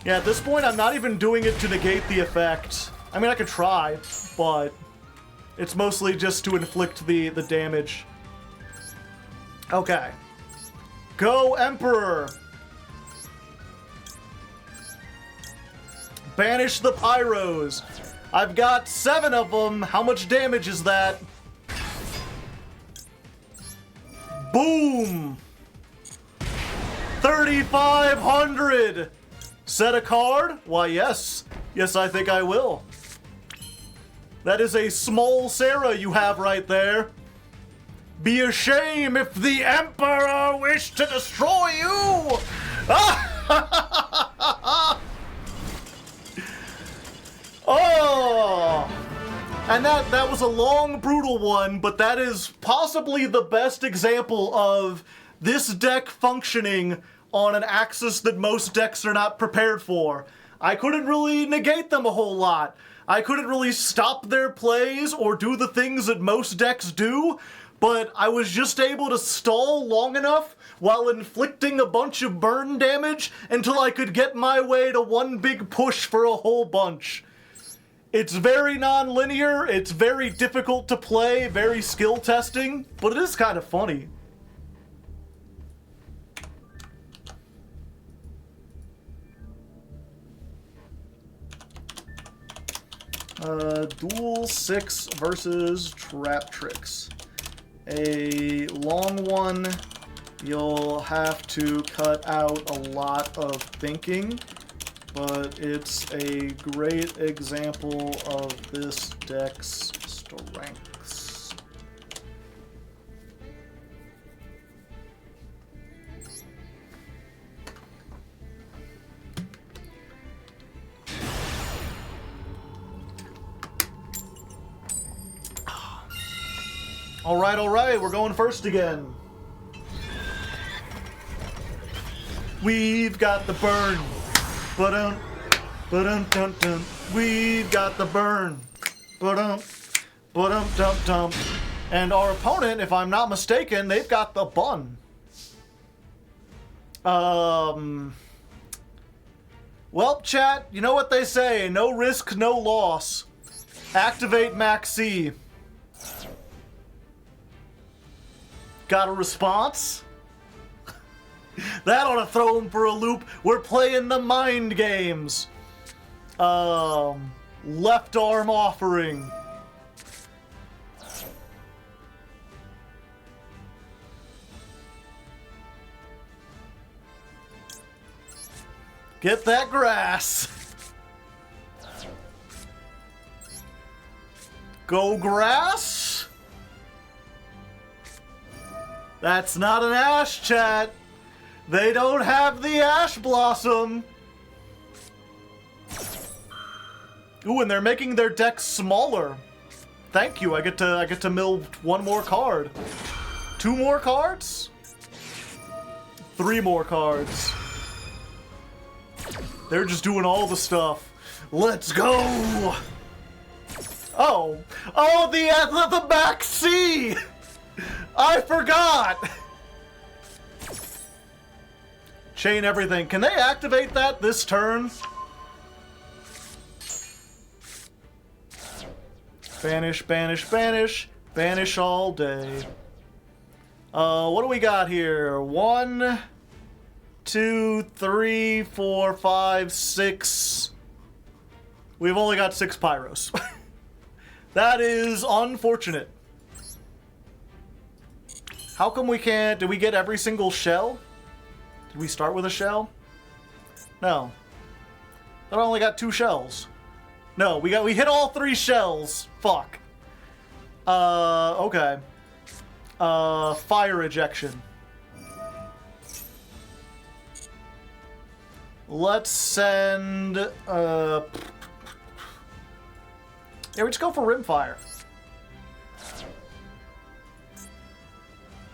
Yeah, at this point, I'm not even doing it to negate the effect. I mean, I could try, but it's mostly just to inflict the damage. Okay. Go, Emperor! Banish the Pyros. I've got 7 of them. How much damage is that? Boom! 3,500! Set a card? Why, yes. Yes, I think I will. That is a small Sarah you have right there. Be a shame if the Emperor wished to destroy you! Oh! And that was a long, brutal one, but that is possibly the best example of this deck functioning on an axis that most decks are not prepared for. I couldn't really negate them a whole lot. I couldn't really stop their plays or do the things that most decks do, but I was just able to stall long enough while inflicting a bunch of burn damage until I could get my way to one big push for a whole bunch. It's very non-linear, it's very difficult to play, very skill testing, but it is kind of funny. Duel 6 versus Trap Tricks. A long one. You'll have to cut out a lot of thinking, but it's a great example of this deck's strengths. All right, we're going first again. We've got the burn. Ba-dum, ba-dum, dum, dum. We've got the burn. Ba-dum, ba-dum, dum, dum. And our opponent, if I'm not mistaken, they've got the bun. Well, chat, you know what they say. No risk, no loss. Activate Max C. Got a response? That ought to throw him for a loop. We're playing the mind games. Left arm offering. Get that grass. Go grass. That's not an ash, chat. They don't have the Ash Blossom! Ooh, and they're making their deck smaller. Thank you, I get to mill one more card. 2 more cards? 3 more cards. They're just doing all the stuff. Let's go! Oh! Oh, the back C! I forgot! Chain everything. Can they activate that this turn? Banish, banish, banish. Banish all day. What do we got here? 1, 2, 3, 4, 5, 6. We've only got 6 Pyros. That is unfortunate. How come we can't... Did we get every single shell? Did we start with a shell? No. I only got 2 shells. No, we hit all 3 shells. Fuck. Okay. Fire ejection. Let's send, yeah, we just go for rimfire.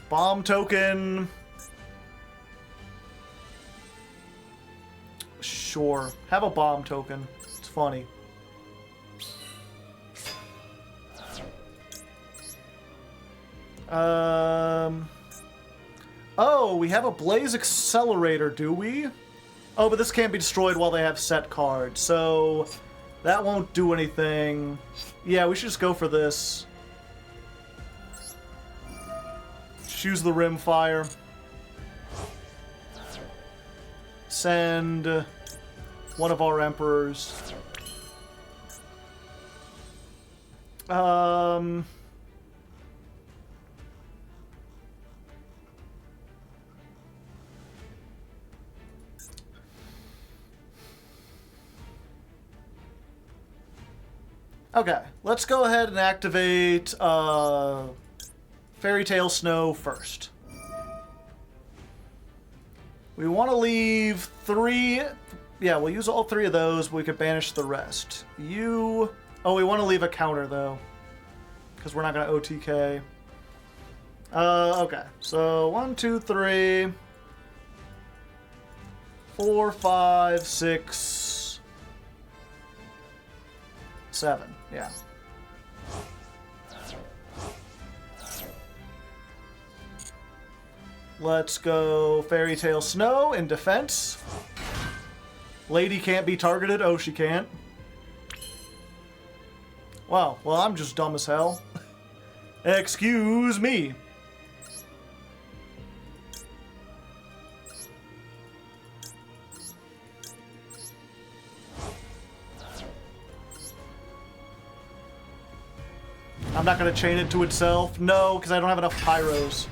Bomb token. Sure. Have a bomb token. It's funny. Oh, we have a Blaze Accelerator, do we? Oh, but this can't be destroyed while they have set cards, so that won't do anything. Yeah, we should just go for this. Just use the Rimfire. Send one of our Emperors. Okay, let's go ahead and activate Fairy Tale Snow first. We want to leave 3... Yeah, we'll use all 3 of those, but we could banish the rest. Oh, we want to leave a counter, though, because we're not going to OTK. Okay, so 1, 2, 3... 4, 5, 6... 7, yeah. Let's go Fairy Tale Snow in defense. Lady can't be targeted. Oh, she can't. Wow, well, I'm just dumb as hell. Excuse me. I'm not going to chain it to itself. No, because I don't have enough Pyros.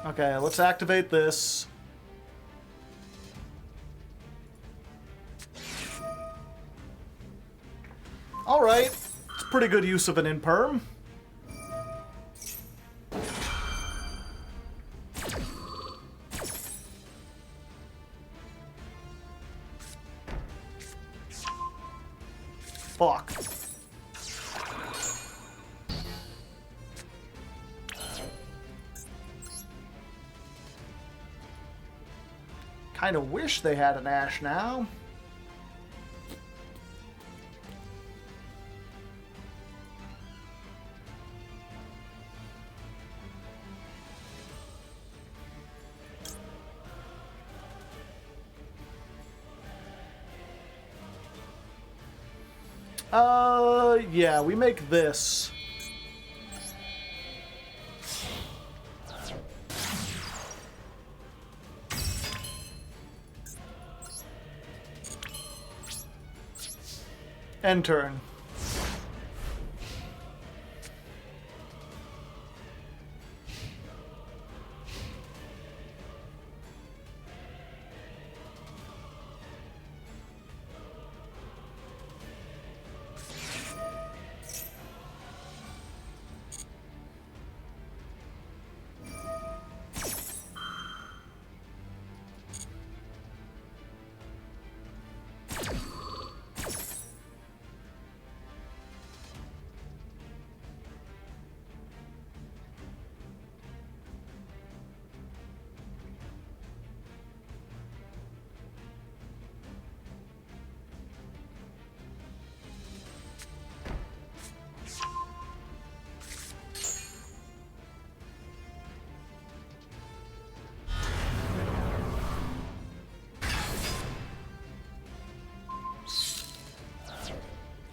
Okay, let's activate this. Alright. It's pretty good use of an Imperm. Fuck. Kind of wish they had an Ash now. Yeah, we make this. End turn.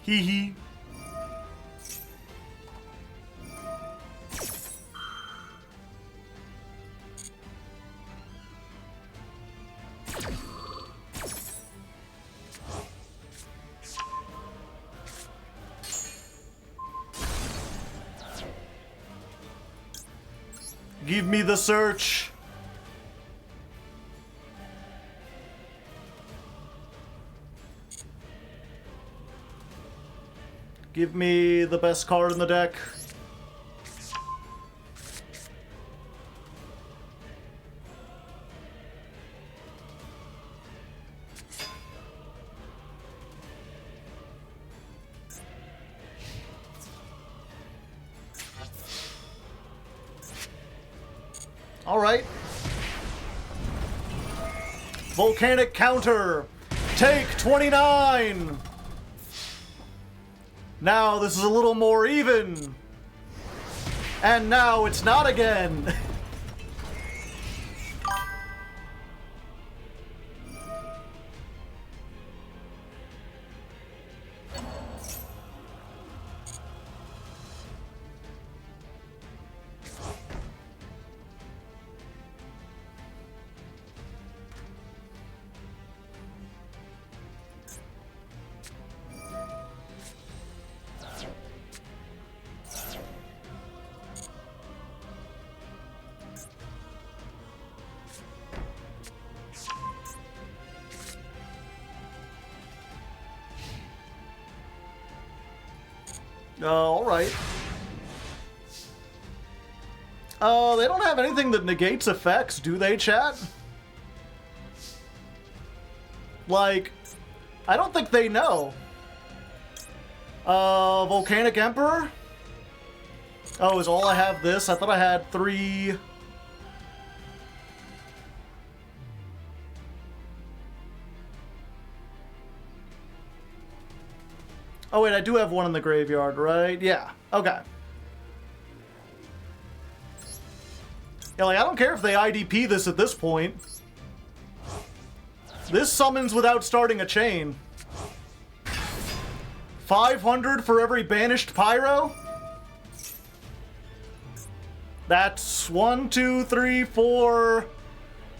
Hee hee. Give me the search. Give me the best card in the deck. All right. Volcanic counter. Take 29. Now this is a little more even. And now it's not again. Alright. They don't have anything that negates effects, do they, chat? Like, I don't think they know. Volcanic Emperor? Oh, is all I have this? I thought I had 3... Oh wait, I do have one in the graveyard, right? Yeah, okay. Yeah, like, I don't care if they IDP this at this point. This summons without starting a chain. 500 for every banished Pyro? That's 1, 2, 3, 4,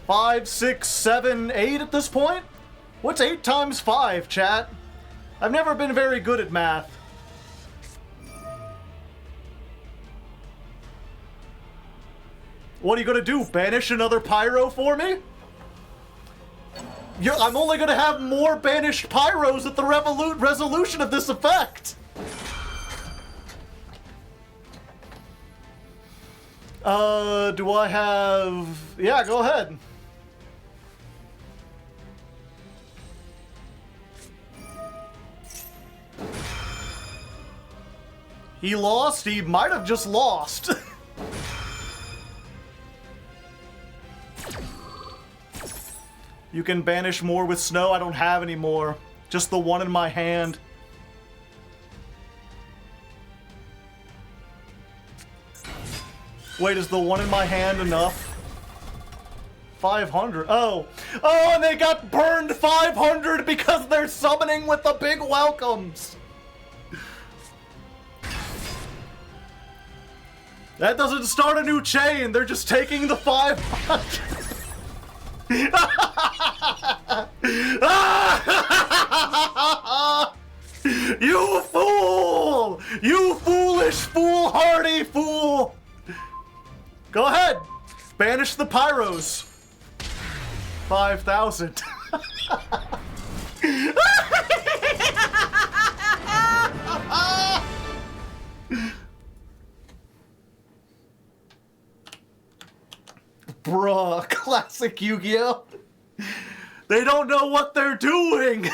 5, 6, 7, 8 at this point? What's 8 times 5, chat? I've never been very good at math. What are you gonna do? Banish another Pyro for me? I'm only gonna have more banished Pyros at the resolution of this effect. Do I have... Yeah, go ahead. He lost? He might have just lost. You can banish more with snow. I don't have any more. Just the one in my hand. Wait, is the one in my hand enough? 500. Oh. Oh, and they got burned 500 because they're summoning with the big welcomes. That doesn't start a new chain. They're just taking the 500. You fool! You foolish, foolhardy fool! Go ahead. Banish the Pyros. 5,000. Bruh, classic Yu-Gi-Oh! They don't know what they're doing!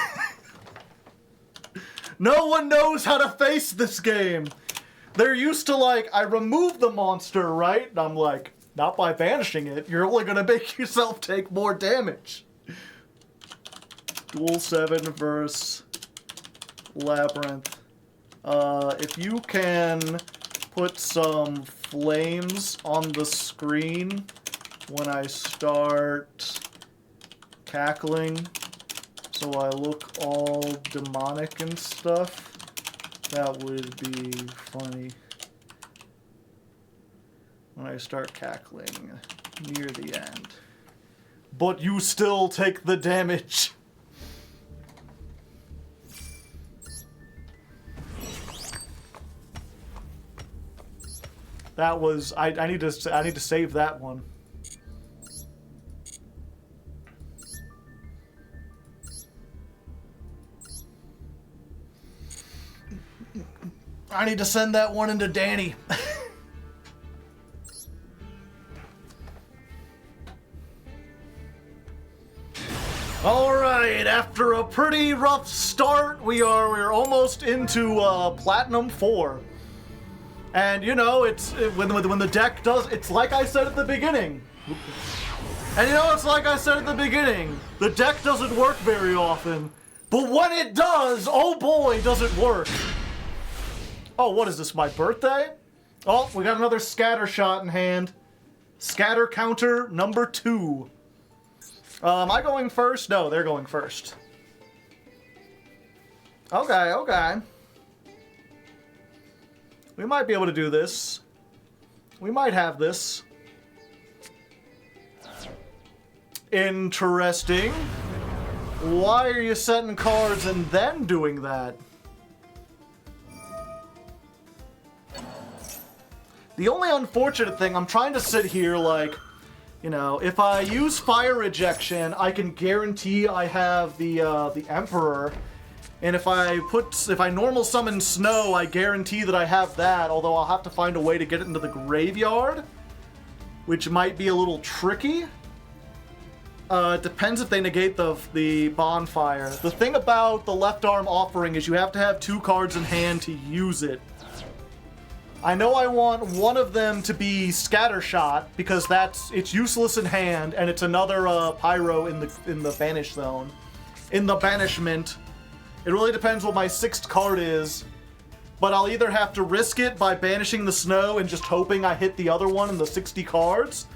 No one knows how to face this game! They're used to, like, I remove the monster, right? And I'm like, not by banishing it. You're only gonna make yourself take more damage. Duel 7 versus Labyrinth. If you can put some flames on the screen when I start cackling, so I look all demonic and stuff. That would be funny when I start cackling near the end. But you still take the damage. That was I need to save that one. I need to send that one into Danny. Alright, after a pretty rough start, we're almost into Platinum 4. And you know, when the deck does, it's like I said at the beginning. And you know, it's like I said at the beginning, the deck doesn't work very often. But when it does, oh boy, does it work. Oh, what is this, my birthday? Oh, we got another scatter shot in hand. Scatter counter number 2. Am I going first? No, they're going first. Okay, okay. We might be able to do this. We might have this. Interesting. Why are you setting cards and then doing that? The only unfortunate thing, I'm trying to sit here like, you know, if I use fire ejection, I can guarantee I have the Emperor. And if I normal summon Snow, I guarantee that I have that, although I'll have to find a way to get it into the graveyard, which might be a little tricky. It depends if they negate the bonfire. The thing about the left arm offering is you have to have 2 cards in hand to use it. I know I want one of them to be Scattershot because it's useless in hand, and it's another Pyro in the banish zone, in the banishment. It really depends what my 6th card is, but I'll either have to risk it by banishing the Snow and just hoping I hit the other one in the 60 cards,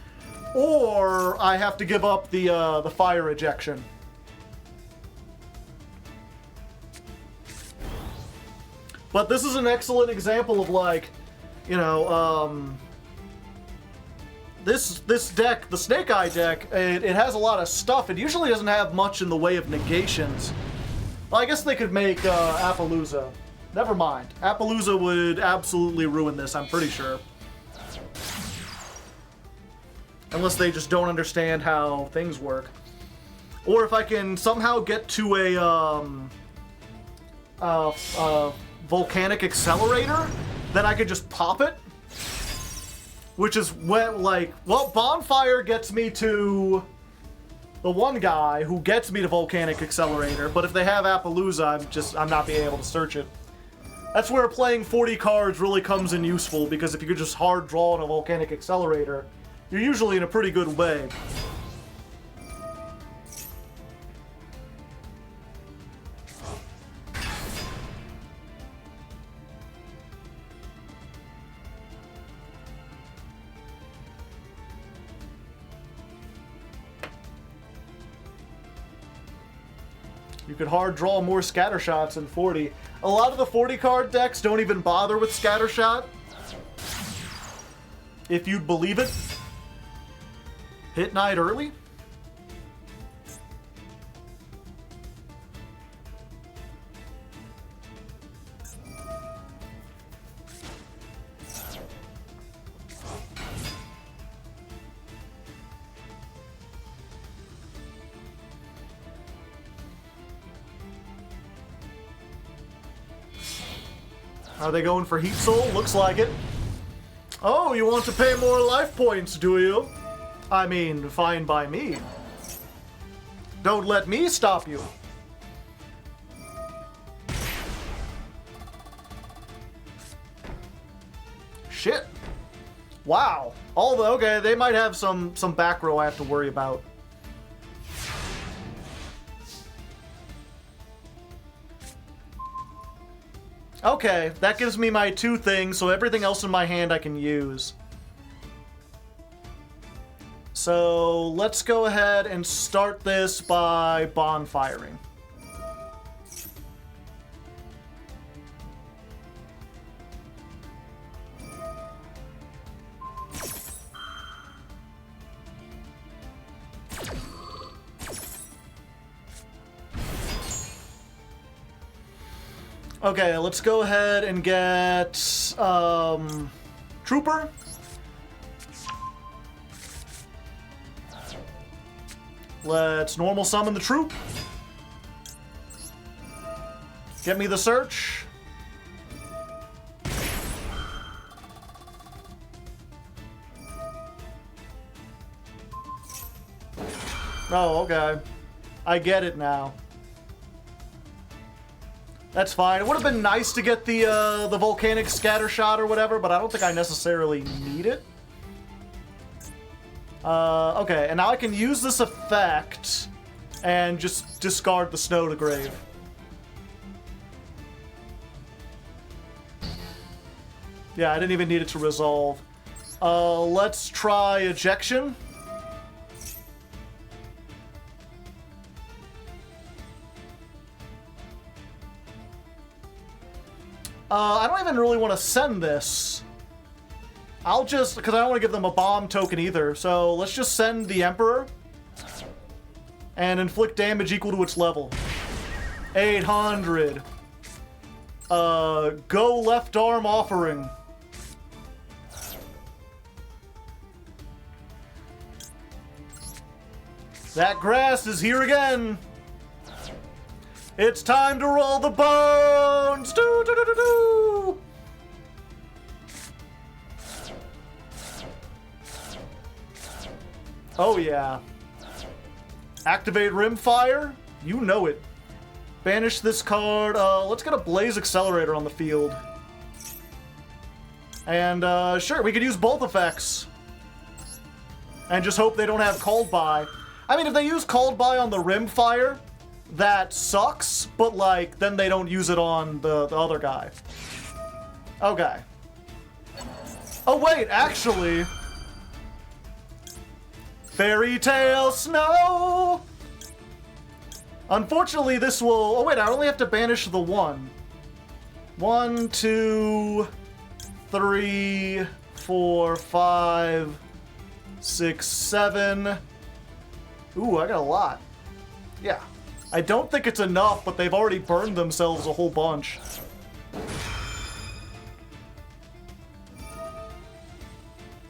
or I have to give up the fire ejection. But this is an excellent example of, like, you know, this deck, the Snake Eye deck, it has a lot of stuff. It usually doesn't have much in the way of negations. Well, I guess they could make Appaloosa. Never mind. Appaloosa would absolutely ruin this, I'm pretty sure. Unless they just don't understand how things work. Or if I can somehow get to a Volcanic Accelerator, then I could just pop it. Which is when, like, well, Bonfire gets me to the one guy who gets me to Volcanic Accelerator, but if they have Appaloosa, I'm not being able to search it. That's where playing 40 cards really comes in useful, because if you could just hard draw on a Volcanic Accelerator, you're usually in a pretty good way. You could hard draw more Scattershots in 40. A lot of the 40 card decks don't even bother with Scattershot. If you'd believe it. Hit Knight early? Are they going for Heat Soul? Looks like it. Oh, you want to pay more life points, do you? I mean, fine by me. Don't let me stop you. Shit. Wow. Although, okay, they might have some back row I have to worry about. Okay, that gives me my 2 things, so everything else in my hand I can use. So let's go ahead and start this by bonfiring. Okay, let's go ahead and get Trooper. Let's normal summon the troop. Get me the search. Oh, okay. I get it now. That's fine. It would have been nice to get the volcanic scatter shot or whatever, but I don't think I necessarily need it. Okay, and now I can use this effect and just discard the snow to grave. Yeah, I didn't even need it to resolve. Let's try ejection. I don't even really want to send this. I'll just, because I don't want to give them a bomb token either. So let's just send the Emperor and inflict damage equal to its level. 800. Go left arm offering. That grass is here again. It's time to roll the bones! Doo, doo, doo, doo, doo. Oh yeah. Activate Rimfire? You know it. Banish this card. Let's get a Blaze Accelerator on the field. And sure, we could use both effects. And just hope they don't have Called By. I mean, if they use Called By on the Rimfire, that sucks, but like, then they don't use it on the other guy. Okay. Oh wait, actually... Fairy Tale Snow! Unfortunately, this will... Oh wait, I only have to banish the one. 1, 2, 3, 4, 5, 6, 7... Ooh, I got a lot. Yeah. I don't think it's enough, but they've already burned themselves a whole bunch.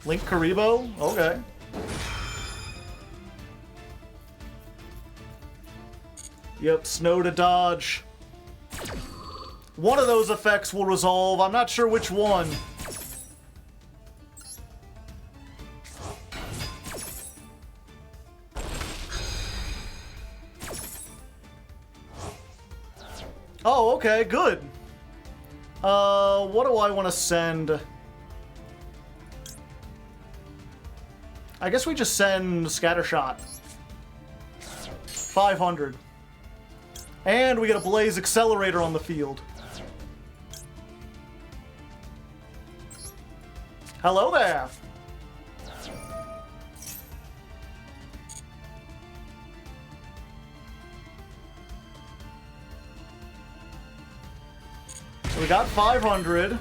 Link Karibo? Okay. Yep, snow to dodge. One of those effects will resolve. I'm not sure which one. Oh, okay, good. What do I want to send? I guess we just send Scattershot. 500. And we get a Blaze Accelerator on the field. Hello there. So we got 500.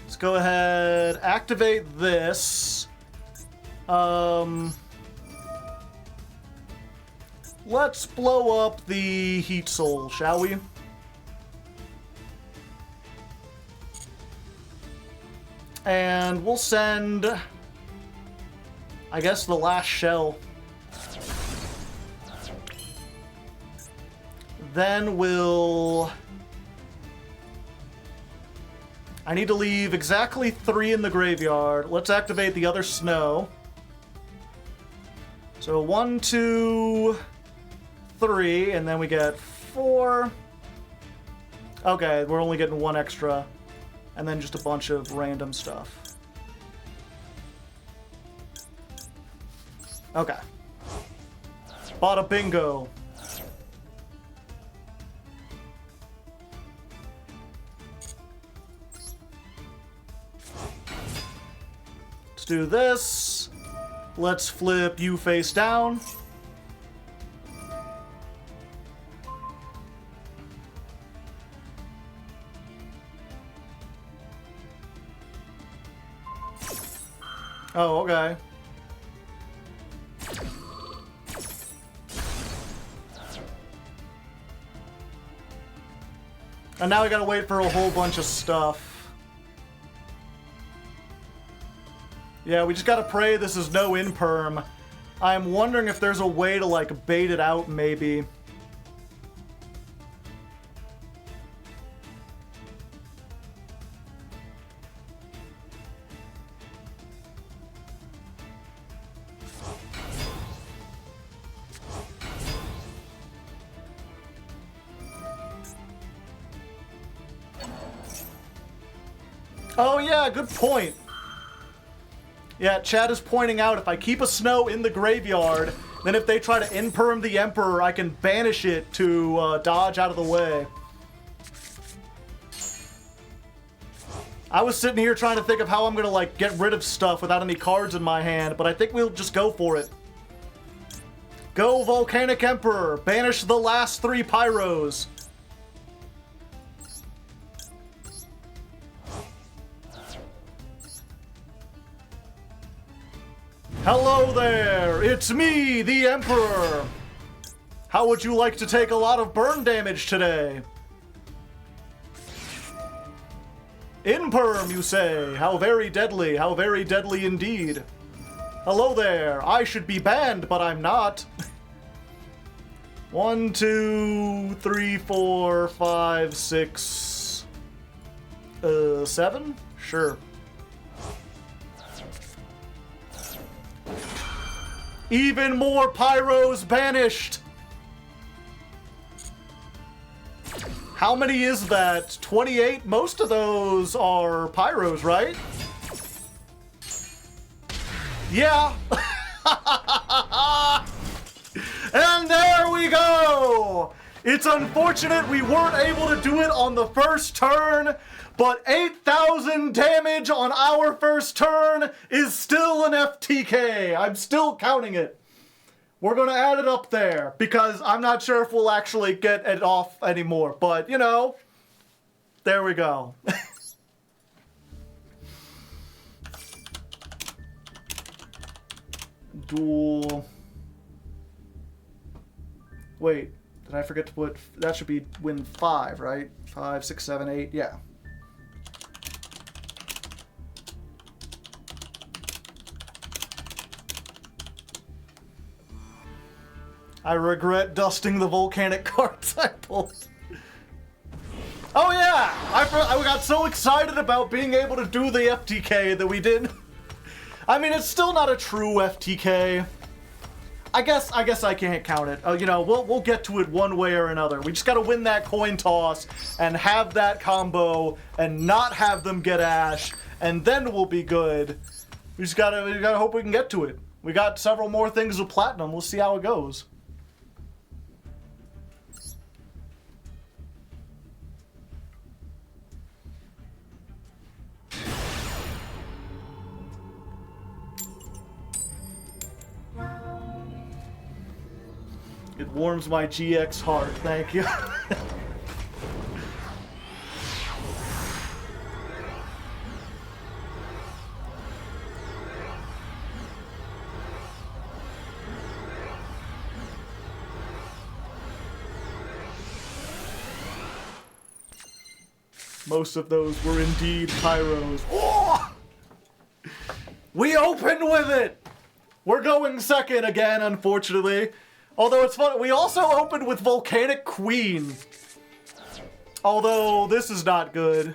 Let's go ahead, activate this. Let's blow up the Heat Soul, shall we? And we'll send, I guess, the last shell. Then we'll... I need to leave exactly 3 in the graveyard. Let's activate the other snow. So 1, 2, 3, and then we get 4. Okay, we're only getting 1 extra. And then just a bunch of random stuff. Okay. Bada bingo. Let's do this. Let's flip you face down. Oh, okay. And now we gotta wait for a whole bunch of stuff. Yeah, we just gotta pray this is no imperm. I'm wondering if there's a way to, like, bait it out, maybe. Oh yeah, good point. Yeah, Chad is pointing out if I keep a snow in the graveyard, then if they try to imperm the Emperor, I can banish it to dodge out of the way. I was sitting here trying to think of how I'm gonna, like, get rid of stuff without any cards in my hand, but I think we'll just go for it. Go, Volcanic Emperor! Banish the last 3 Pyros! Hello there! It's me, the Emperor! How would you like to take a lot of burn damage today? Imperm, you say? How very deadly indeed. Hello there, I should be banned, but I'm not. 1, 2, 3, 4, 5, 6... 7? Sure. Even more Pyros banished! How many is that? 28? Most of those are Pyros, right? Yeah! And there we go! It's unfortunate we weren't able to do it on the first turn, but 8,000 damage on our first turn is still an FTK. I'm still counting it. We're gonna add it up there, because I'm not sure if we'll actually get it off anymore, but, you know, there we go. Duel. Wait, did I forget to put... That should be win 5, right? 5, 6, 7, 8, yeah. I regret dusting the volcanic cards I pulled. Oh yeah! I got so excited about being able to do the FTK that we did. I mean, it's still not a true FTK. I guess I can't count it. You know, we'll get to it one way or another. We just gotta win that coin toss and have that combo and not have them get Ash, and then we'll be good. We gotta hope we can get to it. We got several more things with platinum. We'll see how it goes. It warms my GX heart, thank you. Most of those were indeed Pyros. Oh! We opened with it! We're going second again, unfortunately. Although it's fun, we also opened with Volcanic Queen. Although, this is not good.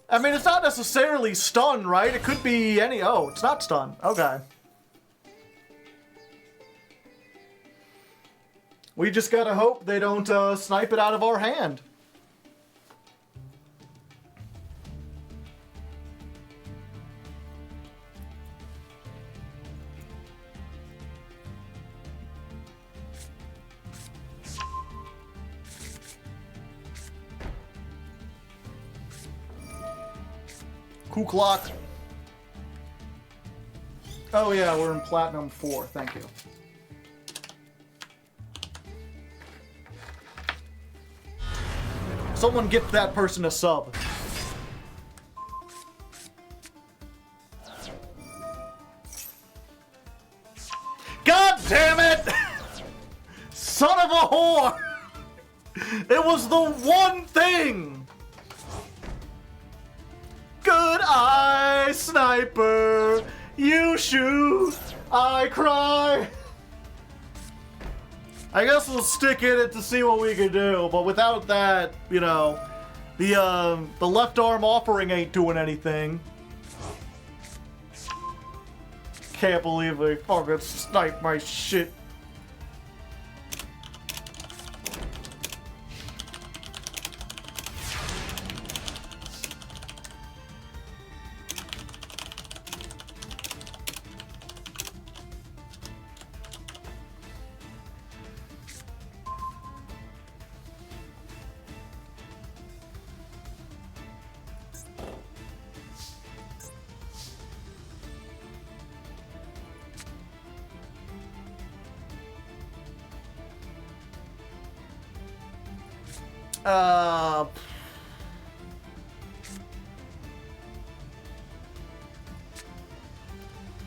I mean, it's not necessarily stun, right? It could be any... Oh, it's not stun. Okay. We just gotta hope they don't snipe it out of our hand. Cool clock. Oh yeah, we're in Platinum 4. Thank you. Someone gift that person a sub. God damn it! Son of a whore! It was the one thing! Good eye, sniper. You shoot, I cry. I guess we'll stick in it to see what we can do, but without that, you know, the left arm offering ain't doing anything. Can't believe they fucking sniped my shit.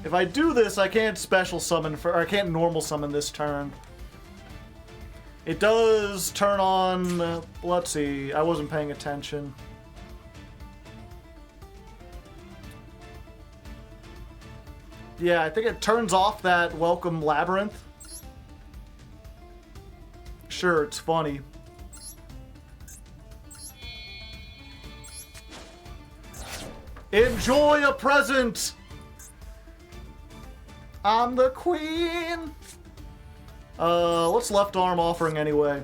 If I do this, I can't special summon or I can't normal summon this turn. It does turn on, let's see, I wasn't paying attention. Yeah, I think it turns off that welcome labyrinth. Sure, it's funny. Enjoy a present! I'm the queen! Let's left arm offering anyway.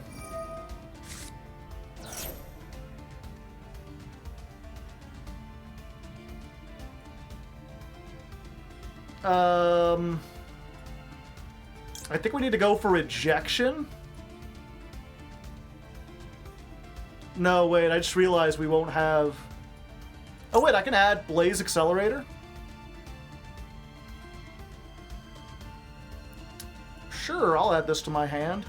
I think we need to go for ejection. No, wait, I just realized we won't have... Oh wait, I can add Blaze Accelerator. Sure, I'll add this to my hand.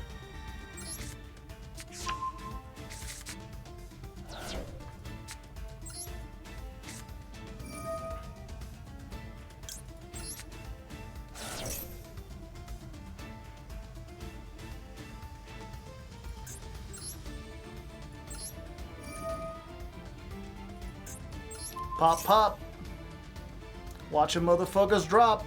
Pop, pop. Watching motherfuckers drop.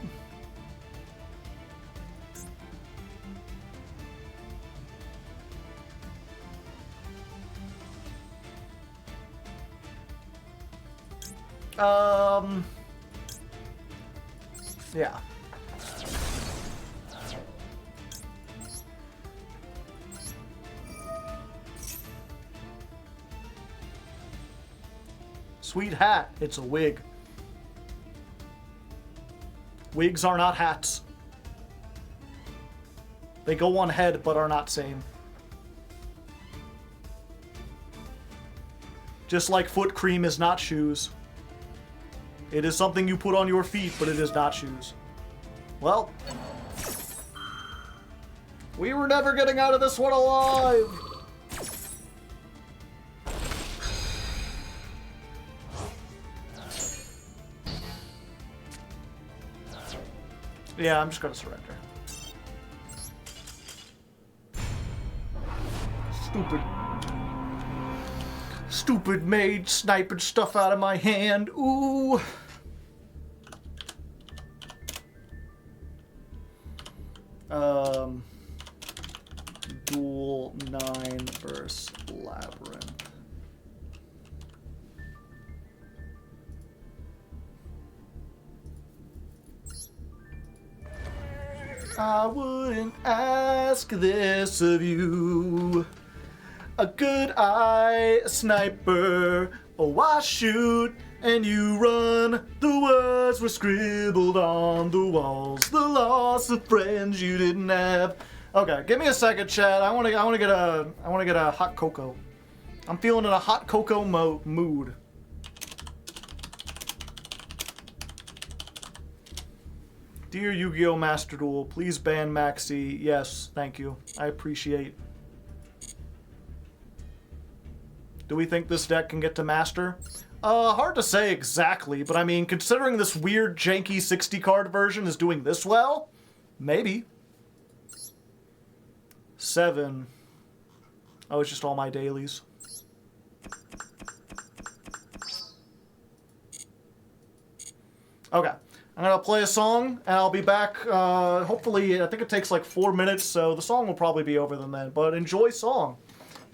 Yeah. Sweet hat. It's a wig. Wigs are not hats. They go on head, but are not same. Just like foot cream is not shoes. It is something you put on your feet, but it is not shoes. Well, we were never getting out of this one alive. Yeah, I'm just gonna surrender. Stupid maid sniping stuff out of my hand. Ooh. Duel 9 versus Labyrinth. I wouldn't ask this of you. A good eye sniper. Oh, I shoot and you run. The words were scribbled on the walls. The loss of friends you didn't have. Okay, give me a second, chat. I want to get a hot cocoa. I'm feeling in a hot cocoa mood. Dear Yu-Gi-Oh! Master Duel, please ban Maxi. Yes, thank you. I appreciate. Do we think this deck can get to Master? Hard to say exactly, but I mean, considering this weird, janky 60-card version is doing this well, maybe. 7. Oh, it's just all my dailies. Okay. I'm going to play a song, and I'll be back, hopefully, I think it takes like 4 minutes, so the song will probably be over then. But enjoy song.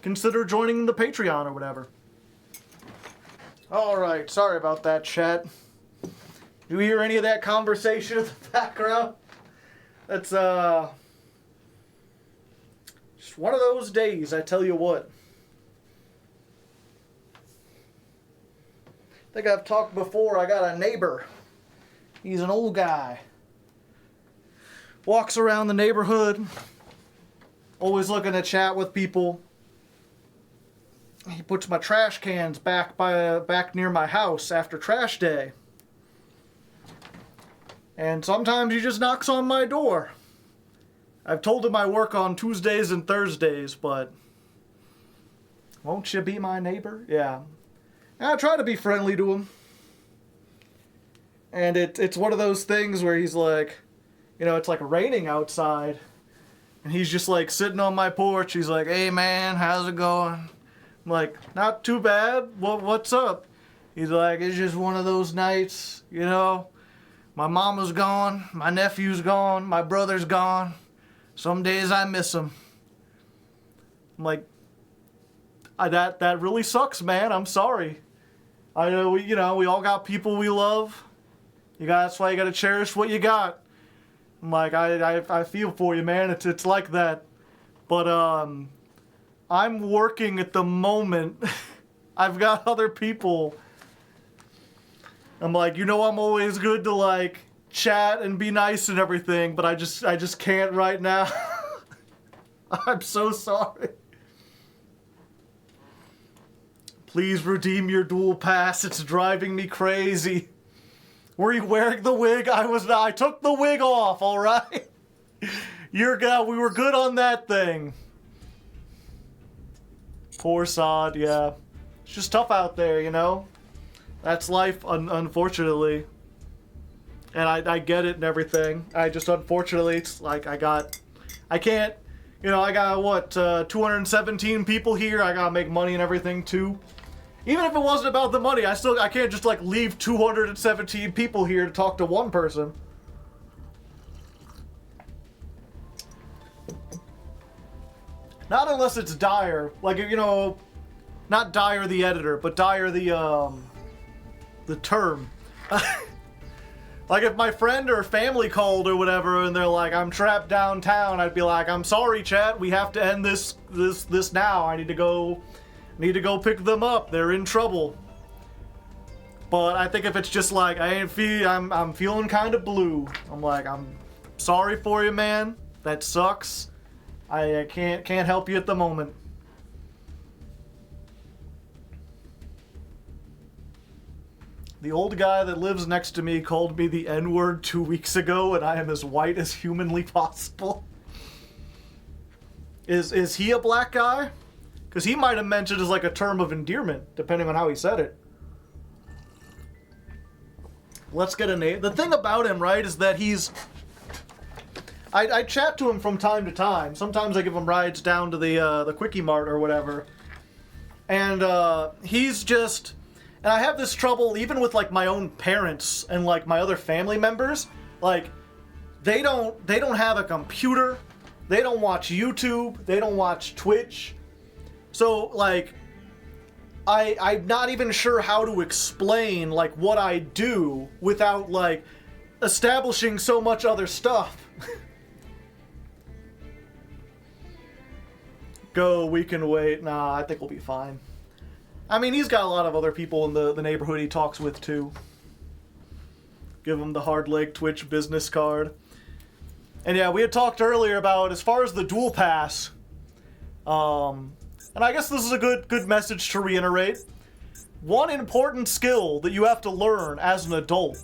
Consider joining the Patreon or whatever. Alright, sorry about that, chat. Do you hear any of that conversation in the background? That's, just one of those days, I tell you what. I think I've talked before, I got a neighbor. He's an old guy. Walks around the neighborhood. Always looking to chat with people. He puts my trash cans back near my house after trash day. And sometimes he just knocks on my door. I've told him I work on Tuesdays and Thursdays, but won't you be my neighbor? Yeah. And I try to be friendly to him. And it's one of those things where he's like, you know, it's like raining outside. And he's just like sitting on my porch. He's like, hey man, how's it going? I'm like, not too bad. What's up? He's like, it's just one of those nights, you know. My mama's gone. My nephew's gone. My brother's gone. Some days I miss him. I'm like, that really sucks, man. I'm sorry. I know we all got people we love. That's why you gotta cherish what you got. I'm like, I feel for you, man. It's like that. But I'm working at the moment. I've got other people. I'm like, I'm always good to like chat and be nice and everything, but I just can't right now. I'm so sorry. Please redeem your dual pass. It's driving me crazy. Were you wearing the wig? I was not. I took the wig off, all right? We were good on that thing. Poor sod, yeah. It's just tough out there, you know? That's life, unfortunately. And I get it and everything. I just, unfortunately, it's like I got 217 people here. I gotta make money and everything, too. Even if it wasn't about the money, I can't just, like, leave 217 people here to talk to one person. Not unless it's Dyer. Like, not Dyer the editor, but Dyer the term. Like, if my friend or family called or whatever, and they're like, I'm trapped downtown, I'd be like, I'm sorry, chat, we have to end this now. I need to go pick them up. They're in trouble. But I think if it's just like, I'm feeling kind of blue. I'm like, I'm sorry for you, man. That sucks. I can't help you at the moment. The old guy that lives next to me called me the N-word 2 weeks ago, and I am as white as humanly possible. Is he a black guy? Because he might have meant it as like a term of endearment, depending on how he said it. Let's get a name. The thing about him, right, is that I chat to him from time to time. Sometimes I give him rides down to the Quickie Mart or whatever. And he's just... And I have this trouble even with like my own parents and like my other family members. Like, they don't have a computer. They don't watch YouTube. They don't watch Twitch. So, like, I'm not even sure how to explain, like, what I do without, like, establishing so much other stuff. Go, we can wait. Nah, I think we'll be fine. I mean, he's got a lot of other people in the neighborhood he talks with, too. Give him the Hardleg Twitch business card. And yeah, we had talked earlier about, as far as the dual pass, and I guess this is a good message to reiterate. One important skill that you have to learn as an adult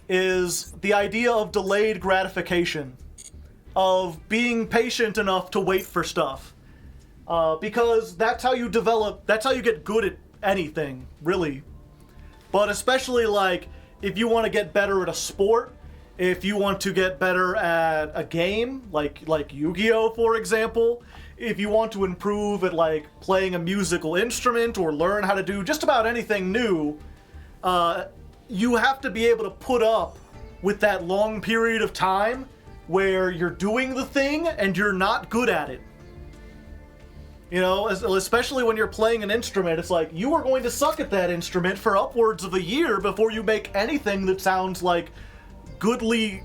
is the idea of delayed gratification. Of being patient enough to wait for stuff. Because that's how you get good at anything, really. But especially, like, if you want to get better at a sport, if you want to get better at a game, like Yu-Gi-Oh, for example, if you want to improve at, like, playing a musical instrument or learn how to do just about anything new, you have to be able to put up with that long period of time where you're doing the thing and you're not good at it. You know, especially when you're playing an instrument, it's like, you are going to suck at that instrument for upwards of a year before you make anything that sounds like goodly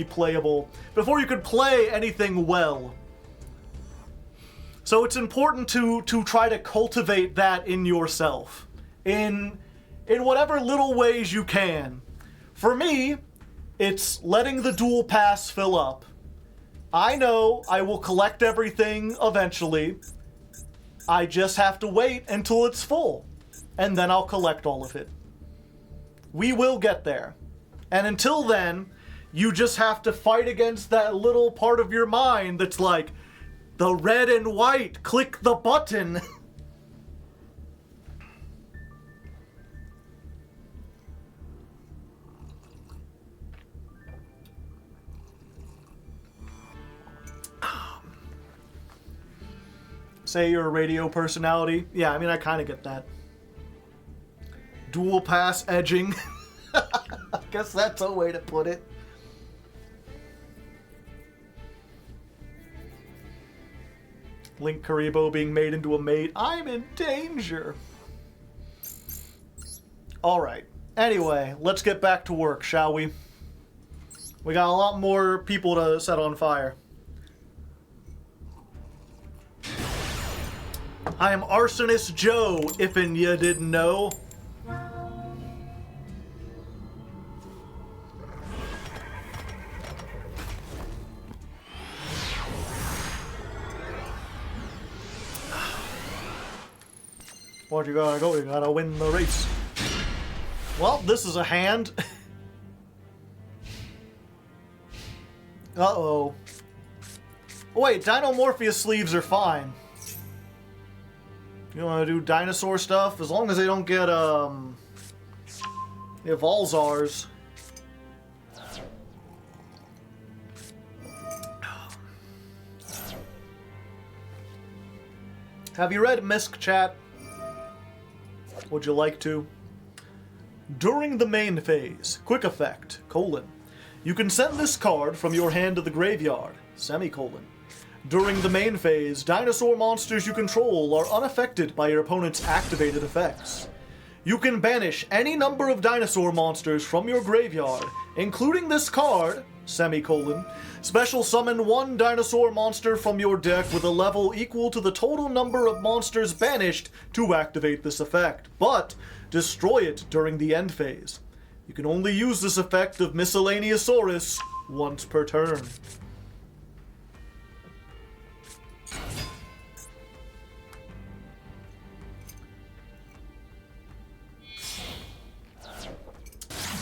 playable, before you could play anything well. So it's important to try to cultivate that in yourself, in whatever little ways you can. For me, it's letting the duel pass fill up. I know I will collect everything eventually. I just have to wait until it's full, and then I'll collect all of it. We will get there. And until then, you just have to fight against that little part of your mind that's like, the red and white, click the button. Say you're a radio personality. Yeah, I mean, I kind of get that. Dual pass edging. I guess that's a way to put it. Link Karibo being made into a mate. I'm in danger. Alright. Anyway, let's get back to work, shall we? We got a lot more people to set on fire. I am Arsonist Joe, if'n ya didn't know. What you gotta go? You gotta win the race. Well, this is a hand. Uh-oh. Wait, Dinomorpheus sleeves are fine. You want to do dinosaur stuff? As long as they don't get, Volzars. Have you read Misk Chat? Would you like to? During the main phase, quick effect, : you can send this card from your hand to the graveyard, : During the main phase, dinosaur monsters you control are unaffected by your opponent's activated effects. You can banish any number of dinosaur monsters from your graveyard, including this card, : Special summon one dinosaur monster from your deck with a level equal to the total number of monsters banished to activate this effect, but destroy it during the end phase. You can only use this effect of Miscellaneousaurus once per turn.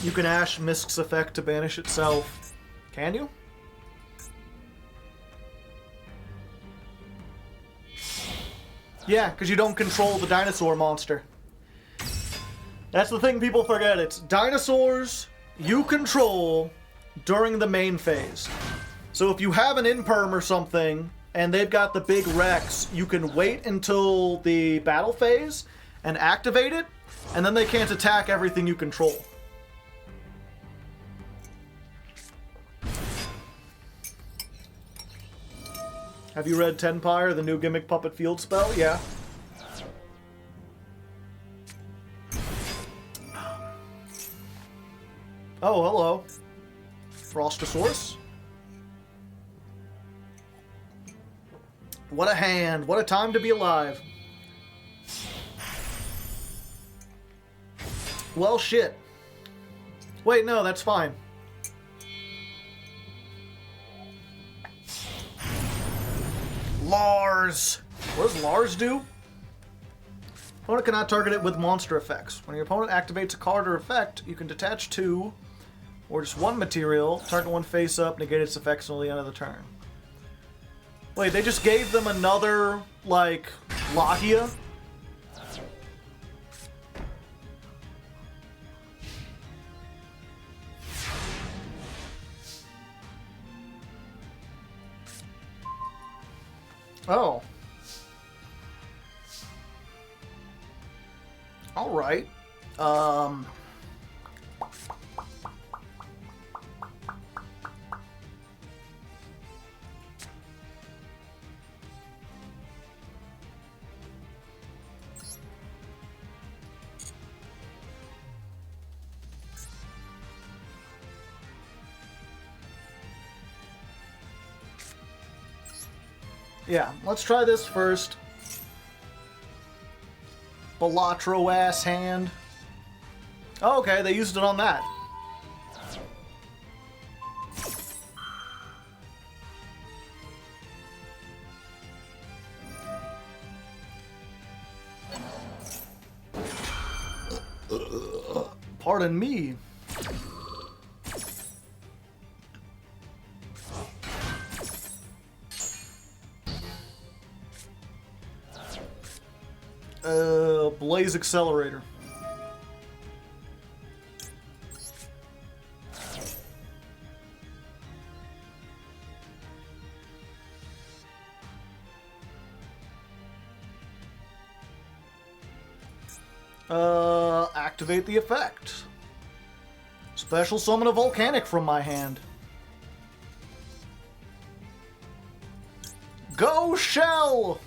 You can Ash Misk's effect to banish itself. Can you? Yeah, because you don't control the dinosaur monster. That's the thing people forget. It's dinosaurs you control during the main phase. So if you have an Imperm or something, and they've got the big Rex, you can wait until the battle phase and activate it, and then they can't attack everything you control. Have you read Tenpire, the new gimmick puppet field spell? Yeah. Oh, hello. Frostosaurus? What a hand. What a time to be alive. Well, shit. Wait, no, that's fine. Lars! What does Lars do? Opponent cannot target it with monster effects. When your opponent activates a card or effect, you can detach two or just one material, target one face up, negate its effects until the end of the turn. Wait, they just gave them another, like, Lahia? Oh. Alright. Yeah, let's try this first. Balatro ass hand. Oh, okay, they used it on that. Pardon me. Blaze Accelerator. Activate the effect. Special summon a Volcanic from my hand. Go Shell!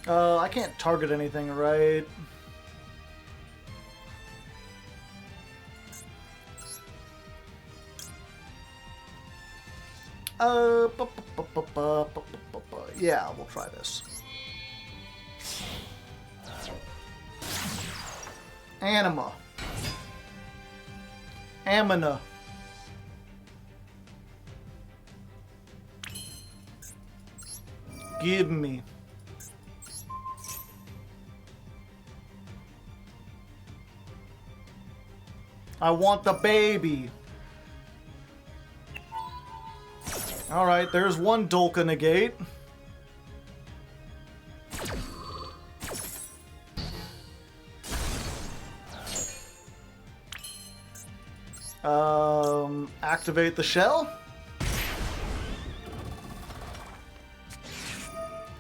I can't target anything, right? Yeah, we'll try this. Anima. Amina. Give me. I want the baby. Alright, there's one Dolka negate. Activate the shell.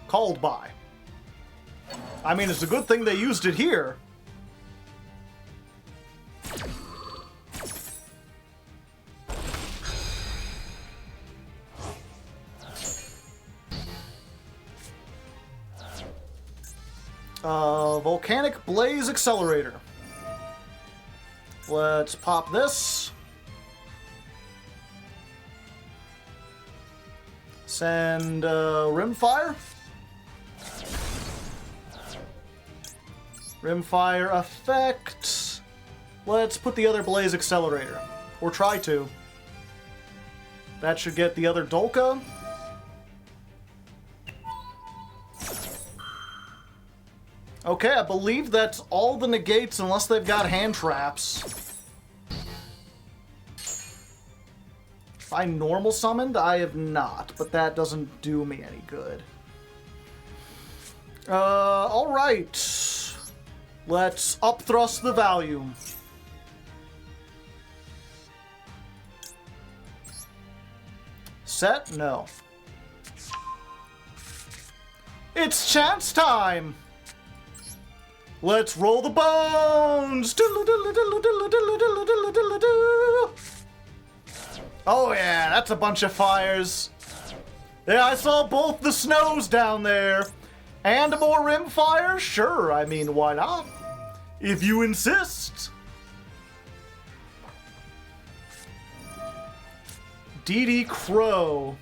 Called by. I mean, it's a good thing they used it here. Volcanic Blaze Accelerator. Let's pop this. Send Rimfire. Rimfire effect. Let's put the other Blaze Accelerator. Or try to. That should get the other Dolka. Okay, I believe that's all the negates unless they've got hand traps. If I normal summoned, I have not, but that doesn't do me any good. Alright. Let's upthrust the volume. Set? No. It's chance time! Let's roll the bones! Oh yeah, that's a bunch of fires. Yeah, I saw both the snows down there. And more rimfire? Sure, I mean, why not? If you insist. DD Crow.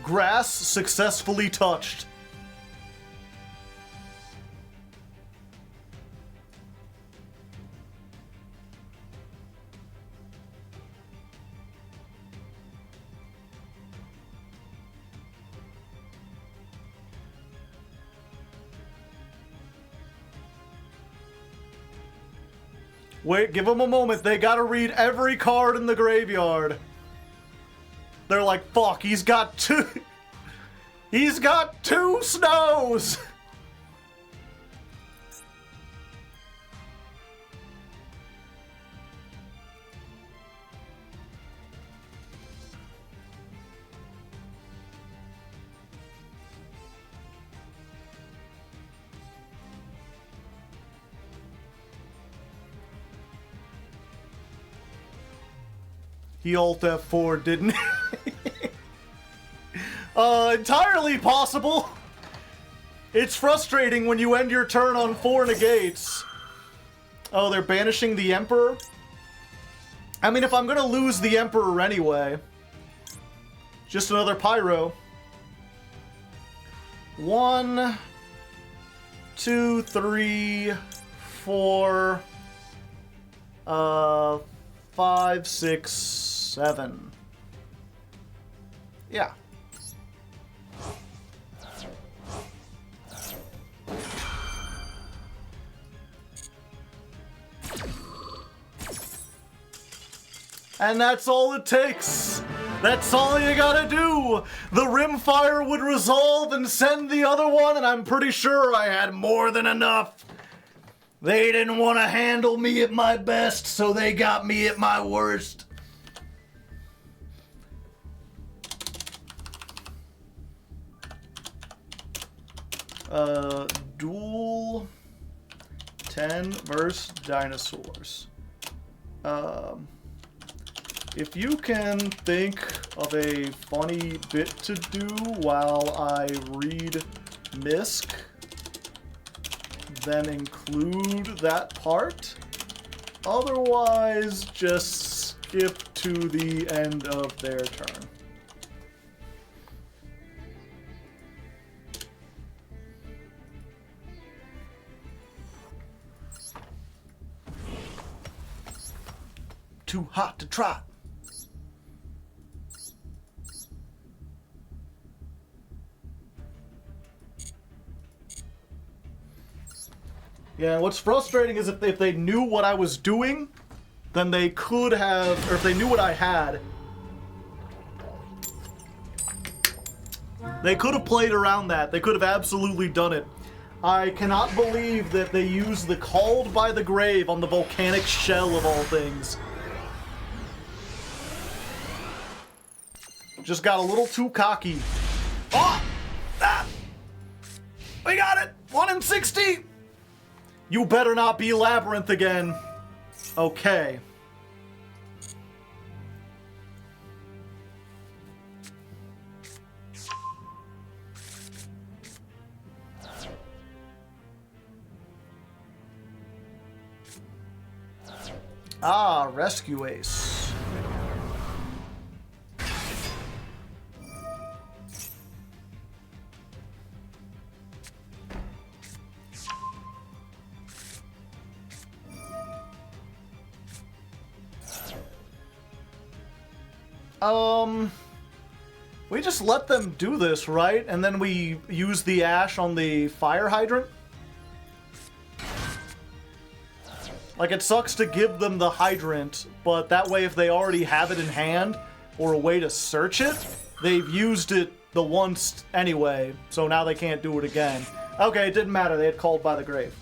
Grass successfully touched. Wait, give them a moment. They gotta read every card in the graveyard. They're like, fuck, he's got two... He's got 2 snows! He ult F4, didn't he? Entirely possible. It's frustrating when you end your turn on 4 negates. Oh, they're banishing the Emperor? I mean, if I'm gonna lose the Emperor anyway. Just another Pyro. 1, 2, 3, 4, 5, 6, 7. Yeah. And that's all it takes. That's all you gotta do. The Rimfire would resolve and send the other one, and I'm pretty sure I had more than enough. They didn't want to handle me at my best, so they got me at my worst. Duel 10 versus dinosaurs. If you can think of a funny bit to do while I read Misk, then include that part. Otherwise, just skip to the end of their turn. Too hot to trot. Yeah, what's frustrating is if they knew what I was doing, then they could have, or if they knew what I had, they could have played around that. They could have absolutely done it. I cannot believe that they used the Called by the Grave on the Volcanic Shell of all things. Just got a little too cocky. Oh! Ah! We got it! 1 in 60! You better not be Labyrinth again. Okay. Ah, Rescue Ace. We just let them do this, right? And then we use the ash on the fire hydrant? Like, it sucks to give them the hydrant, but that way if they already have it in hand, or a way to search it, they've used it the once anyway, so now they can't do it again. Okay, it didn't matter, they had Called by the Grave.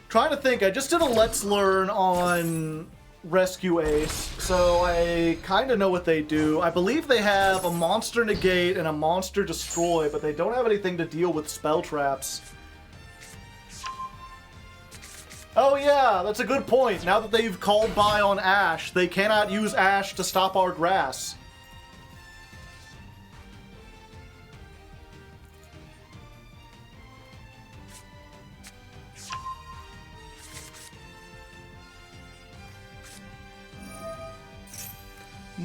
Trying to think, I just did a Let's Learn on Rescue Ace, so I kind of know what they do. I believe they have a Monster Negate and a Monster Destroy, but they don't have anything to deal with spell traps. Oh yeah, that's a good point. Now that they've called by on Ash, they cannot use Ash to stop our grass.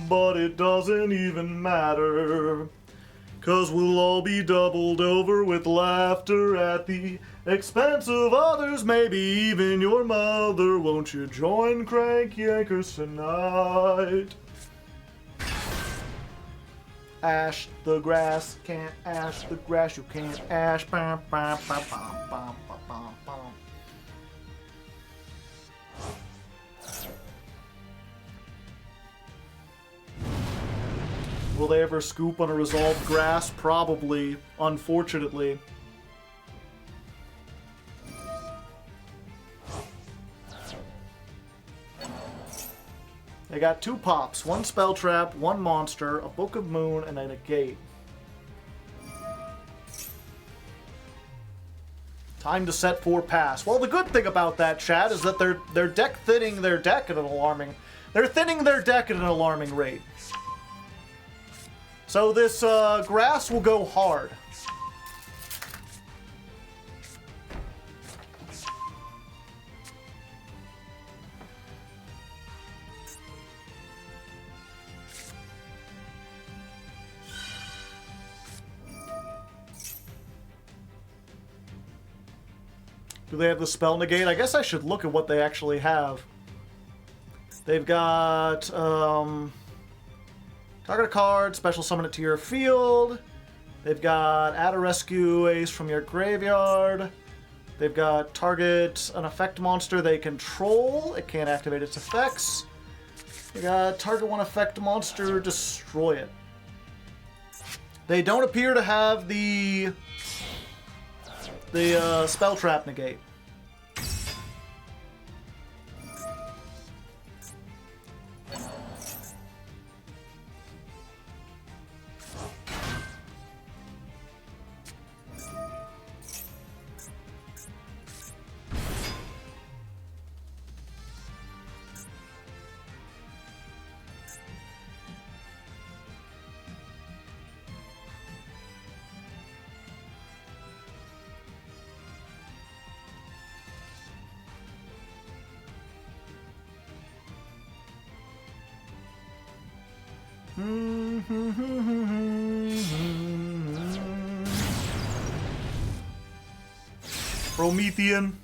But it doesn't even matter, 'cause we'll all be doubled over with laughter at the expense of others, maybe even your mother. Won't you join Crank Yankers tonight? Ash the grass, can't ash the grass, you can't ash. Bam, bam, bam, bam, bam, bam. Will they ever scoop on a resolved grass? Probably, unfortunately. They got 2 pops, 1 spell trap, 1 monster, a Book of Moon, and a negate. Time to set 4 pass. Well, the good thing about that, chat, is that they're deck thinning their deck at an alarming. They're thinning their deck at an alarming rate. So this grass will go hard. Do they have the spell negate? I guess I should look at what they actually have. They've got, target a card, special summon it to your field. They've got add a rescue ace from your graveyard. They've got target an effect monster they control. It can't activate its effects. They got target 1 effect monster, destroy it. They don't appear to have the spell trap negate. Promethean.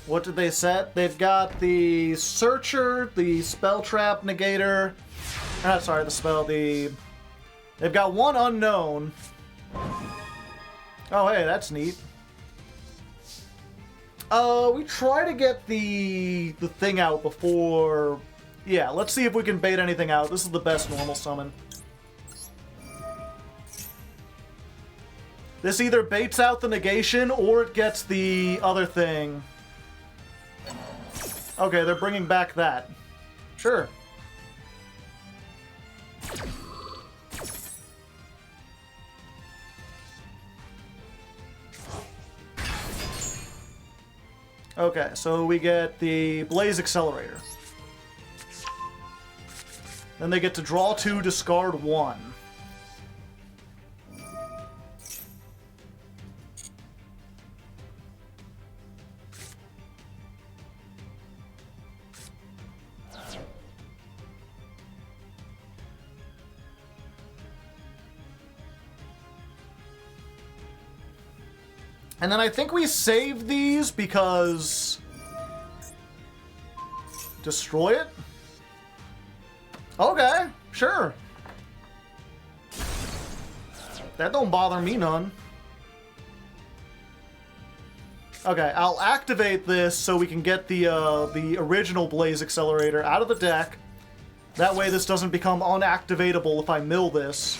What did they set? They've got the Searcher, the Spell Trap Negator. Sorry, the spell, They've got 1 unknown. Oh, hey, that's neat. We try to get the thing out before... Yeah, let's see if we can bait anything out. This is the best normal summon. This either baits out the negation, or it gets the other thing. Okay, they're bringing back that. Sure. Okay, so we get the Blaze Accelerator. Then they get to draw 2, discard 1. And then I think we save these because... Destroy it? Okay, sure. That don't bother me none. Okay, I'll activate this so we can get the original Blaze Accelerator out of the deck. That way this doesn't become unactivatable if I mill this.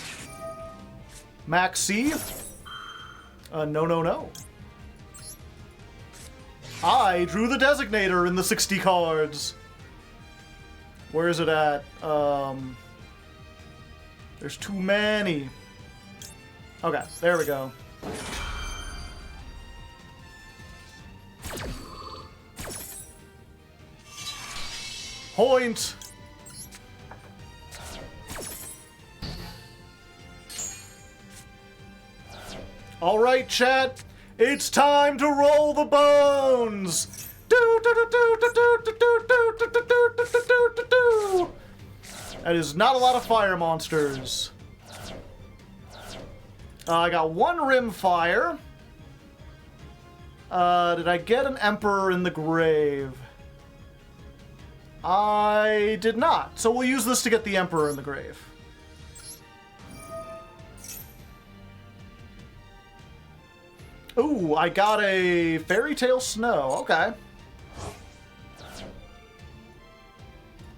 Max C? No. I drew the Designator in the 60 cards. Where is it at? There's too many. Okay, there we go. Point! Alright, chat. It's time to roll the bones! That is not a lot of fire monsters. I got one rim fire. Did I get an Emperor in the grave? I did not. So we'll use this to get the Emperor in the grave. Ooh, I got a Fairy Tale Snow. Okay.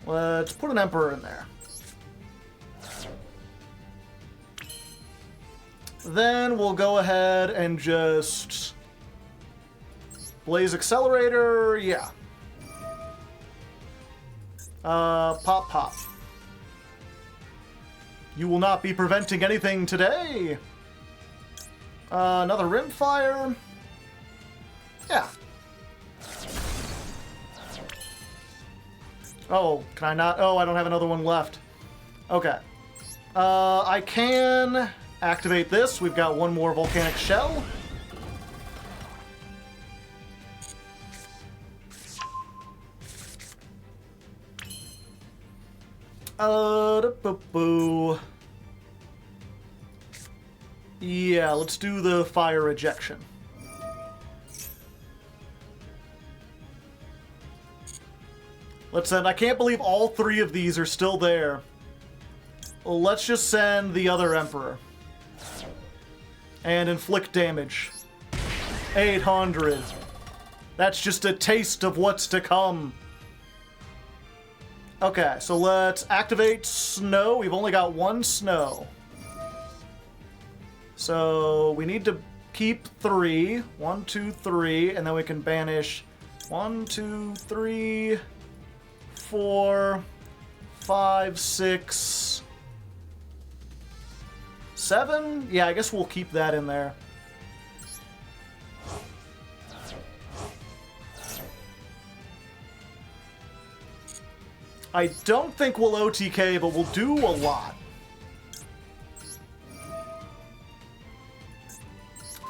Let's put an Emperor in there. Then we'll go ahead and just... Blaze Accelerator, yeah. Pop, pop. You will not be preventing anything today. Another Rimfire. Yeah. Oh, can I not? Oh, I don't have another one left. Okay. I can activate this. We've got one more Volcanic Shell. Boo. Yeah, let's do the fire ejection. Let's send... I can't believe all three of these are still there. Well, let's just send the other Emperor. And inflict damage. 800. That's just a taste of what's to come. Okay, so let's activate Snow. We've only got one Snow. So we need to keep 3. 1, 2, 3. And then we can banish 1, 2, 3, 4, 5, 6, 7. Yeah, I guess we'll keep that in there. I don't think we'll OTK, but we'll do a lot.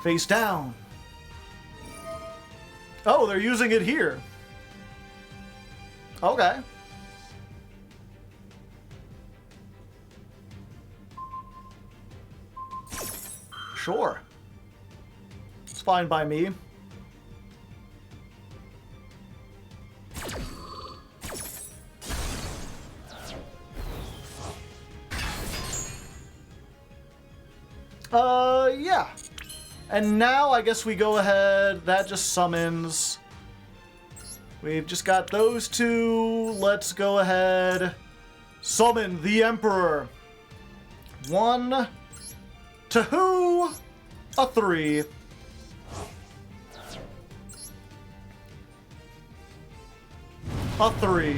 Face down. Oh, they're using it here. Okay. Sure. It's fine by me. Yeah. And now I guess we go ahead. That just summons. We've just got those two. Let's go ahead. Summon the Emperor. 1, 2, a 3. A 3.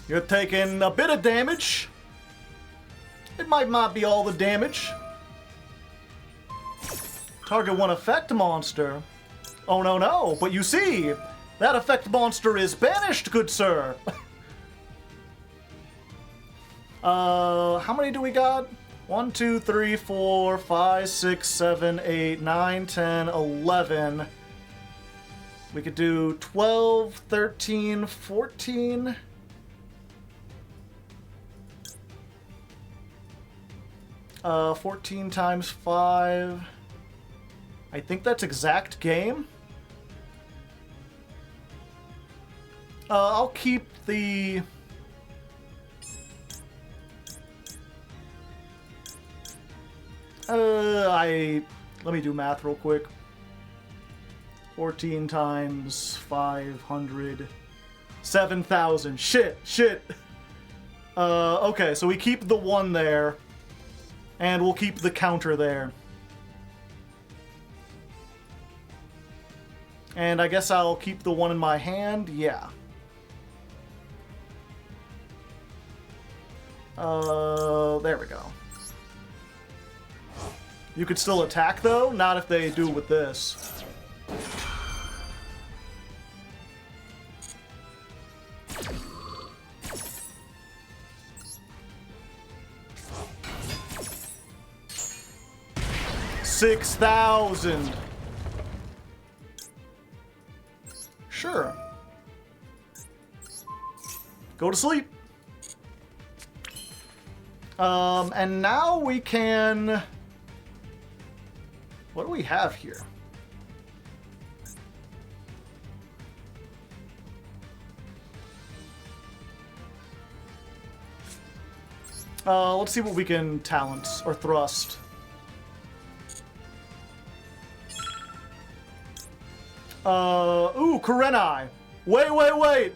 You're taking a bit of damage. It might not be all the damage. Target one effect monster. Oh, no, no. But you see, that effect monster is banished, good sir. How many do we got? 1, 2, 3, 4, 5, 6, 7, 8, 9, 10, 11. We could do 12, 13, 14. 14 times 5. I think that's exact game. I'll keep the... Let me do math real quick. 14 times 500. 7,000. Shit. Okay, so we keep the 1 there. And we'll keep the counter there. And I guess I'll keep the 1 in my hand. Yeah. There we go. You could still attack, though. Not if they do with this. $6,000. Sure. Go to sleep. And now we can... What do we have here? Let's see what we can talent or thrust. Ooh, Karenai. Wait.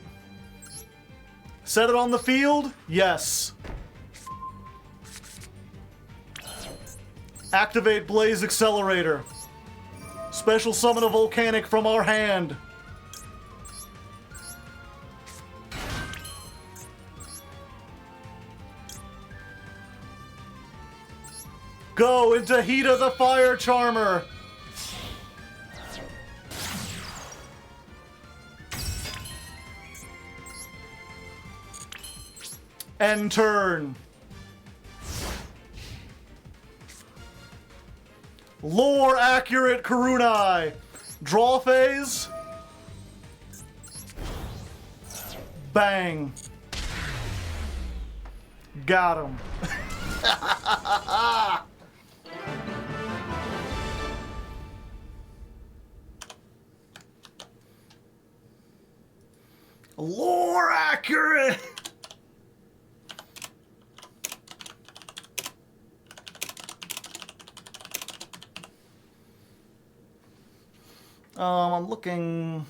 Set it on the field? Yes. Activate Blaze Accelerator. Special summon a Volcanic from our hand. Go into Hita the Fire Charmer. End turn. Lore accurate Karunai. Draw phase. Bang. Got him. Lore accurate. I'm looking.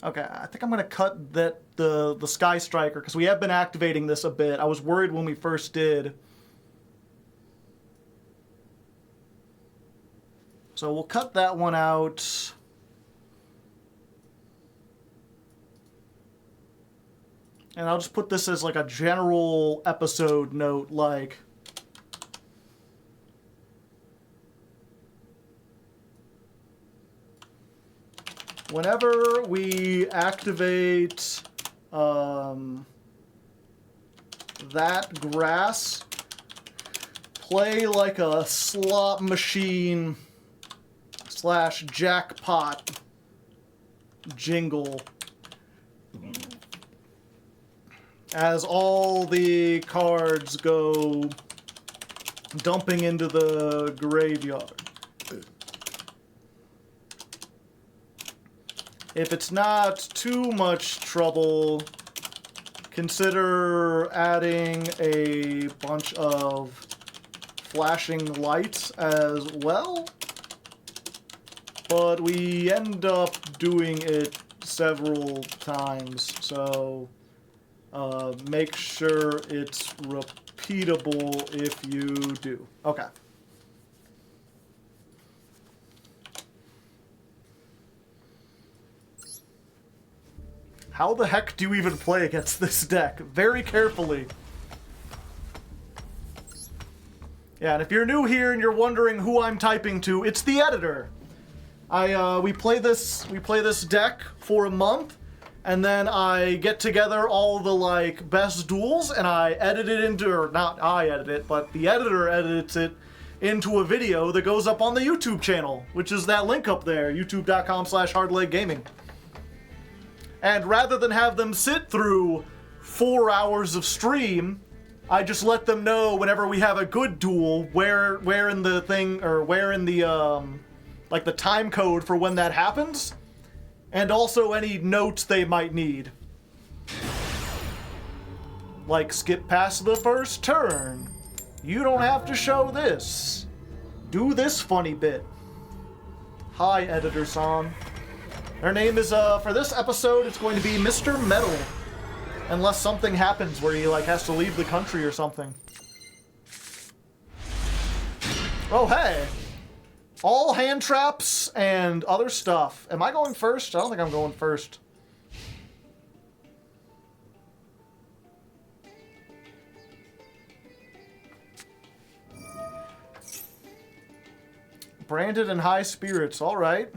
Okay, I think I'm gonna cut the Sky Striker because we have been activating this a bit. I was worried when we first did. So we'll cut that one out. And I'll just put this as like a general episode note, like... Whenever we activate that grass, play like a slot machine / jackpot jingle as all the cards go dumping into the graveyard. If it's not too much trouble, consider adding a bunch of flashing lights as well. But we end up doing it several times, so make sure it's repeatable if you do. Okay. How the heck do you even play against this deck? Very carefully. Yeah, and if you're new here and you're wondering who I'm typing to, it's the editor. We play this deck for a month, and then I get together all the like best duels, and I edit it into, or not I edit it, but the editor edits it into a video that goes up on the YouTube channel, which is that link up there, youtube.com/hardleggaming. And rather than have them sit through 4 hours of stream, I just let them know whenever we have a good duel where in the thing, or where in the like the time code for when that happens, and also any notes they might need. Like skip past the first turn. You don't have to show this. Do this funny bit. Hi, Editor-san. Her name is, for this episode, it's going to be Mr. Metal. Unless something happens where he, like, has to leave the country or something. Oh, hey! All hand traps and other stuff. Am I going first? I don't think I'm going first. Branded in high spirits, alright.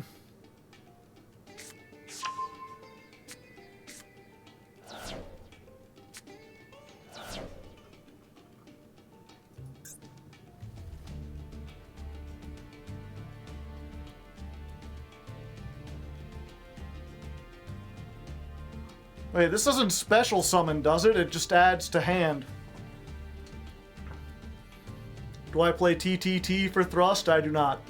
Wait, this doesn't special summon, does it? It just adds to hand. Do I play TTT for thrust? I do not.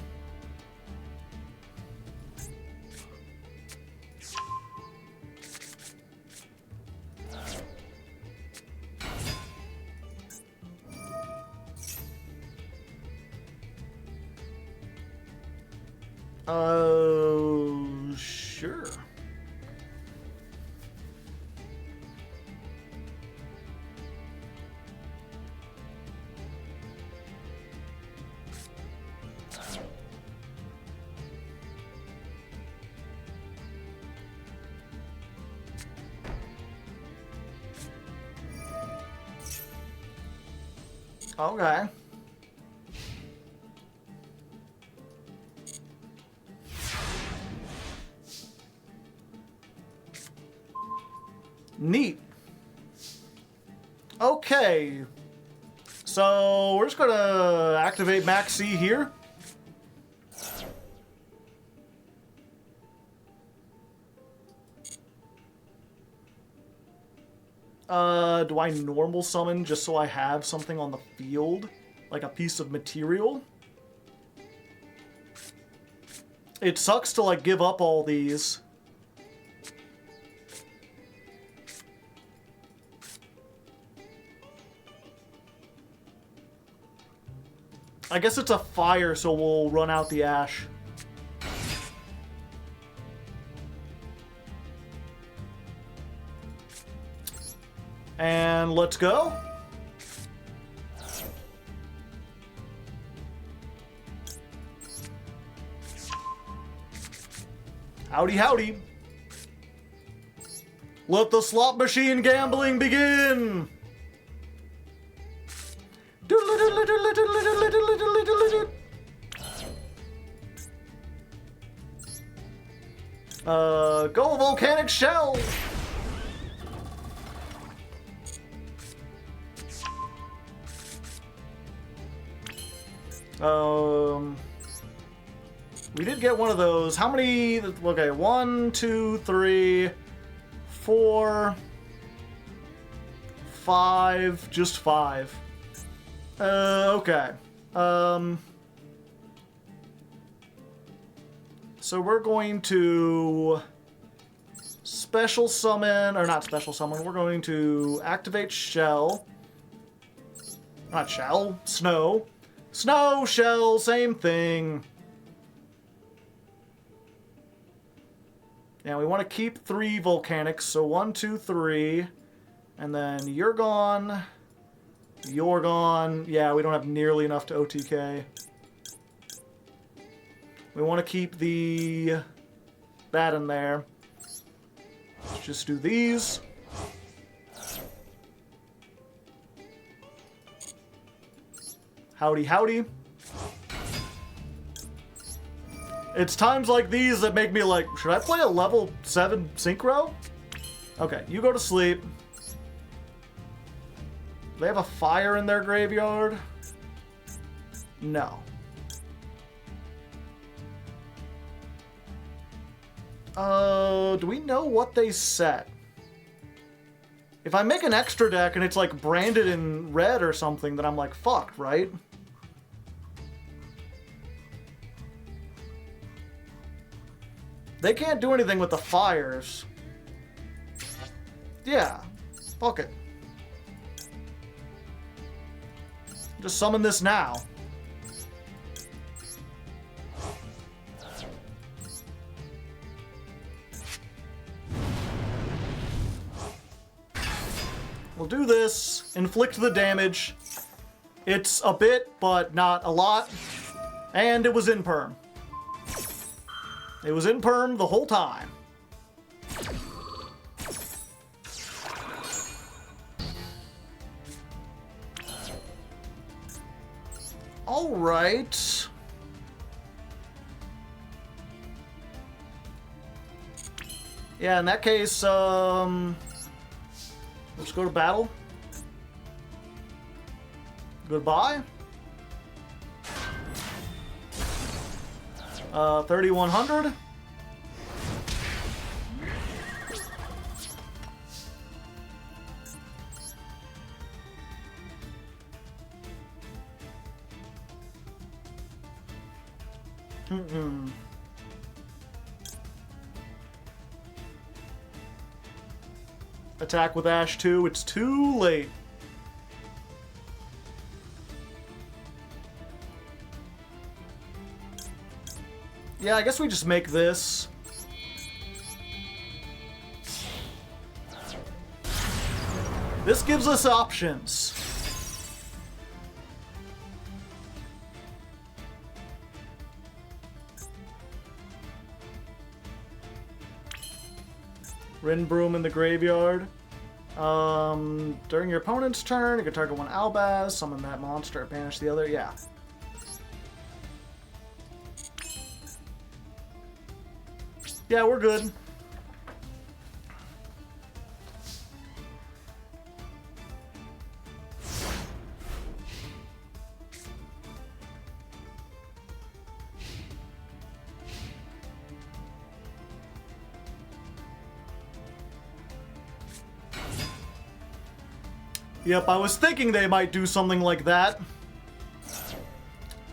Sure. Okay. Neat. Okay. So we're just gonna activate Max C here. Do I normal summon just so I have something on the field? Like a piece of material? It sucks to, like, give up all these. I guess it's a fire, so we'll run out the ash. And let's go. Howdy, howdy. Let the slot machine gambling begin. Go volcanic shell. We did get one of those. How many? Okay, 1, 2, 3, 4, 5. Just 5. Okay. So we're going to special summon, or not special summon, we're going to activate shell. Not shell, snow. Snow, shell, same thing. Yeah, we want to keep 3 volcanics, so 1, 2, 3. And then you're gone. You're gone. Yeah, we don't have nearly enough to OTK. We want to keep that in there. Let's just do these. Howdy, howdy. It's times like these that make me like, should I play a level 7 synchro? Okay, you go to sleep. They have a fire in their graveyard? No. Do we know what they set? If I make an extra deck and it's like branded in red or something, then I'm like fucked, right? They can't do anything with the fires. Yeah. Fuck it. Just summon this now. We'll do this. Inflict the damage. It's a bit, but not a lot. And it was in perm. It was in perm the whole time. All right. Yeah, in that case, let's go to battle. Goodbye. 3,100. Attack with Ash 2. It's too late. Yeah, I guess we just make this. This gives us options. Rinbroom in the graveyard. During your opponent's turn, you can target one Albaz, summon that monster, banish the other. Yeah. Yeah, we're good. Yep, I was thinking they might do something like that.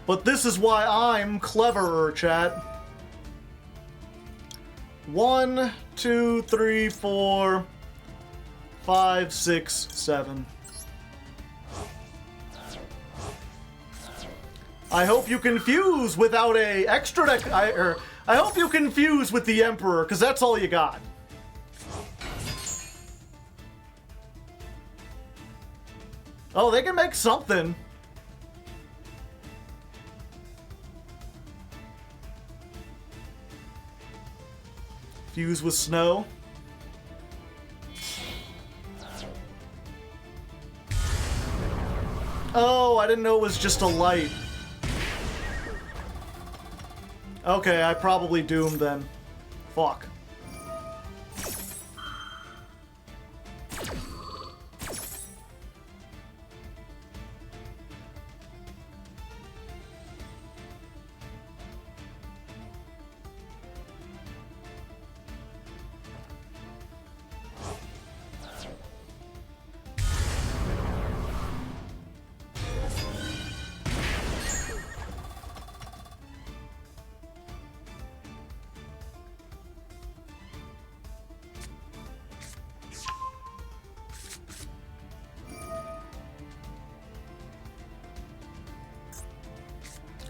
But this is why I'm cleverer, chat. 1, 2, 3, 4, 5, 6, 7. I hope you confuse without a extra deck. I hope you confuse with the Emperor, because that's all you got. Oh, they can make something. Fuse with snow. Oh, I didn't know it was just a light. Okay, I probably doomed then. Fuck.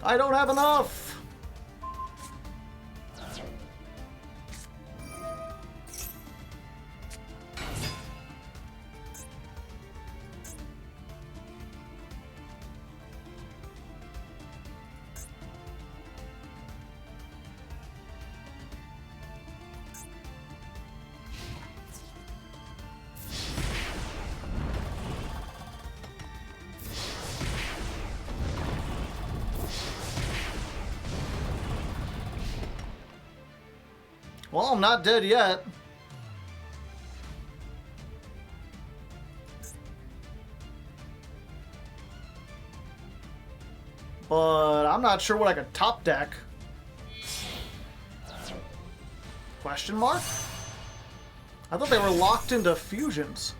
I don't have enough! Well, I'm not dead yet. But I'm not sure what I could top deck. Question mark? I thought they were locked into fusions.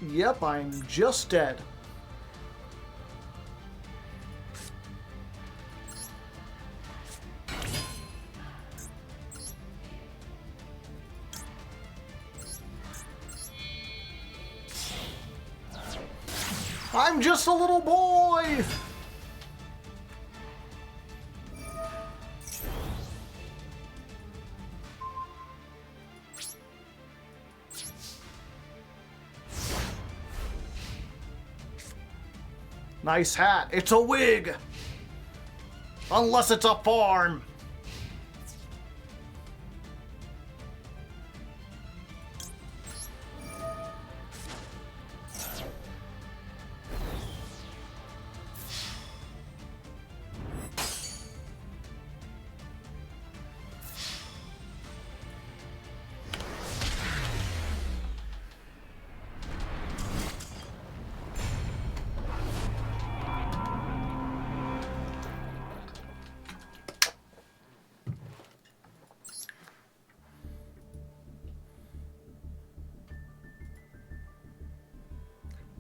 Yep, I'm just dead. I'm just a little boy! Nice hat. It's a wig! Unless it's a farm.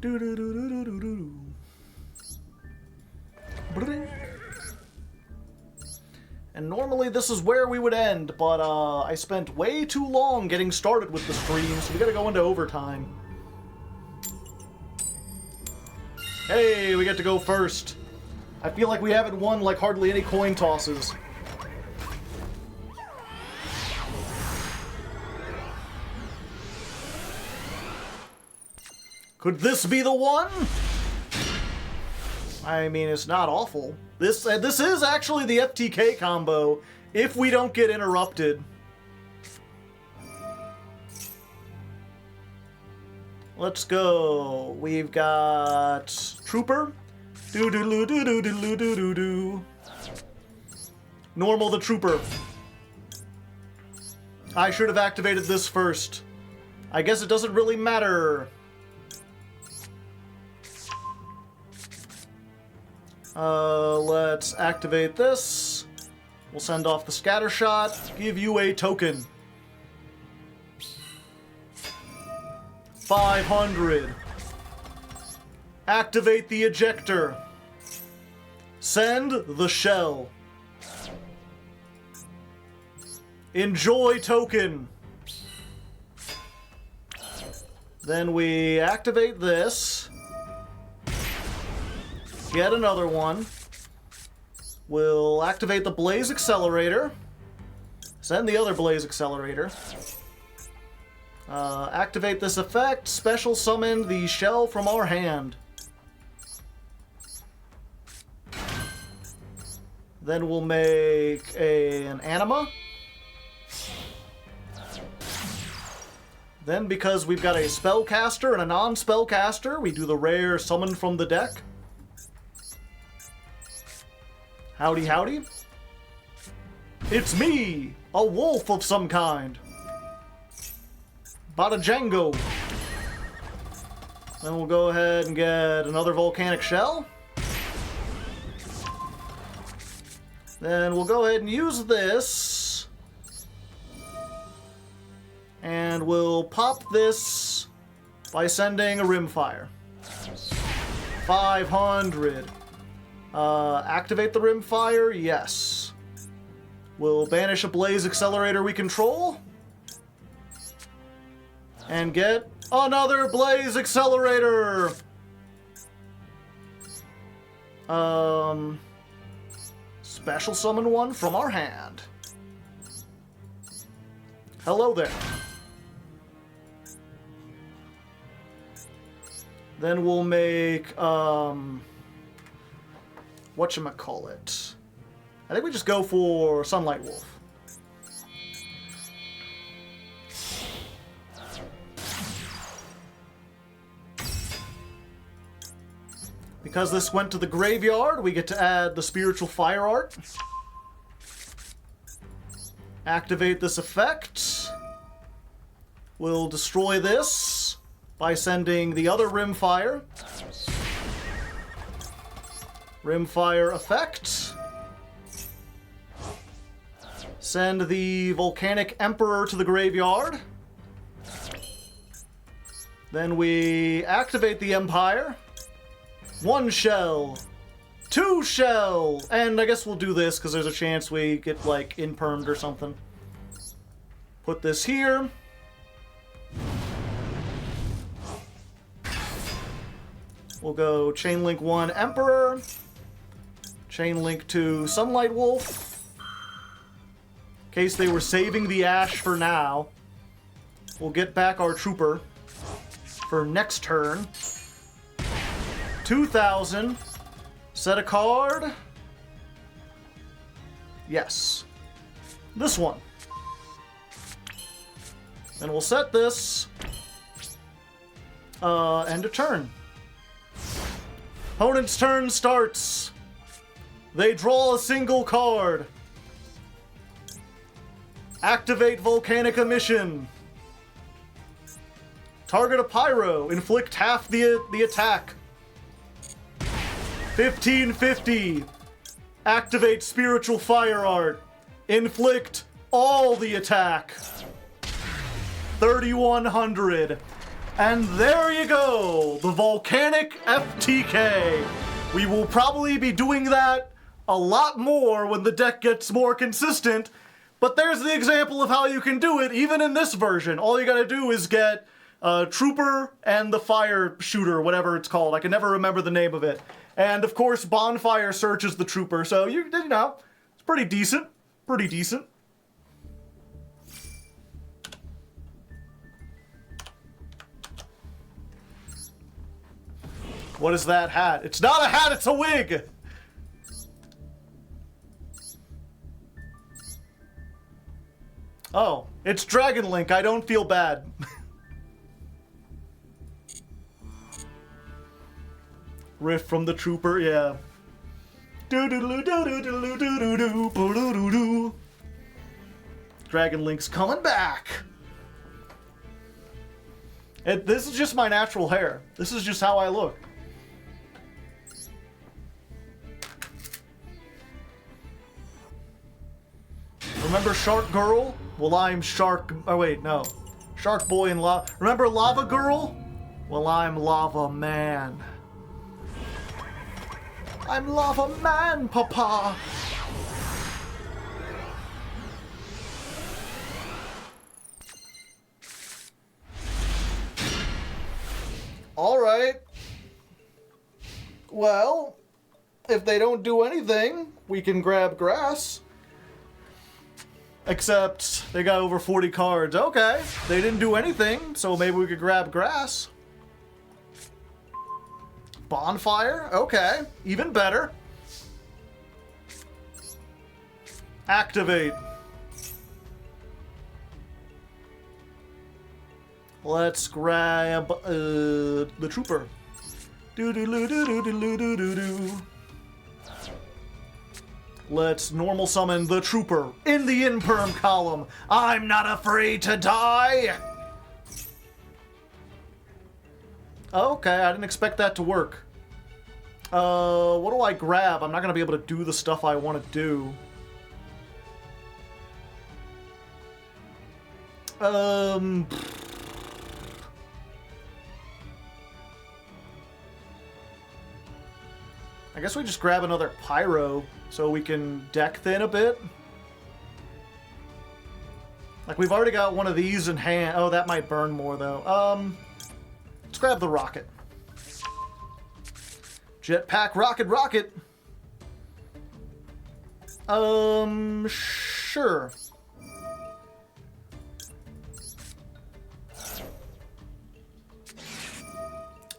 Do do do do do do do. And normally this is where we would end, but I spent way too long getting started with the stream, so we gotta go into overtime. Hey, we get to go first. I feel like we haven't won like hardly any coin tosses. Could this be the one? I mean, it's not awful. This is actually the FTK combo, if we don't get interrupted. Let's go. We've got Trooper. Do do do do do do do do do. Normal the Trooper. I should have activated this first. I guess it doesn't really matter. Let's activate this. We'll send off the scatter shot. Give you a token. 500. Activate the ejector. Send the shell. Enjoy token. Then we activate this. Get another one. We'll activate the Blaze Accelerator. Send the other Blaze Accelerator. Activate this effect. Special summon the shell from our hand. Then we'll make an Anima. Then, because we've got a Spellcaster and a non-Spellcaster, we do the rare Summon from the deck. Howdy, howdy. It's me, a wolf of some kind. Bada Django. Then we'll go ahead and get another Volcanic Shell. Then we'll go ahead and use this. And we'll pop this by sending a Rimfire. 500. Activate the Rimfire? Yes. We'll banish a Blaze Accelerator we control. And get another Blaze Accelerator! Special summon one from our hand. Hello there. Then we'll make, whatchamacallit? I think we just go for Sunlight Wolf. Because this went to the graveyard, we get to add the Spiritual Fire Art. Activate this effect. We'll destroy this by sending the other Rimfire. Rimfire effect. Send the Volcanic Emperor to the graveyard. Then we activate the Empire. 1 shell. 2 shell. And I guess we'll do this because there's a chance we get, like, impermed or something. Put this here. We'll go Chainlink 1 Emperor. Chainlink 2 Sunlight Wolf. In case they were saving the Ash for now. We'll get back our Trooper for next turn. 2,000. Set a card. Yes. This one. Then we'll set this. End of turn. Opponent's turn starts. They draw a single card. Activate Volcanic Emission. Target a Pyro. Inflict half the attack. 1550. Activate Spiritual Fire Art. Inflict all the attack. 3100. And there you go, the Volcanic FTK. We will probably be doing that a lot more when the deck gets more consistent, but there's the example of how you can do it even in this version. All you gotta do is get Trooper and the Fire Shooter, whatever it's called. I can never remember the name of it. And of course, Bonfire searches the Trooper, so you know, it's pretty decent. Pretty decent. What is that hat? It's not a hat, it's a wig! Oh, it's Dragon Link. I don't feel bad. Riff from the Trooper, yeah. Dragon Link's coming back. This is just my natural hair. This is just how I look. Remember Shark Girl? Well, I'm Shark... Oh, wait, no. Shark Boy and Lava... Remember Lava Girl? Well, I'm Lava Man. I'm Lava Man, Papa! Alright. Well, if they don't do anything, we can grab grass. Except they got over 40 cards. Okay, they didn't do anything, so maybe we could grab grass. Bonfire? Okay, even better. Activate. Let's grab the Trooper. Do-do-do-do-do-do-do-do-do. Let's normal summon the Trooper in the Imperm column. I'm not afraid to die! Okay, I didn't expect that to work. What do I grab? I'm not gonna be able to do the stuff I want to do. I guess we just grab another Pyro so we can deck thin a bit. Like, we've already got one of these in hand. Oh, that might burn more, though. Let's grab the Rocket. Jetpack Rocket. Sure.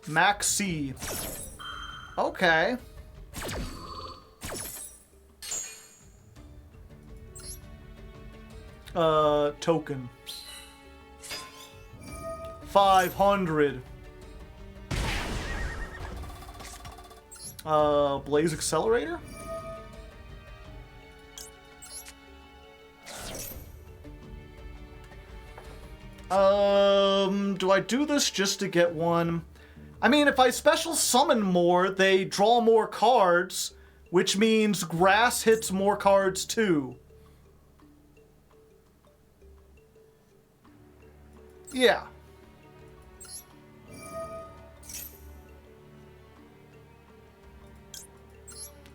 Max C. Okay. Token. 500. Blaze Accelerator? Do I do this just to get one? I mean, if I special summon more, they draw more cards, which means grass hits more cards too. Yeah.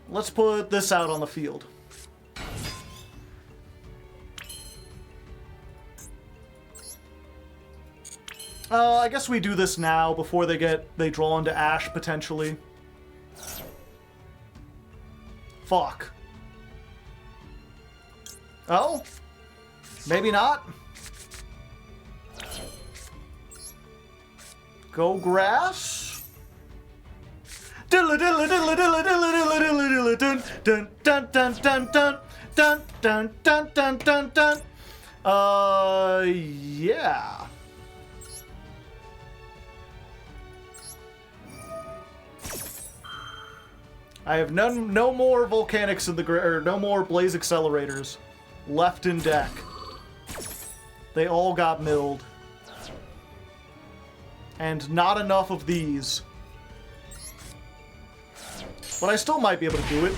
Let's put this out on the field. I guess we do this now before they draw into Ash, potentially. Fuck. Oh? Maybe not? Go grass? Diddle diddle diddle diddle diddle diddle diddle dun dun dun dun dun dun dun dun dun dun dun. Yeah. I have no more Volcanics in the or no more Blaze Accelerators left in deck. They all got milled. And not enough of these. But I still might be able to do it.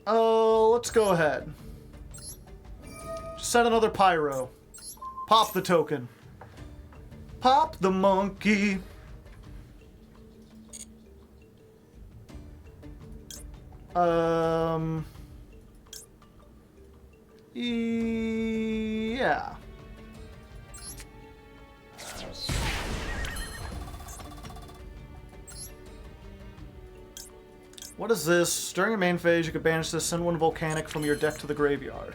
Let's go ahead. Send another pyro. Pop the token. Pop the monkey. Yeah. What is this? During your main phase, you could banish this, send one Volcanic from your deck to the graveyard.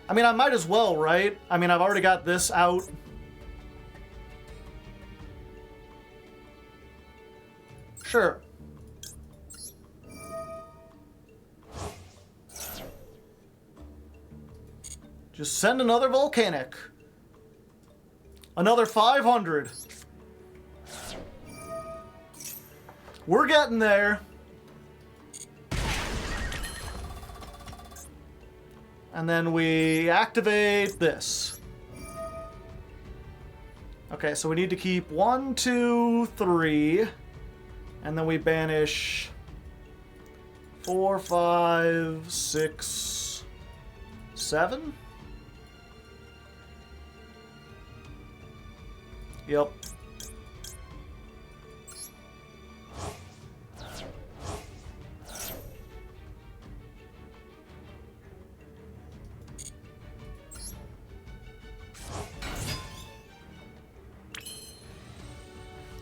I mean, I might as well, right? I mean, I've already got this out. Sure. Just send another Volcanic. Another 500. We're getting there. And then we activate this. Okay, so we need to keep 1, 2, 3. And then we banish 4, 5, 6, 7. Yep.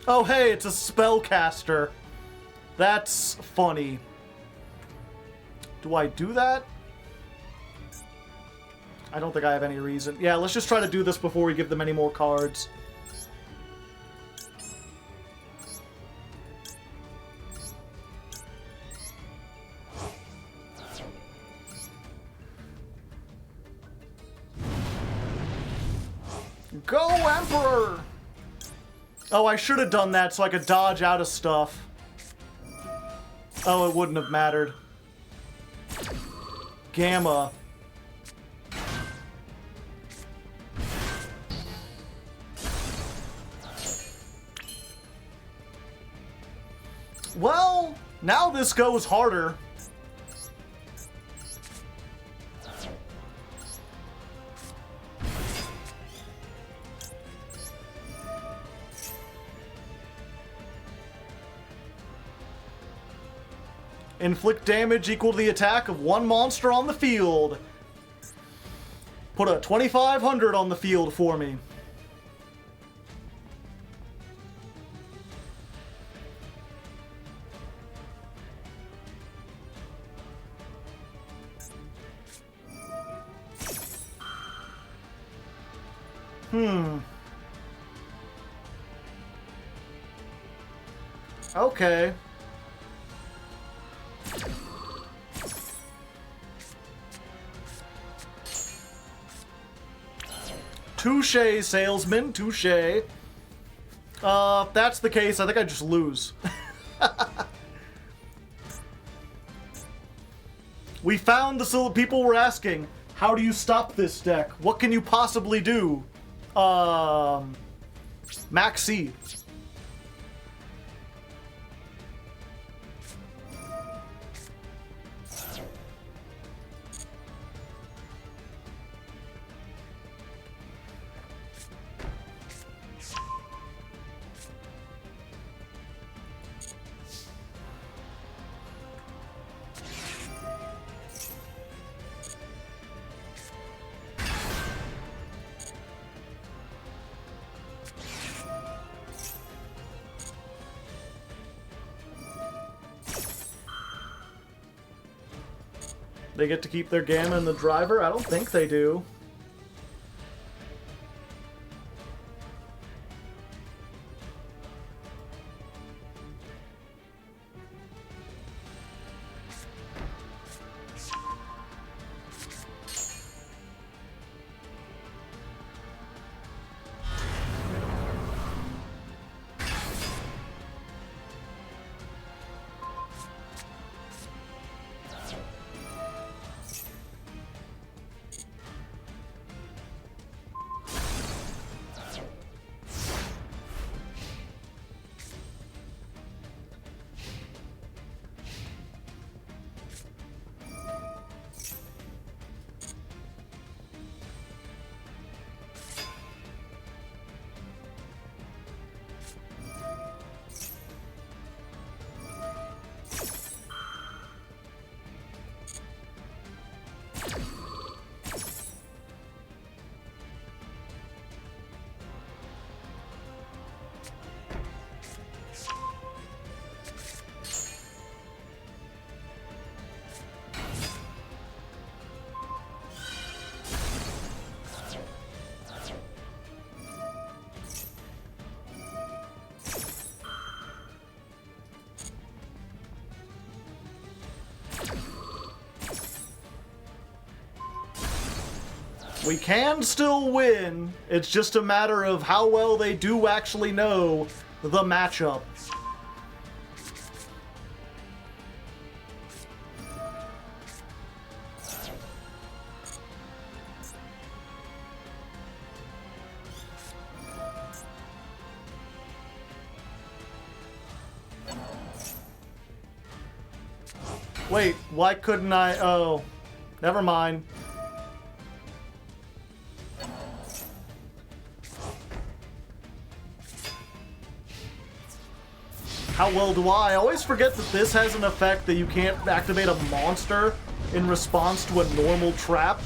Oh, hey, it's a spellcaster. That's funny. Do I do that? I don't think I have any reason. Yeah, let's just try to do this before we give them any more cards. Go, Emperor! Oh, I should have done that so I could dodge out of stuff. Oh, it wouldn't have mattered. Gamma. Well, now this goes harder. Inflict damage equal to the attack of one monster on the field. Put a 2,500 on the field for me. Okay. Touché, salesman, touché. If that's the case, I think I just lose. We found the people were asking, how do you stop this deck? What can you possibly do? Max C. They get to keep their Gamma and the driver? I don't think they do. We can still win. It's just a matter of how well they do actually know the matchup. Wait, why couldn't I? Oh, never mind. How well do I? I always forget that this has an effect that you can't activate a monster in response to a normal trap.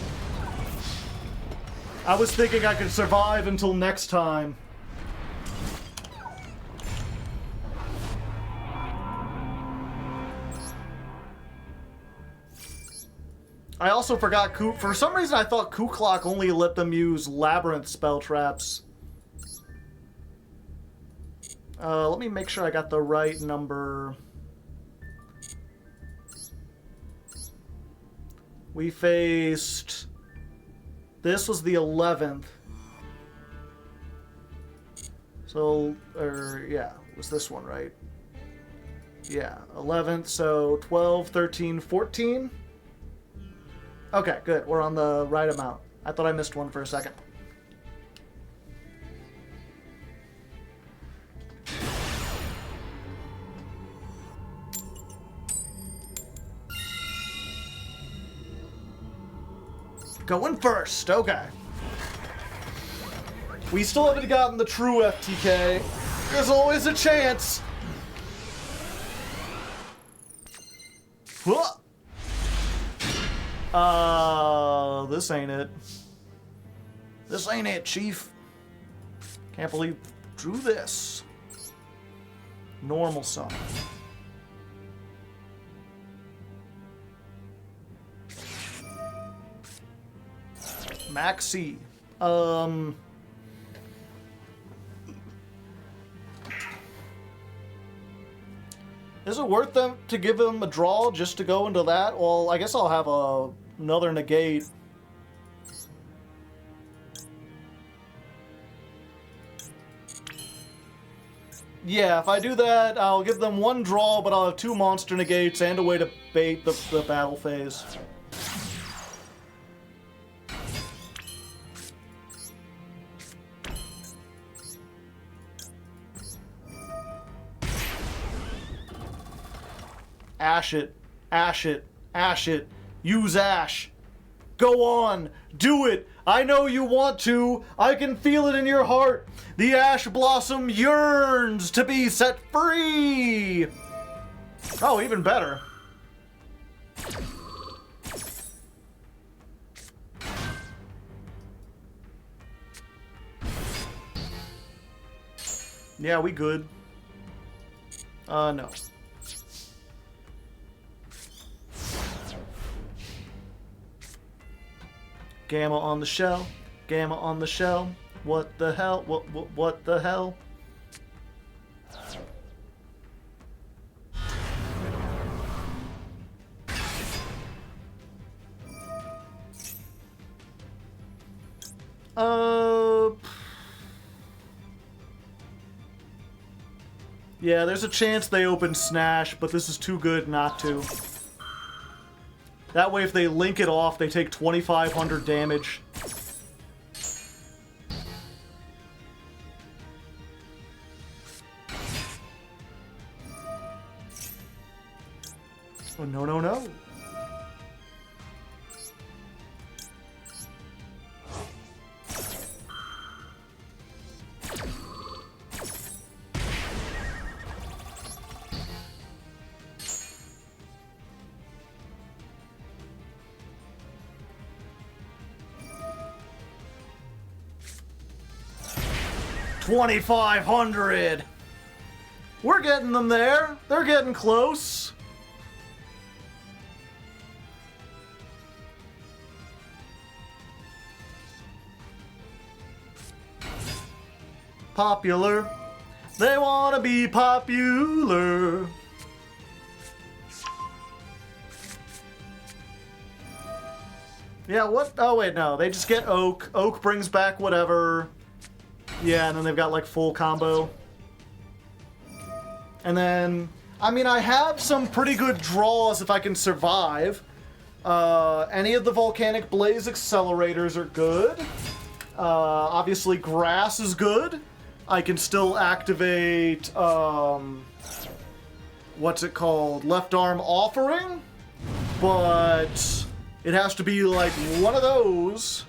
I was thinking I could survive until next time. I also forgot for some reason I thought Kuklok only let them use Labyrinth spell traps. Let me make sure I got the right number. We faced... This was the 11th. So, yeah, it was this one, right? Yeah, 11th, so 12, 13, 14. Okay, good. We're on the right amount. I thought I missed one for a second. Going first, okay. We still haven't gotten the true FTK. There's always a chance. This ain't it. This ain't it, Chief. Can't believe drew this. Normal song. Maxi. Is it worth them to give them a draw just to go into that? Well, I guess I'll have another negate. Yeah, if I do that, I'll give them one draw, but I'll have two monster negates and a way to bait the battle phase. Ash it, ash it, ash it, use ash. Go on, do it. I know you want to. I can feel it in your heart. The ash blossom yearns to be set free. Oh, even better. Yeah, we good. No. Gamma on the shell. Gamma on the shell. What the hell? What the hell? Yeah, there's a chance they open Snash, but this is too good not to. That way, if they link it off, they take 2,500 damage. Oh, no, no, no. $2,500. We're getting them there. They're getting close. Popular. They want to be popular. Yeah, what? Oh, wait, no. They just get Oak. Oak brings back whatever. Yeah, and then they've got, like, full combo. And then, I mean, I have some pretty good draws if I can survive. Any of the Volcanic Blaze accelerators are good. Obviously, Grass is good. I can still activate, what's it called? Left Arm Offering. But it has to be, like, one of those.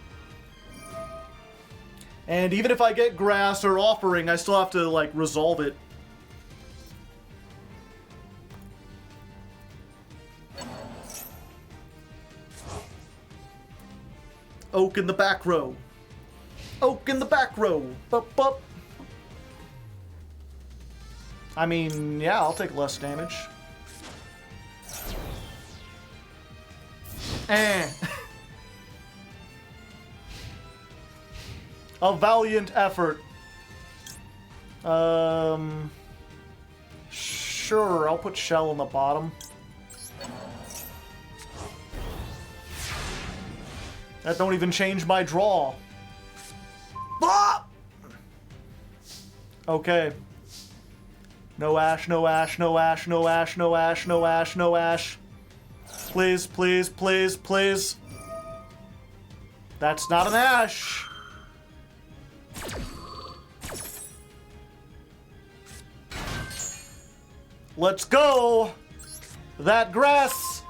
And even if I get Grass or Offering, I still have to, like, resolve it. Oak in the back row. Oak in the back row. Bup, bup. I mean, yeah, I'll take less damage. A valiant effort. Sure, I'll put Shell on the bottom. That don't even change my draw. Ah! Okay. No Ash, no Ash, no Ash, no Ash, no Ash, no Ash, no Ash. Please, please, please, please. That's not an Ash. Let's go. That grass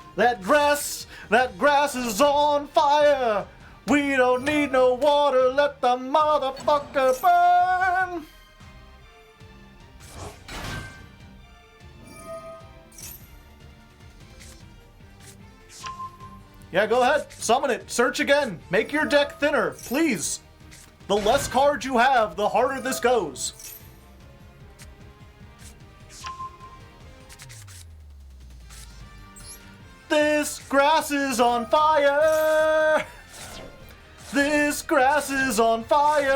is on fire. We don't need no water. Let the motherfucker burn. Yeah, go ahead. Summon it. Search again. Make your deck thinner, please. The less cards you have, the harder this goes. This grass is on fire. This grass is on fire.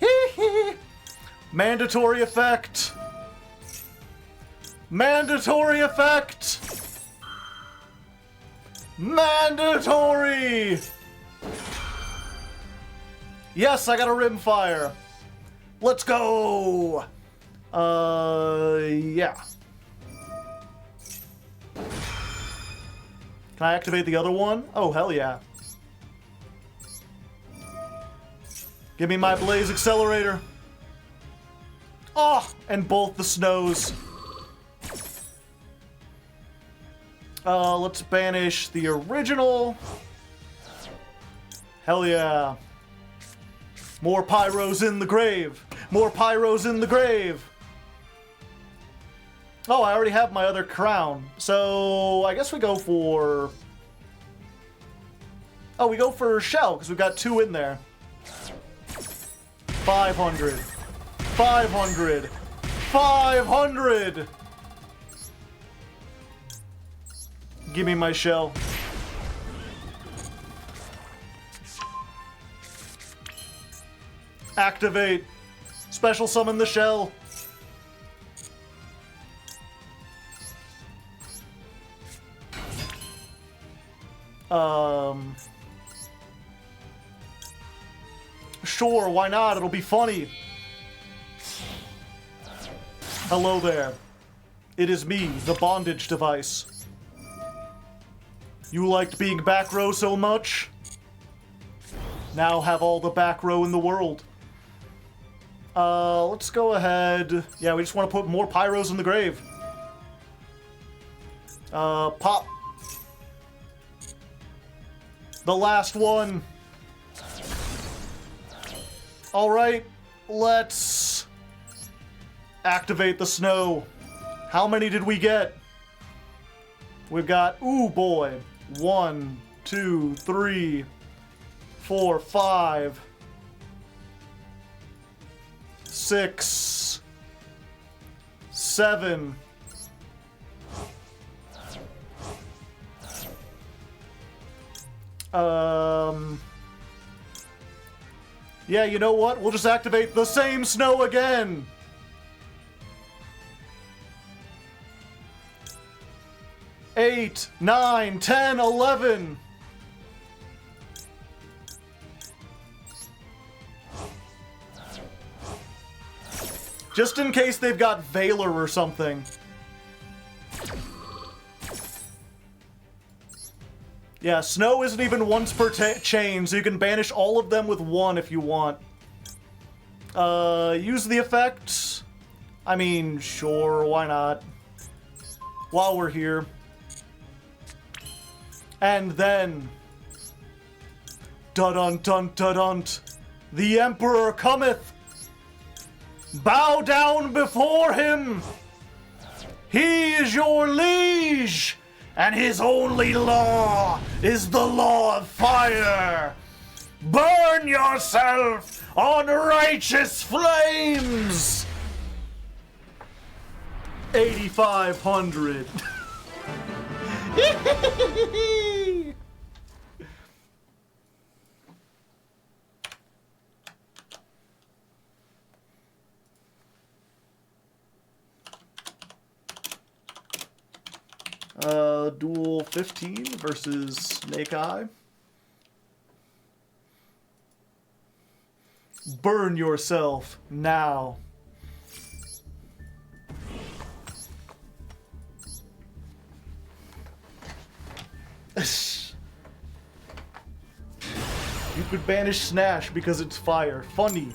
Hee hee. Mandatory effect. Mandatory effect. Mandatory! Yes, I got a rimfire. Let's go! Yeah. Can I activate the other one? Oh, hell yeah. Give me my Blaze Accelerator. Oh, and both the snows. Let's banish the original. Hell yeah. More pyros in the grave. More pyros in the grave. Oh, I already have my other crown. So, I guess we go for... Oh, we go for Shell, because we've got 2 in there. 500. 500. 500! Give me my shell. Activate. Special summon the shell. Sure, why not? It'll be funny. Hello there. It is me, the bondage device. You liked being back row so much? Now have all the back row in the world. Let's go ahead. Yeah, we just want to put more pyros in the grave. Pop. The last one. Alright, let's activate the snow. How many did we get? We've got, ooh boy. 1, 2, 3, 4, 5, 6, 7. Yeah, you know what? We'll just activate the same snow again. 8, 9, 10, 11. Just in case they've got Valor or something. Yeah, snow isn't even once per chain, so you can banish all of them with 1 if you want. Use the effects. I mean, sure, why not? While we're here. And then... dun-dun-dun-dun-dun. The Emperor cometh! Bow down before him! He is your liege! And his only law is the law of fire! Burn yourself on righteous flames! 8,500. Duel 15 versus Snake Eye. Burn yourself now. You could banish Snash because it's fire. Funny.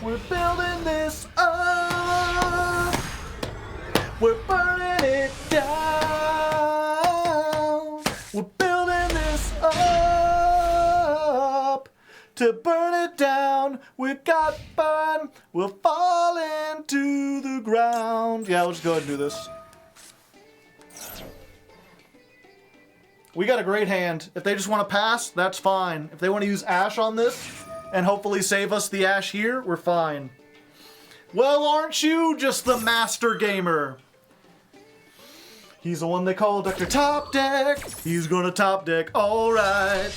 We're building this up. We're burning it down. We're building this up to burn it down. We got burn. We'll fall into the ground. Yeah, let's go ahead and do this. We got a great hand. If they just want to pass, that's fine. If they want to use Ash on this and hopefully save us the Ash here, we're fine. Well, aren't you just the master gamer? He's the one they call Dr. Top Deck. He's gonna top deck, alright.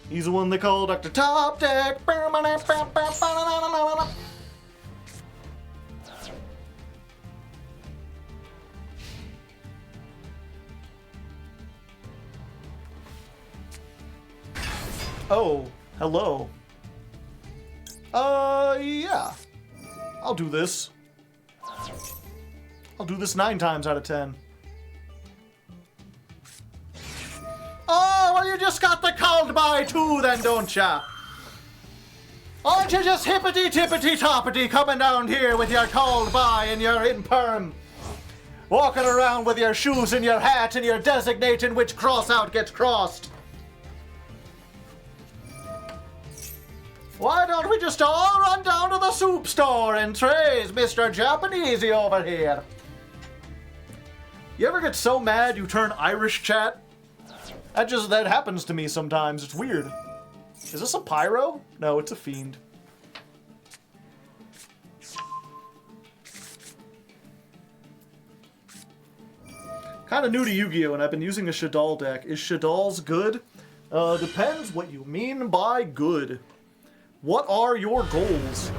He's the one they call Dr. Top Deck. Oh, hello. Yeah. I'll do this. I'll do this 9 times out of 10. Oh, well, you just got the called by too then, don't ya? Aren't you just hippity-tippity-toppity coming down here with your called by and your in-perm? Walking around with your shoes and your hat and your designating which cross-out gets crossed. Why don't we just all run down to the soup store and trays, Mr. Japanesey over here? You ever get so mad you turn Irish chat? That happens to me sometimes. It's weird. Is this a pyro? No, it's a fiend. Kind of new to Yu-Gi-Oh! And I've been using a Shadal deck. Is Shadal's good? Depends what you mean by good. What are your goals?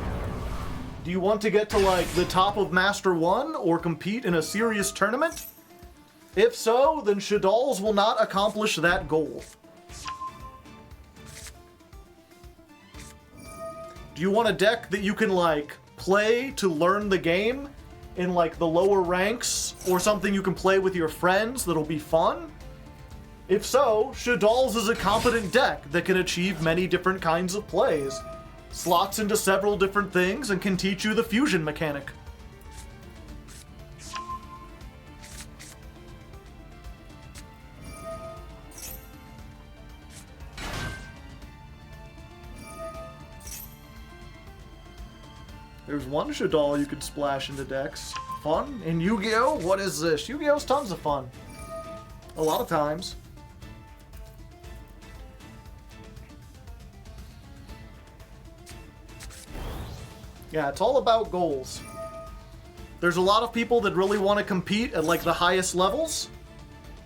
Do you want to get to, like, the top of Master 1 or compete in a serious tournament? If so, then Shadal's will not accomplish that goal. Do you want a deck that you can, like, play to learn the game in, like, the lower ranks, or something you can play with your friends that'll be fun? If so, Shadal's is a competent deck that can achieve many different kinds of plays, slots into several different things, and can teach you the fusion mechanic. There's one Shadal you could splash into decks. Fun? In Yu-Gi-Oh? What is this? Yu-Gi-Oh's tons of fun. A lot of times. Yeah, it's all about goals. There's a lot of people that really want to compete at, like, the highest levels.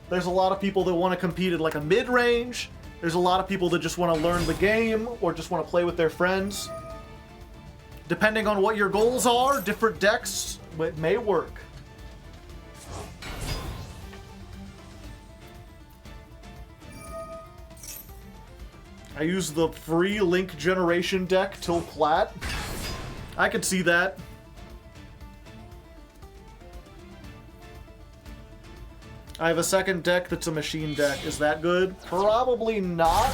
There's a lot of people that want to compete at, like, a mid-range. There's a lot of people that just want to learn the game or just want to play with their friends. Depending on what your goals are, different decks may work. I use the free Link Generation deck till plat. I could see that. I have a second deck that's a machine deck. Is that good? Probably not.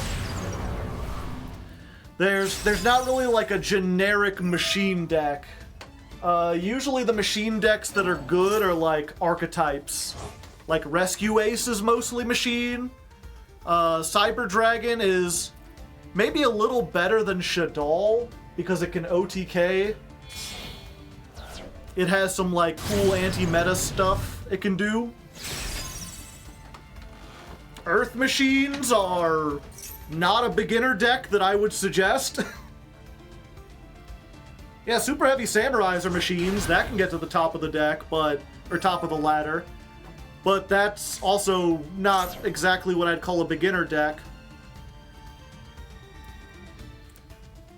There's not really like a generic machine deck. Usually the machine decks that are good are like archetypes. Like Rescue Ace is mostly machine. Cyber Dragon is maybe a little better than Shaddoll because it can OTK. It has some like cool anti-meta stuff it can do. Earth Machines are not a beginner deck that I would suggest. Yeah, Super Heavy Samurais are machines. That can get to the top of the deck, or top of the ladder. But that's also not exactly what I'd call a beginner deck.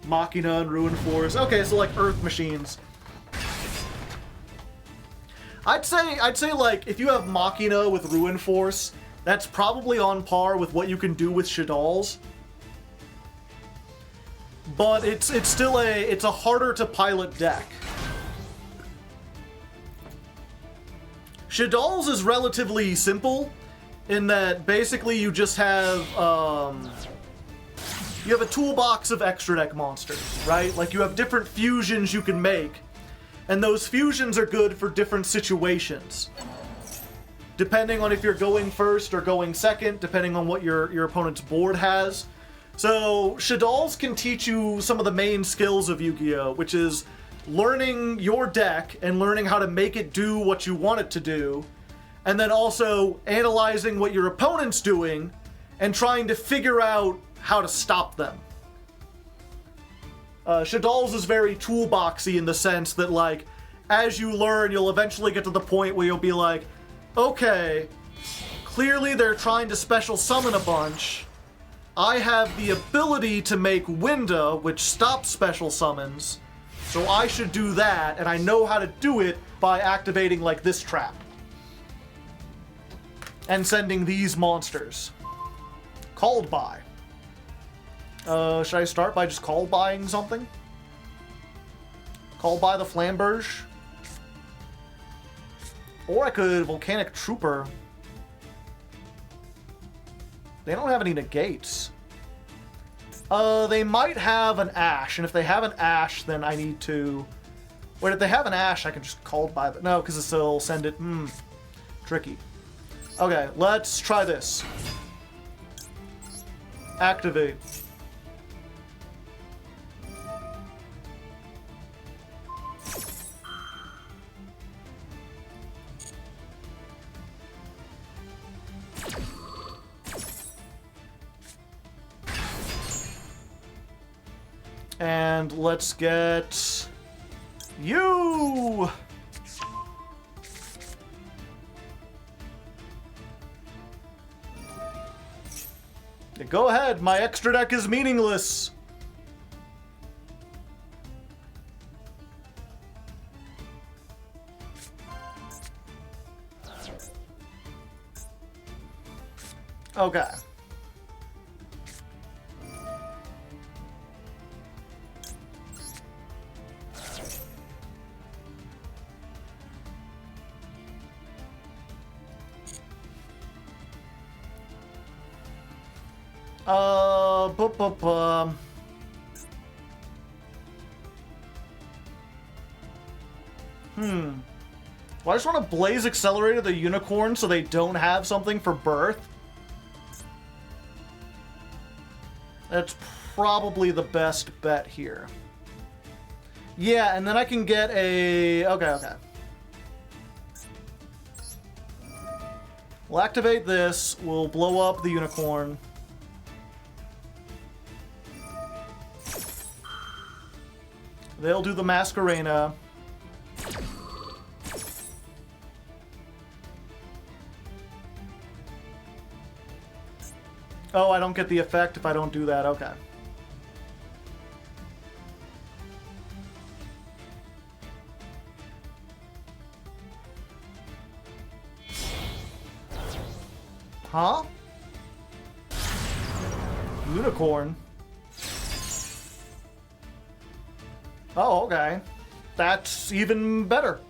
Machina and Ruin Force. Okay, so like Earth Machines. I'd say like if you have Machina with Ruin Force, that's probably on par with what you can do with Shaddolls. But it's still a harder to pilot deck. Shaddolls is relatively simple in that basically you just have you have a toolbox of extra deck monsters, right? Like you have different fusions you can make, and those fusions are good for different situations. Depending on if you're going first or going second, depending on what your opponent's board has. So, Shaddolls can teach you some of the main skills of Yu-Gi-Oh!, which is learning your deck and learning how to make it do what you want it to do, and then also analyzing what your opponent's doing and trying to figure out how to stop them. Shaddolls is very toolboxy in the sense that, like, as you learn, you'll eventually get to the point where you'll be like, okay, clearly they're trying to special summon a bunch. I have the ability to make Winda, which stops special summons, so I should do that, and I know how to do it by activating, like, this trap. And sending these monsters. Called by. Should I start by just call buying something? Call by the Flamberge? Or I could Volcanic Trooper. They don't have any negates. They might have an Ash, and if they have an Ash, then I need to... Wait, if they have an Ash, I can just call by the... No, because it'll send it... Tricky. Okay, let's try this. Activate. And let's get you. Yeah, go ahead, my extra deck is meaningless. Okay. Well, I just want to Blaze Accelerator the Unicorn so they don't have something for Birth. That's probably the best bet here. Yeah, and then I can get a... Okay. We'll activate this. We'll blow up the Unicorn. They'll do the Masquerena. Oh, I don't get the effect if I don't do that. Okay. Huh? Unicorn. Oh, okay. That's even better.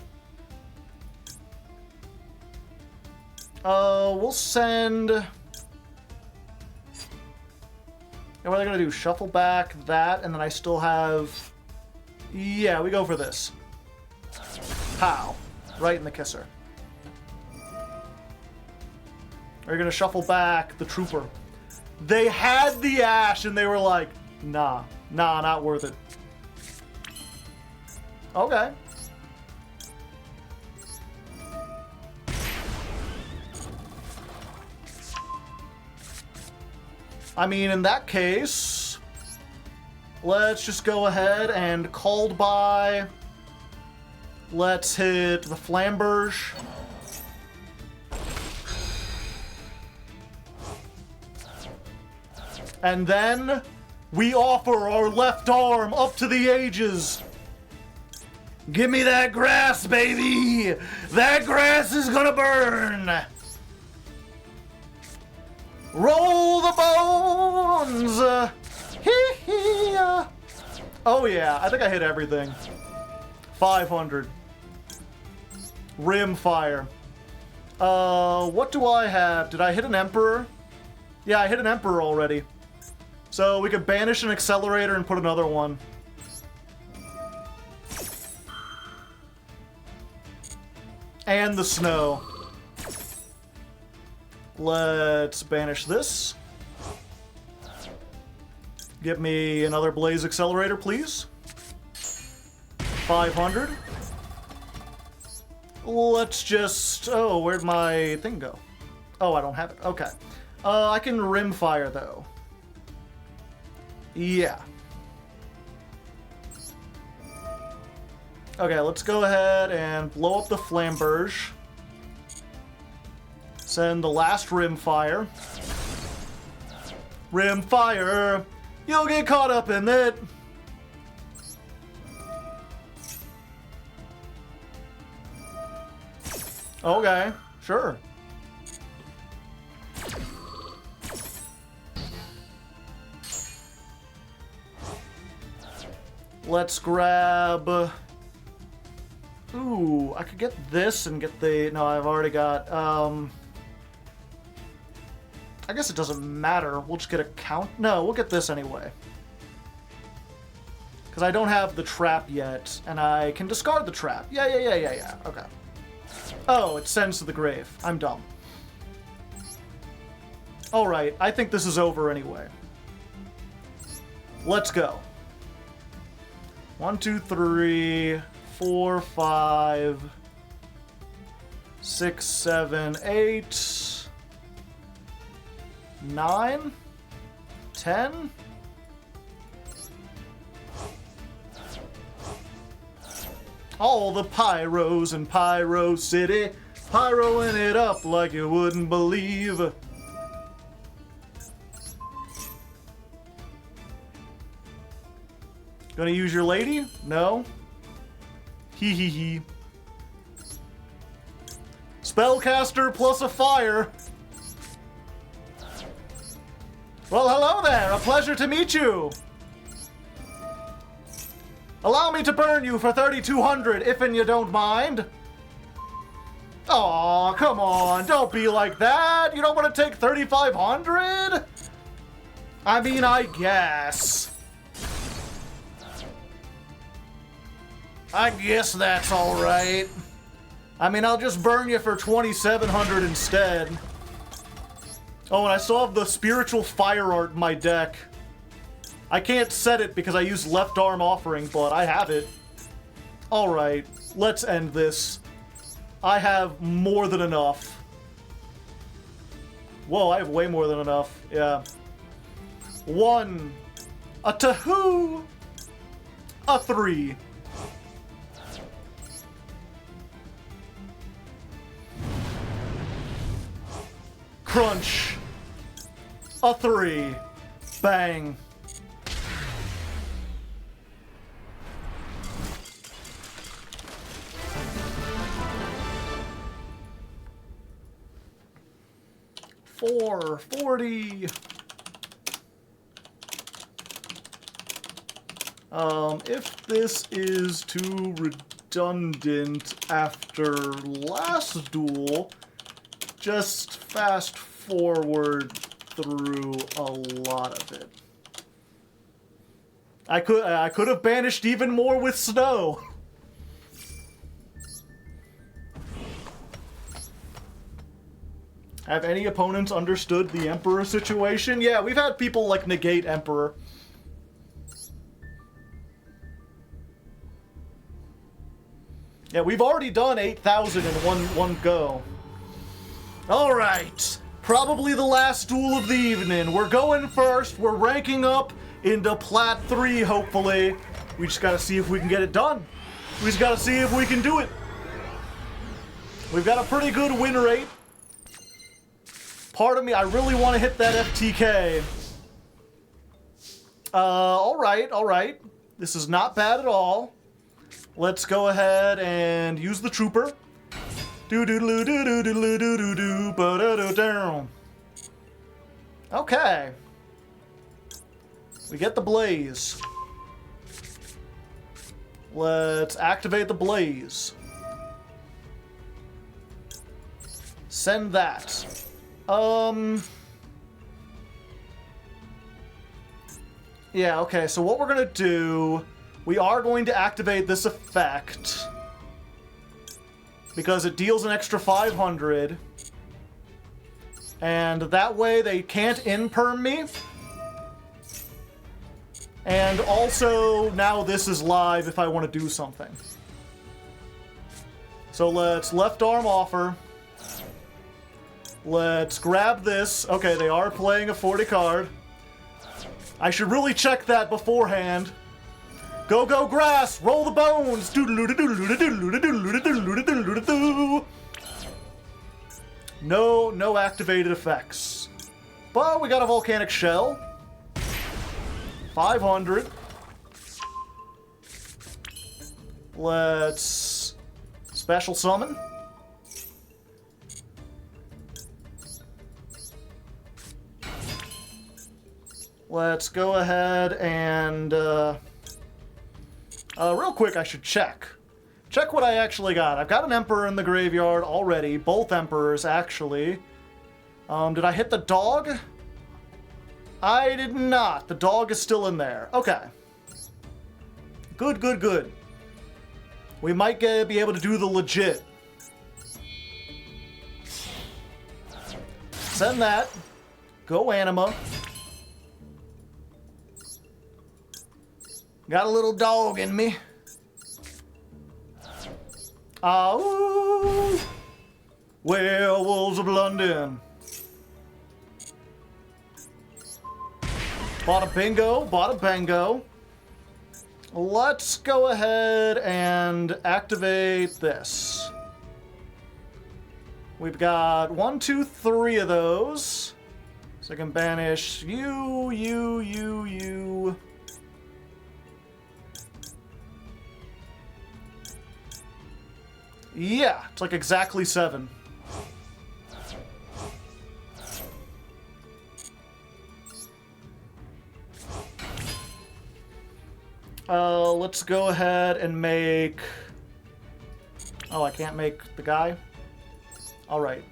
We'll send... And what are they gonna do? Shuffle back that, and then I still have... Yeah, we go for this. Pow. Right in the kisser. Are you gonna shuffle back the trooper? They had the ash, and they were like, nah, not worth it. Okay. I mean, in that case, let's just go ahead and called by. Let's hit the Flamberge. And then we offer our left arm up to the ages. Give me that grass, baby! That grass is gonna burn! Roll the bones! Hee-hee! Oh yeah, I think I hit everything. 500. Rim fire. What do I have? Did I hit an Emperor? Yeah, I hit an Emperor already. So we could banish an Accelerator and put another one. And the snow. Let's banish this. Get me another Blaze Accelerator, please. 500. Let's just... Oh, where'd my thing go? Oh, I don't have it. Okay. I can rim fire, though. Yeah. Okay, let's go ahead and blow up the Flamberge. Send the last rim fire. Rim fire! You'll get caught up in it! Okay, sure. Let's grab... Ooh, I could get this and get the... No, I've already got... I guess it doesn't matter. We'll just get a count. No, we'll get this anyway. Because I don't have the trap yet, and I can discard the trap. Yeah. Okay. Oh, it sends to the grave. I'm dumb. Alright, I think this is over anyway. Let's go. 1, 2, 3, 4, 5, 6, 7, 8... 9, 10. All the pyros in Pyro City, pyroing it up like you wouldn't believe. Gonna use your lady? No. Hee hee hee. Spellcaster plus a fire. Well, hello there! A pleasure to meet you! Allow me to burn you for 3,200, if and you don't mind. Aw, come on, don't be like that! You don't want to take 3,500? I mean, I guess. I guess that's alright. I mean, I'll just burn you for 2,700 instead. Oh, and I still have the Spiritual Fire Art in my deck. I can't set it because I used Left Arm Offering, but I have it. Alright, let's end this. I have more than enough. Whoa, I have way more than enough. Yeah. 1. A 2. A 3. Crunch. A 3. Bang. 440. If this is too redundant after last duel, just fast forward through a lot of it. I could have banished even more with snow. Have any opponents understood the Emperor situation? Yeah, we've had people like negate Emperor. Yeah, we've already done 8,000 in one go. All right, probably the last duel of the evening. We're going first. We're ranking up into Plat 3, hopefully. We just gotta see if we can get it done. We just gotta see if we can do it. We've got a pretty good win rate. Part of me, I really want to hit that FTK. All right. This is not bad at all. Let's go ahead and use the trooper. Okay. We get the blaze. Let's activate the blaze. Send that. Yeah, okay, so what we're gonna do, we are going to activate this effect because it deals an extra 500, and that way they can't in-perm me. And also, now this is live if I want to do something. So let's left arm offer. Let's grab this. Okay, they are playing a 40 card. I should really check that beforehand. Go, go, grass! Roll the bones! No activated effects. But we got a volcanic shell. 500. Let's special summon. Let's go ahead and, real quick, I should check. Check what I actually got. I've got an Emperor in the graveyard already. Both Emperors, actually. Did I hit the dog? I did not. The dog is still in there. Okay. Good. We might be able to do the legit. Send that. Go Anima. Got a little dog in me. Ooh. Werewolves of London. Bada bingo. Let's go ahead and activate this. We've got 1, 2, 3 of those. So I can banish you. Yeah, it's like exactly 7. Let's go ahead and make... Oh, I can't make the guy? Alright.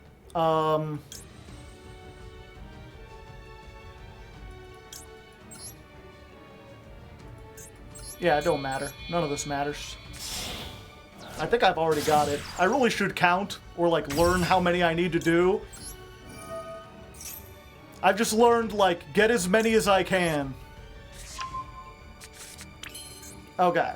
Yeah, it don't matter. None of this matters. I think I've already got it. I really should count, or like learn how many I need to do. I've just learned, like, get as many as I can. Okay.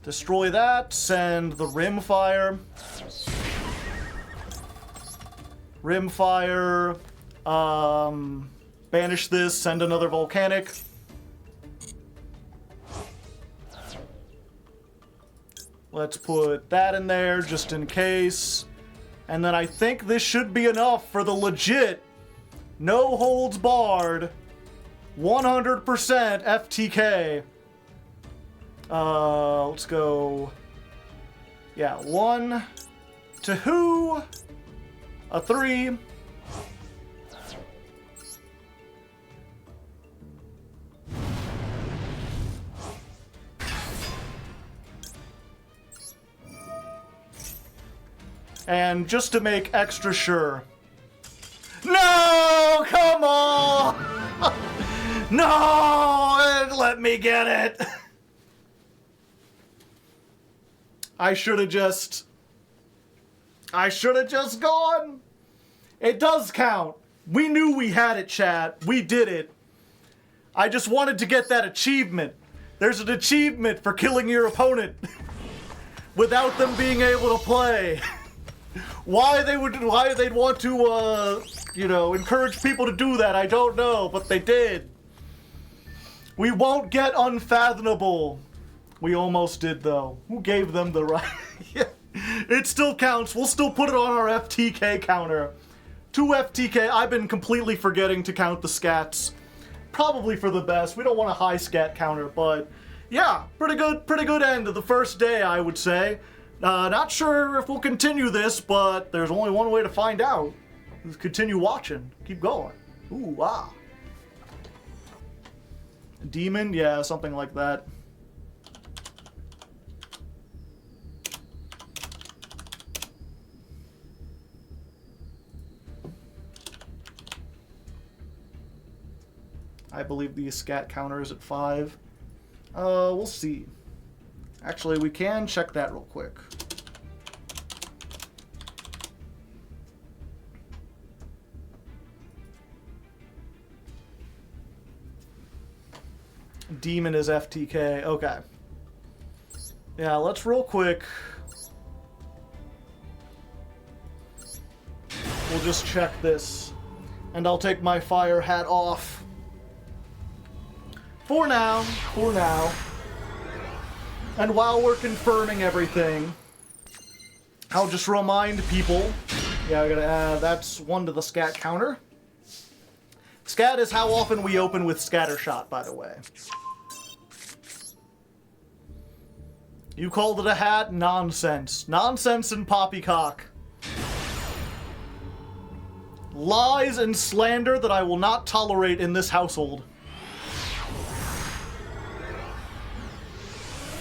Destroy that, send the Rimfire. Rimfire, banish this, send another Volcanic. Let's put that in there just in case. And then I think this should be enough for the legit, no holds barred, 100% FTK. Let's go Yeah, 1, 2, a 3. And just to make extra sure. No! Come on! No! Let me get it! I should have just gone. It does count. We knew we had it, chat. We did it. I just wanted to get that achievement. There's an achievement for killing your opponent without them being able to play. Why they'd want to, you know, encourage people to do that, I don't know, but they did. We won't get unfathomable. We almost did, though. Who gave them the right? Yeah. It still counts. We'll still put it on our FTK counter. 2 FTK. I've been completely forgetting to count the scats. Probably for the best. We don't want a high scat counter, but yeah, pretty good end of the first day, I would say. Not sure if we'll continue this, but there's only one way to find out. Just continue watching. Keep going. Ooh, wow. Demon? Yeah, something like that. I believe the scat counter is at 5. We'll see. Actually, we can check that real quick. Demon is FTK. Okay. Yeah, let's real quick. We'll just check this. And I'll take my fire hat off. For now. And while we're confirming everything, I'll just remind people. Yeah, I gotta add, that's 1 to the scat counter. Scat is how often we open with Scattershot, by the way. You called it a hat? Nonsense. Nonsense and poppycock. Lies and slander that I will not tolerate in this household.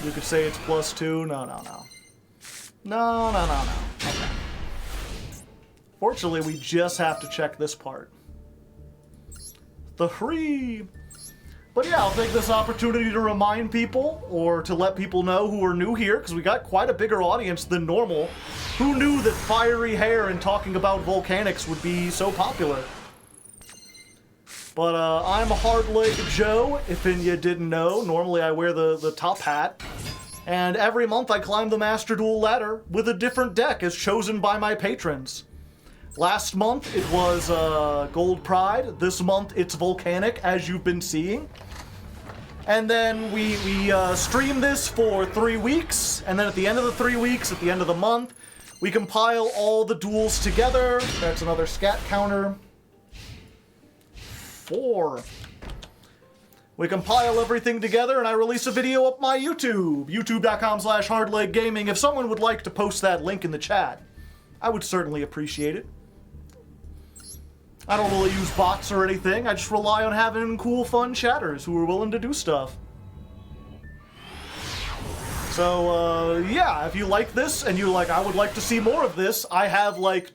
You could say it's +2. No. No. Okay. Fortunately, we just have to check this part. The free. But yeah, I'll take this opportunity to remind people, or to let people know who are new here, because we got quite a bigger audience than normal. Who knew that fiery hair and talking about volcanics would be so popular? But I'm Hardleg Joe, if you didn't know. Normally I wear the top hat. And every month I climb the Master Duel ladder with a different deck as chosen by my patrons. Last month it was Gold Pride. This month it's Volcanic, as you've been seeing. And then we stream this for 3 weeks, and then at the end of the 3 weeks, at the end of the month, we compile all the duels together. That's another scat counter. 4. We compile everything together, and I release a video up my YouTube, youtube.com/hardleggaming. If someone would like to post that link in the chat, I would certainly appreciate it. I don't really use bots or anything. I just rely on having cool, fun chatters who are willing to do stuff. So, yeah, if you like this and you're like, I would like to see more of this, I have like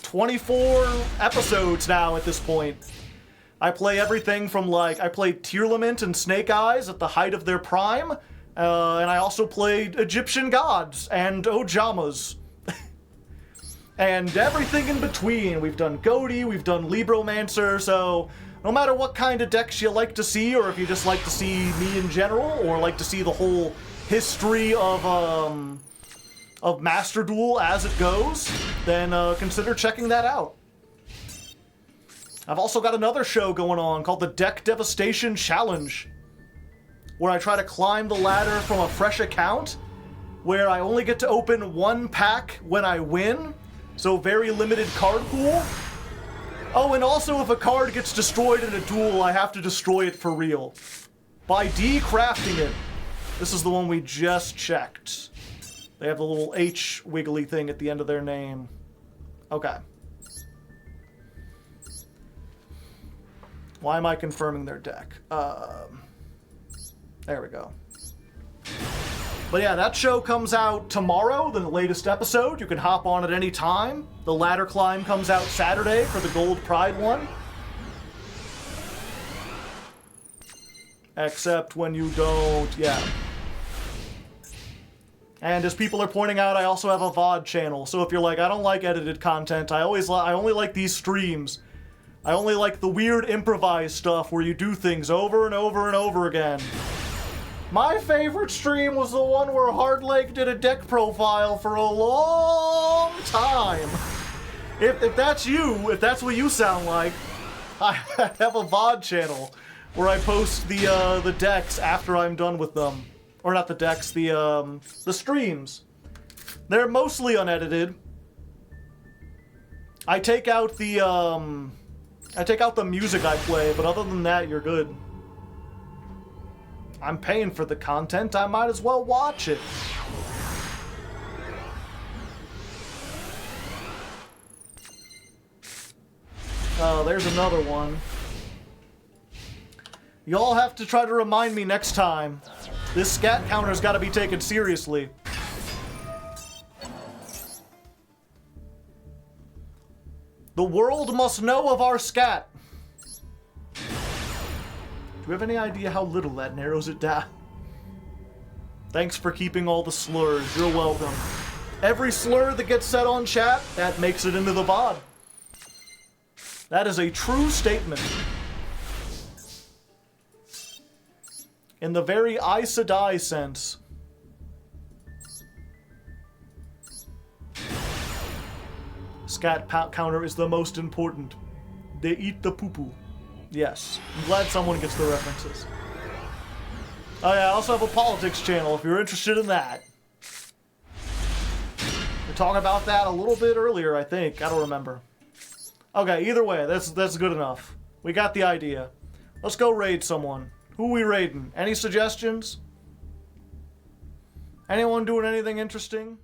24 episodes now at this point. I play everything from like, I played Tearlament and Snake Eyes at the height of their prime, and I also played Egyptian Gods and Ojamas. And everything in between. We've done Goaty, we've done Libromancer, so no matter what kind of decks you like to see, or if you just like to see me in general, or like to see the whole history of Master Duel as it goes, then consider checking that out. I've also got another show going on called the Deck Devastation Challenge, where I try to climb the ladder from a fresh account, where I only get to open 1 pack when I win, so very limited card pool. Oh, and also if a card gets destroyed in a duel, I have to destroy it for real. By decrafting it. This is the one we just checked. They have the little H wiggly thing at the end of their name. Okay. Why am I confirming their deck? There we go. But yeah, that show comes out tomorrow, the latest episode. You can hop on at any time. The Ladder Climb comes out Saturday for the Gold Pride one. Except when you don't, yeah. And as people are pointing out, I also have a VOD channel. So if you're like, I don't like edited content, I only like these streams. I only like the weird improvised stuff where you do things over and over and over again. My favorite stream was the one where Hardleg did a deck profile for a long time. If that's you, if that's what you sound like, I have a VOD channel where I post the decks after I'm done with them. Or not the decks, the streams. They're mostly unedited. I take out the music I play, but other than that, you're good. I'm paying for the content, I might as well watch it. Oh, there's another one. Y'all have to try to remind me next time. This scat counter's gotta be taken seriously. The world must know of our scat. Do you have any idea how little that narrows it down? Thanks for keeping all the slurs. You're welcome. Every slur that gets said on chat, that makes it into the VOD. That is a true statement. In the very Aes Sedai sense. Scat counter is the most important. They eat the poo-poo. Yes. I'm glad someone gets the references. Oh yeah, I also have a politics channel if you're interested in that. We talked about that a little bit earlier, I think. I don't remember. Okay, either way, that's good enough. We got the idea. Let's go raid someone. Who we raiding? Any suggestions? Anyone doing anything interesting?